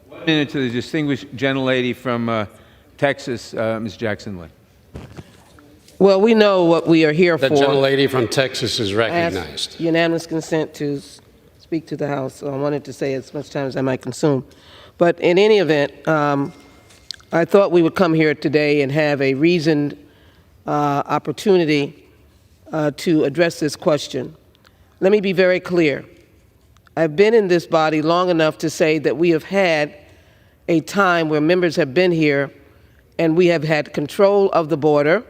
1 minute to the distinguished gentlelady from Texas, Ms. Jackson-Lynn. Well, we know what we are here The for. gentlelady from Texas is recognized. Ask unanimous consent to speak. speak to the House, so I wanted to say as much time as I might consume. But in any event, I thought we would come here today and have a reasoned opportunity to address this question. Let me be very clear. I've been in this body long enough to say that we have had a time where members have been here and we have had control of the border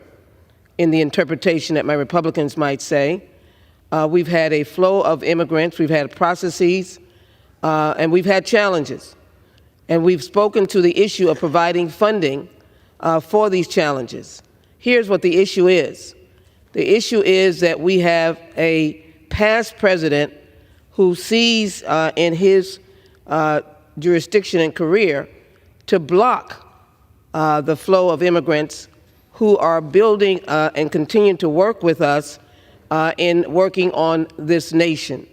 in the interpretation that my Republicans might say. We've had a flow of immigrants, we've had processes, and we've had challenges. And we've spoken to the issue of providing funding for these challenges. Here's what the issue is. The issue is that we have a past president who sees in his jurisdiction and career to block the flow of immigrants who are building and continue to work with us in working on this nation.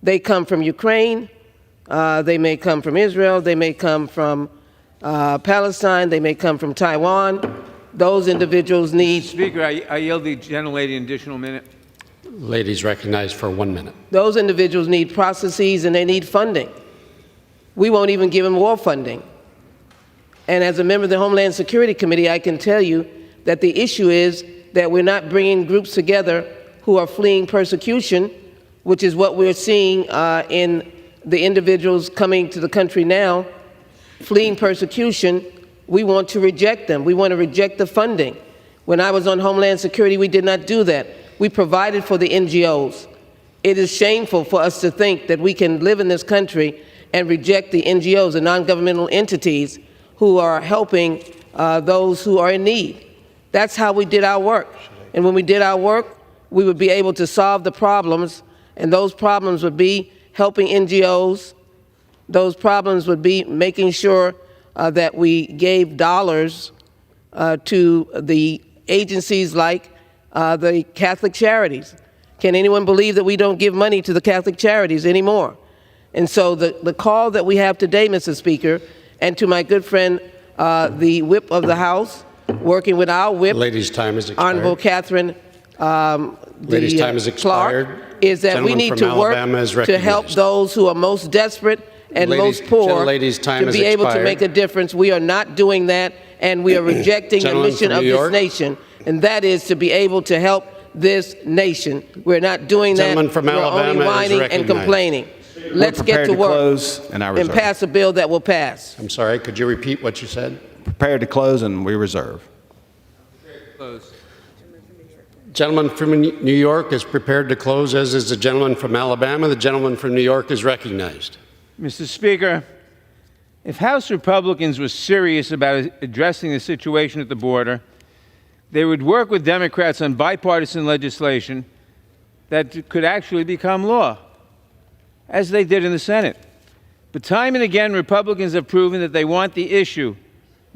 They come from Ukraine, they may come from Israel, they may come from Palestine, they may come from Taiwan. Those individuals need... Speaker, I yield the gentlelady an additional minute. Ladies recognized for 1 minute. Those individuals need processes and they need funding. We won't even give them war funding. And as a member of the Homeland Security Committee, I can tell you that the issue is that we're not bringing groups together who are fleeing persecution, which is what we're seeing in the individuals coming to the country now, fleeing persecution. We want to reject them. We want to reject the funding. When I was on Homeland Security, we did not do that. We provided for the NGOs. It is shameful for us to think that we can live in this country and reject the NGOs, the non-governmental entities who are helping those who are in need. That's how we did our work. And when we did our work, we would be able to solve the problems, and those problems would be helping NGOs. Those problems would be making sure that we gave dollars to the agencies like the Catholic Charities. Can anyone believe that we don't give money to the Catholic Charities anymore? And so the call that we have today, Mr. Speaker, and to my good friend, the whip of the House, working with our whip, Ladies' time is expired. Honorable Catherine Ladies' time is expired. Clark, is that we need to work to help those who are most desperate and most poor to be able to make a difference. We are not doing that, and we are rejecting the mission of this nation, and that is to be able to help this nation. We're not doing that. We're only whining and complaining. Let's get to work and pass a bill that will pass. I'm sorry, could you repeat what you said? Prepared to close, and we reserve. Close. Gentleman from New York is prepared to close, as is the gentleman from Alabama. The gentleman from New York is recognized. Mr. Speaker, if House Republicans were serious about addressing the situation at the border, they would work with Democrats on bipartisan legislation that could actually become law, as they did in the Senate. But time and again, Republicans have proven that they want the issue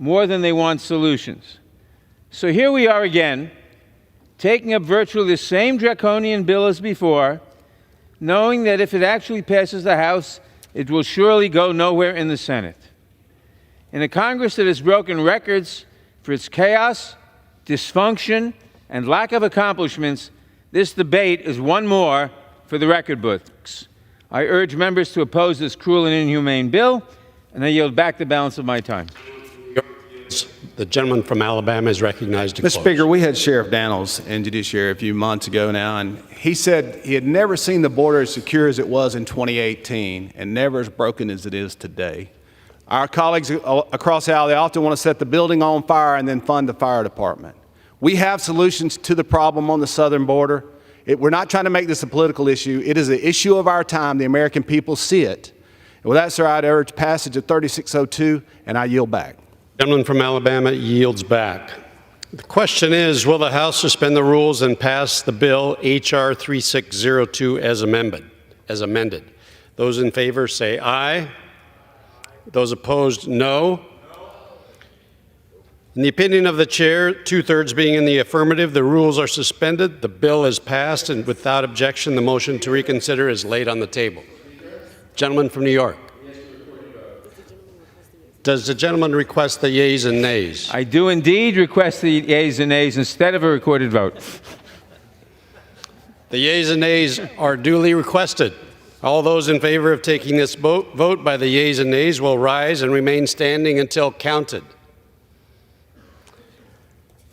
more than they want solutions. So here we are again, taking up virtually the same draconian bill as before, knowing that if it actually passes the House, it will surely go nowhere in the Senate. In a Congress that has broken records for its chaos, dysfunction, and lack of accomplishments, this debate is one more for the record books. I urge members to oppose this cruel and inhumane bill, and I yield back the balance of my time. The gentleman from Alabama is recognized to close. Mr. Speaker, we had Sheriff Daniels in Judiciary a few months ago now, and he said he had never seen the border as secure as it was in 2018 and never as broken as it is today. Our colleagues across the aisle, they often want to set the building on fire and then fund the fire department. We have solutions to the problem on the southern border. We're not trying to make this a political issue. It is an issue of our time. The American people see it. And with that, sir, I'd urge passage of 3602, and I yield back. Gentleman from Alabama yields back. The question is, will the House suspend the rules and pass the bill H.R. 3602 as amended? Those in favor say aye. Those opposed, no. In the opinion of the chair, 2/3 being in the affirmative, the rules are suspended, the bill is passed, and without objection, the motion to reconsider is laid on the table. Gentleman from New York. Does the gentleman request the yeas and nays? I do indeed request the yeas and nays instead of a recorded vote. The yeas and nays are duly requested. All those in favor of taking this vote by the yeas and nays will rise and remain standing until counted.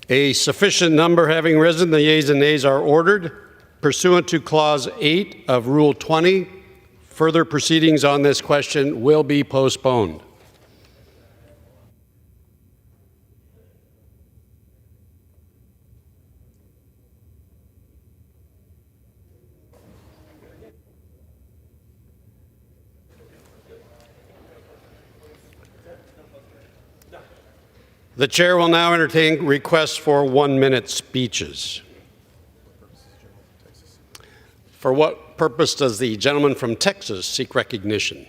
A sufficient number having risen, the yeas and nays are ordered. Pursuant to Clause 8 of Rule 20, further proceedings on this question will be postponed. The chair will now entertain requests for 1-minute speeches. For what purpose does the gentleman from Texas seek recognition?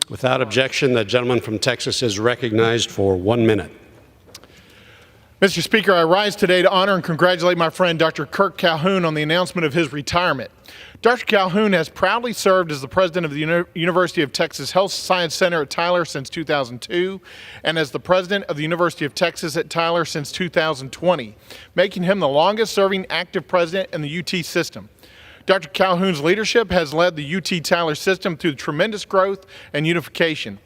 Without objection, the gentleman from Texas is recognized for 1 minute. Mr. Speaker, I rise today to honor and congratulate my friend Dr. Kirk Calhoun on the announcement of his retirement. Dr. Calhoun has proudly served as the president of the University of Texas Health Science Center at Tyler since 2002 and as the president of the University of Texas at Tyler since 2020, making him the longest-serving active president in the UT system. Dr. Calhoun's leadership has led the UT Tyler system through tremendous growth and unification.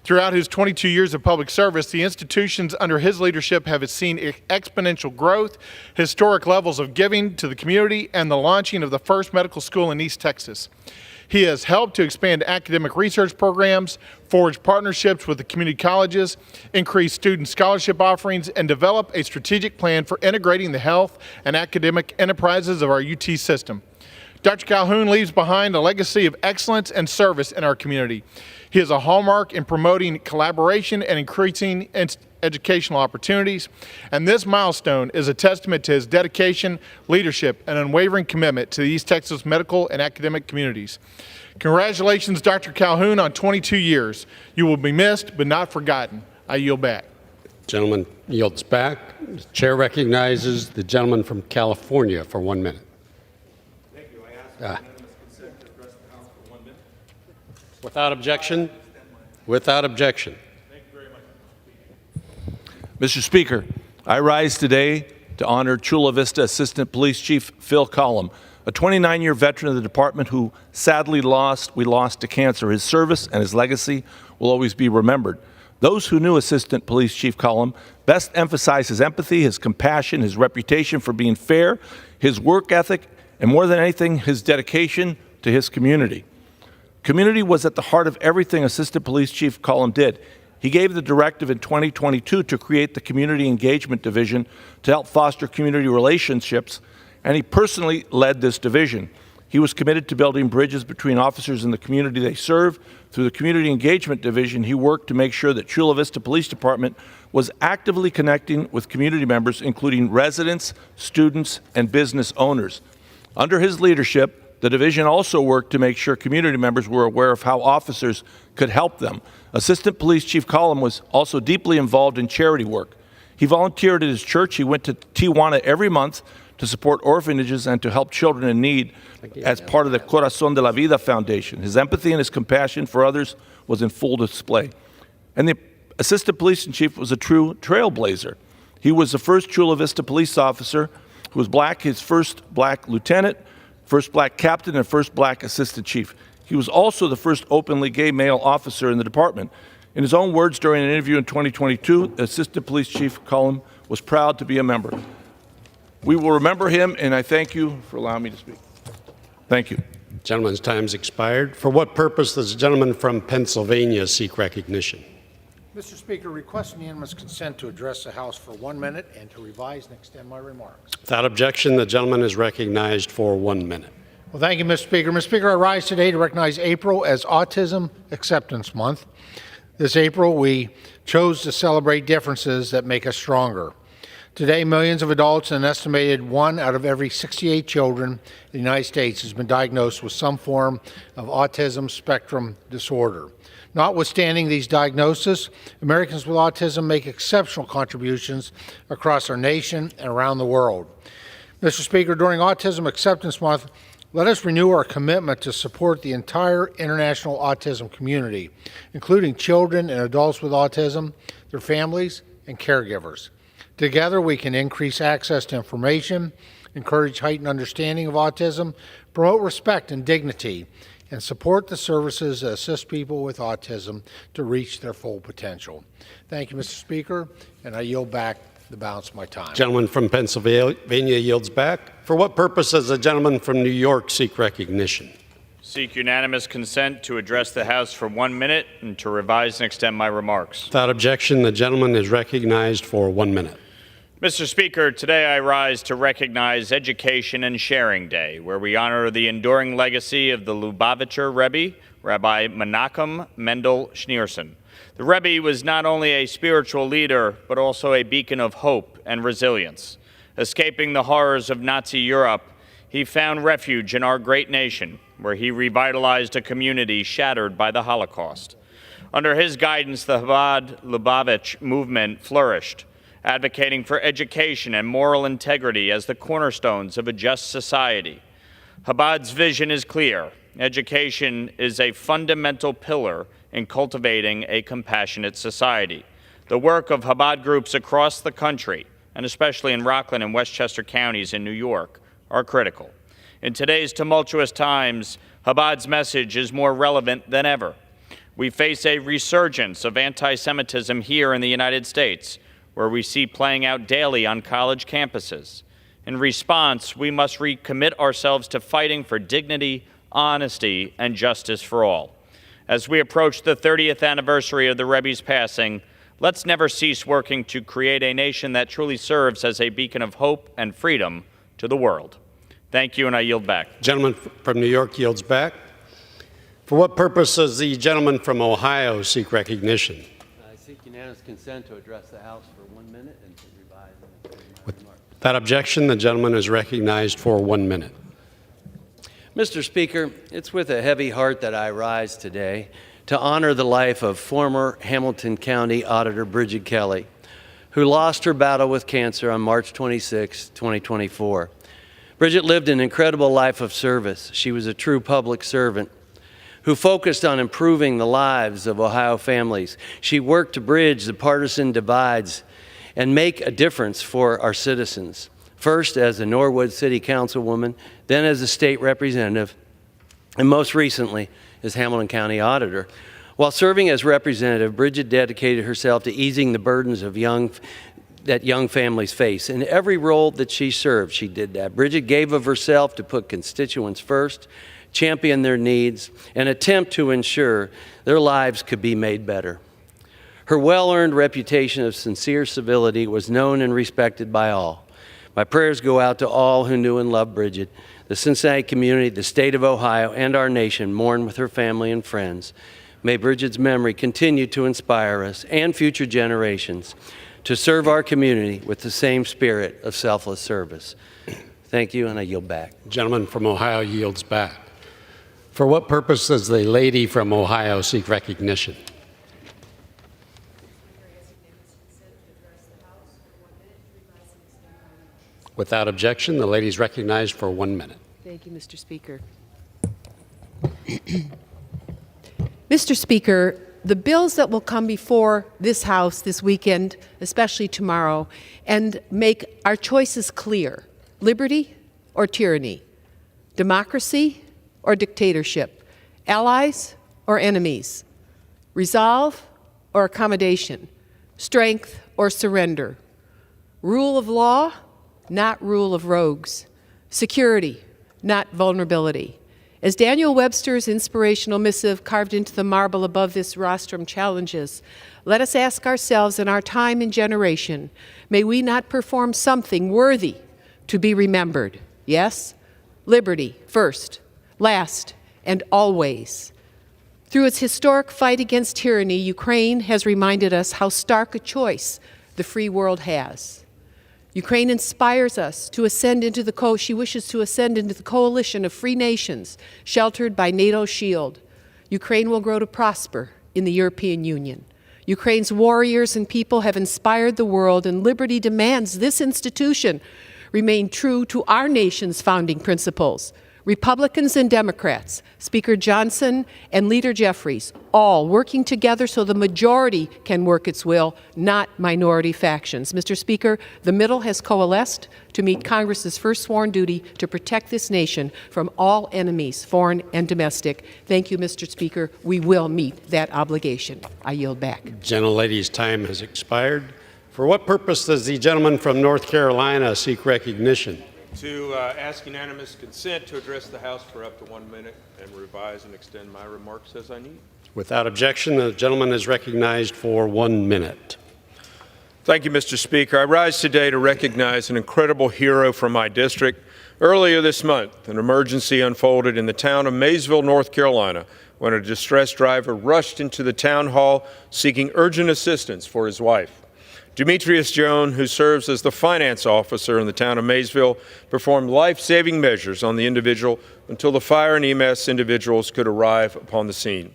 Throughout his 22 years of public service, the institutions under his leadership have seen exponential growth, historic levels of giving to the community, and the launching of the first medical school in East Texas. He has helped to expand academic research programs, forge partnerships with the community colleges, increase student scholarship offerings, and develop a strategic plan for integrating the health and academic enterprises of our UT system. Dr. Calhoun leaves behind a legacy of excellence and service in our community. He is a hallmark in promoting collaboration and increasing educational opportunities, and this milestone is a testament to his dedication, leadership, and unwavering commitment to the East Texas medical and academic communities. Congratulations, Dr. Calhoun, on 22 years. You will be missed, but not forgotten. I yield back. Gentleman yields back. The chair recognizes the gentleman from California for 1 minute. Thank you. I ask unanimous consent to address the House for 1 minute. Without objection? Without objection. Thank you very much. Mr. Speaker, I rise today to honor Chula Vista Assistant Police Chief Phil Collum, a 29-year veteran of the department who sadly we lost to cancer. His service and his legacy will always be remembered. Those who knew Assistant Police Chief Collum best emphasize his empathy, his compassion, his reputation for being fair, his work ethic, and more than anything, his dedication to his community. Community was at the heart of everything Assistant Police Chief Collum did. He gave the directive in 2022 to create the Community Engagement Division to help foster community relationships, and he personally led this division. He was committed to building bridges between officers and the community they serve. Through the Community Engagement Division, he worked to make sure that Chula Vista Police Department was actively connecting with community members, including residents, students, and business owners. Under his leadership, the division also worked to make sure community members were aware of how officers could help them. Assistant Police Chief Collum was also deeply involved in charity work. He volunteered at his church. He went to Tijuana every month to support orphanages and to help children in need as part of the Corazón de la Vida Foundation. His empathy and his compassion for others was in full display. And the Assistant Police Chief was a true trailblazer. He was the first Chula Vista police officer who was black, his first black lieutenant, first black captain, and first black assistant chief. He was also the first openly gay male officer in the department. In his own words during an interview in 2022, Assistant Police Chief Collum was proud to be a member. We will remember him, and I thank you for allowing me to speak. Thank you. Gentleman's time's expired. For what purpose does the gentleman from Pennsylvania seek recognition? Mr. Speaker, request unanimous consent to address the House for 1 minute and to revise and extend my remarks. Without objection, the gentleman is recognized for 1 minute. Well, thank you, Mr. Speaker. Mr. Speaker, I rise today to recognize April as Autism Acceptance Month. This April, we chose to celebrate differences that make us stronger. Today, millions of adults and an estimated 1 out of every 68 children in the United States has been diagnosed with some form of autism spectrum disorder. Notwithstanding these diagnoses, Americans with autism make exceptional contributions across our nation and around the world. Mr. Speaker, during Autism Acceptance Month, let us renew our commitment to support the entire international autism community, including children and adults with autism, their families, and caregivers. Together, we can increase access to information, encourage heightened understanding of autism, promote respect and dignity, and support the services that assist people with autism to reach their full potential. Thank you, Mr. Speaker, and I yield back the balance of my time. Gentleman from Pennsylvania yields back. For what purpose does the gentleman from New York seek recognition? Seek unanimous consent to address the House for 1 minute and to revise and extend my remarks. Without objection, the gentleman is recognized for 1 minute. Mr. Speaker, today I rise to recognize Education and Sharing Day, where we honor the enduring legacy of the Lubavitcher Rebbe, Rabbi Menachem Mendel Schneerson. The Rebbe was not only a spiritual leader, but also a beacon of hope and resilience. Escaping the horrors of Nazi Europe, he found refuge in our great nation, where he revitalized a community shattered by the Holocaust. Under his guidance, the Chabad Lubavitch movement flourished, advocating for education and moral integrity as the cornerstones of a just society. Chabad's vision is clear. Education is a fundamental pillar in cultivating a compassionate society. The work of Chabad groups across the country, and especially in Rockland and Westchester counties in New York, are critical. In today's tumultuous times, Chabad's message is more relevant than ever. We face a resurgence of anti-Semitism here in the United States, where we see playing out daily on college campuses. In response, we must recommit ourselves to fighting for dignity, honesty, and justice for all. As we approach the 30th anniversary of the Rebbe's passing, let's never cease working to create a nation that truly serves as a beacon of hope and freedom to the world. Thank you, and I yield back. Gentleman from New York yields back. For what purpose does the gentleman from Ohio seek recognition? I seek unanimous consent to address the House for 1 minute and to revise and extend my remarks. Without objection, the gentleman is recognized for 1 minute. Mr. Speaker, it's with a heavy heart that I rise today to honor the life of former Hamilton County Auditor Bridget Kelly, who lost her battle with cancer on March 26, 2024. Bridget lived an incredible life of service. She was a true public servant who focused on improving the lives of Ohio families. She worked to bridge the partisan divides and make a difference for our citizens. First as a Norwood City Councilwoman, then as a state representative, and most recently as Hamilton County Auditor. While serving as representative, Bridget dedicated herself to easing the burdens of that young families face. In every role that she served, she did that. Bridget gave of herself to put constituents first, champion their needs, and attempt to ensure their lives could be made better. Her well-earned reputation of sincere civility was known and respected by all. My prayers go out to all who knew and loved Bridget. The Cincinnati community, the state of Ohio, and our nation mourn with her family and friends. May Bridget's memory continue to inspire us and future generations to serve our community with the same spirit of selfless service. Thank you, and I yield back. Gentleman from Ohio yields back. For what purpose does the lady from Ohio seek recognition? Without objection, the lady is recognized for 1 minute. Thank you, Mr. Speaker. Mr. Speaker, the bills that will come before this House this weekend, especially tomorrow, and make our choices clear: liberty or tyranny, democracy or dictatorship, allies or enemies, resolve or accommodation, strength or surrender, rule of law, not rule of rogues, security, not vulnerability. As Daniel Webster's inspirational missive carved into the marble above this rostrum challenges, let us ask ourselves in our time and generation, may we not perform something worthy to be remembered? Yes, liberty first, last, and always. Through its historic fight against tyranny, Ukraine has reminded us how stark a choice the free world has. Ukraine inspires us to ascend into she wishes to ascend into the coalition of free nations sheltered by NATO's shield. Ukraine will grow to prosper in the European Union. Ukraine's warriors and people have inspired the world, and liberty demands this institution remain true to our nation's founding principles: Republicans and Democrats, Speaker Johnson and Leader Jeffries, all working together so the majority can work its will, not minority factions. Mr. Speaker, the middle has coalesced to meet Congress's first sworn duty to protect this nation from all enemies, foreign and domestic. Thank you, Mr. Speaker. We will meet that obligation. I yield back. Gentlelady's time has expired. For what purpose does the gentleman from North Carolina seek recognition? To ask unanimous consent to address the House for up to 1 minute and revise and extend my remarks as I need. Without objection, the gentleman is recognized for 1 minute. Thank you, Mr. Speaker. I rise today to recognize an incredible hero from my district. Earlier this month, an emergency unfolded in the town of Maysville, North Carolina, when a distressed driver rushed into the town hall seeking urgent assistance for his wife. Demetrius Jones, who serves as the finance officer in the town of Maysville, performed life-saving measures on the individual until the fire and EMS individuals could arrive upon the scene.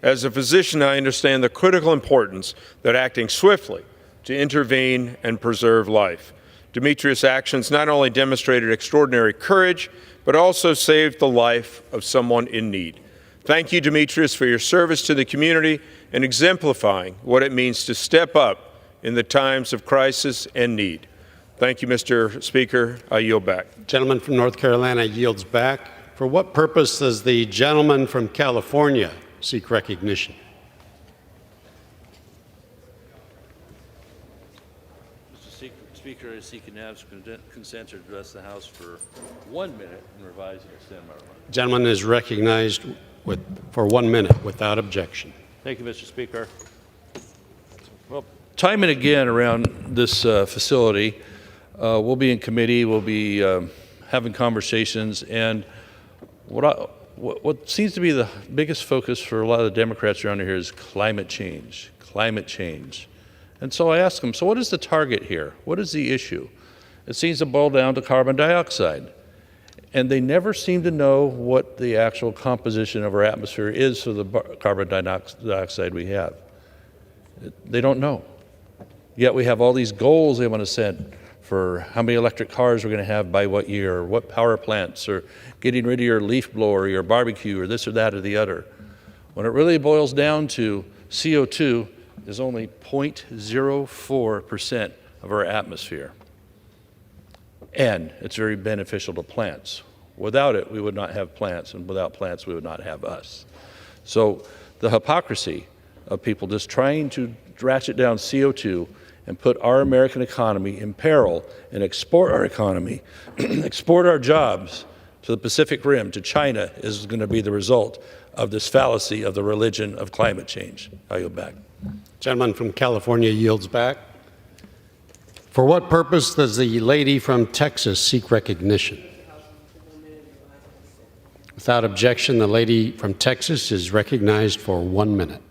As a physician, I understand the critical importance that acting swiftly to intervene and preserve life. Demetrius' actions not only demonstrated extraordinary courage, but also saved the life of someone in need. Thank you, Demetrius, for your service to the community and exemplifying what it means to step up in the times of crisis and need. Thank you, Mr. Speaker. I yield back. Gentleman from North Carolina yields back. For what purpose does the gentleman from California seek recognition? Mr. Speaker, I seek unanimous consent to address the House for 1 minute and revise and extend my remarks. Gentleman is recognized for 1 minute without objection. Thank you, Mr. Speaker. Well, time and again around this facility, we'll be in committee, we'll be having conversations, and what seems to be the biggest focus for a lot of the Democrats around here is climate change, climate change. And so I ask them, so what is the target here? What is the issue? It seems to boil down to carbon dioxide. And they never seem to know what the actual composition of our atmosphere is for the carbon dioxide we have. They don't know. Yet we have all these goals they want to set for how many electric cars we're going to have by what year, or what power plants, or getting rid of your leaf blower, or your barbecue, or this or that or the other. When it really boils down to CO2 is only 0.04% of our atmosphere. And it's very beneficial to plants. Without it, we would not have plants, and without plants, we would not have us. So the hypocrisy of people just trying to ratchet down CO2 and put our American economy in peril and export our economy, export our jobs to the Pacific Rim, to China, is going to be the result of this fallacy of the religion of climate change. I yield back. Gentleman from California yields back. For what purpose does the lady from Texas seek recognition? Without objection, the lady from Texas is recognized for 1 minute.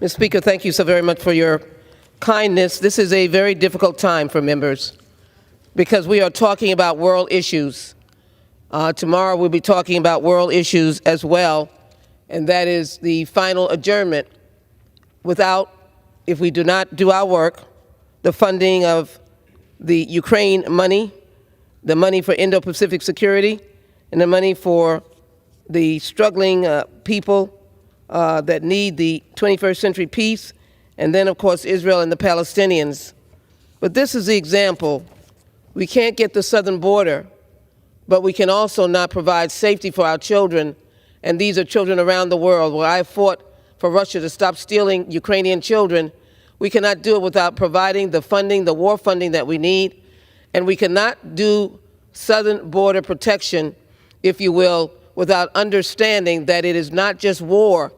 Mr. Speaker, thank you so very much for your kindness. This is a very difficult time for members because we are talking about world issues. Tomorrow we'll be talking about world issues as well, and that is the final adjournment if we do not do our work, the funding of the Ukraine money, the money for Indo-Pacific security, and the money for the struggling people that need the 21st century peace, and then, of course, Israel and the Palestinians. But this is the example. We can't get the southern border, but we can also not provide safety for our children, and these are children around the world. Where I fought for Russia to stop stealing Ukrainian children, we cannot do it without providing the funding, the war funding that we need, and we cannot do southern border protection, if you will, without understanding that it is not just war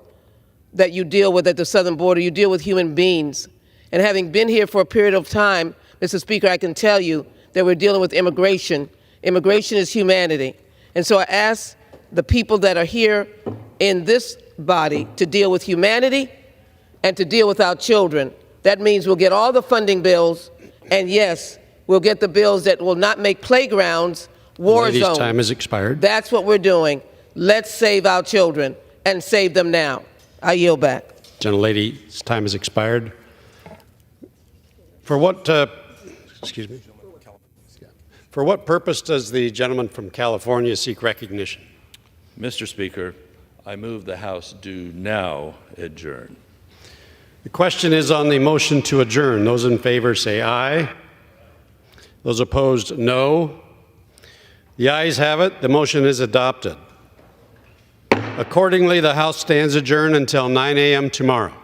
that you deal with at the southern border, you deal with human beings. And having been here for a period of time, Mr. Speaker, I can tell you that we're dealing with immigration. Immigration is humanity. And so I ask the people that are here in this body to deal with humanity and to deal with our children. That means we'll get all the funding bills, and yes, we'll get the bills that will not make playgrounds war zones. Lady's time has expired. That's what we're doing. Let's save our children and save them now. I yield back. Gentlelady's time has expired. For what, excuse me? For what purpose does the gentleman from California seek recognition? Mr. Speaker, I move the House do now adjourn. The question is on the motion to adjourn. Those in favor say aye. Those opposed, no. The ayes have it. The motion is adopted. Accordingly, the House stands adjourned until 9 a.m. tomorrow.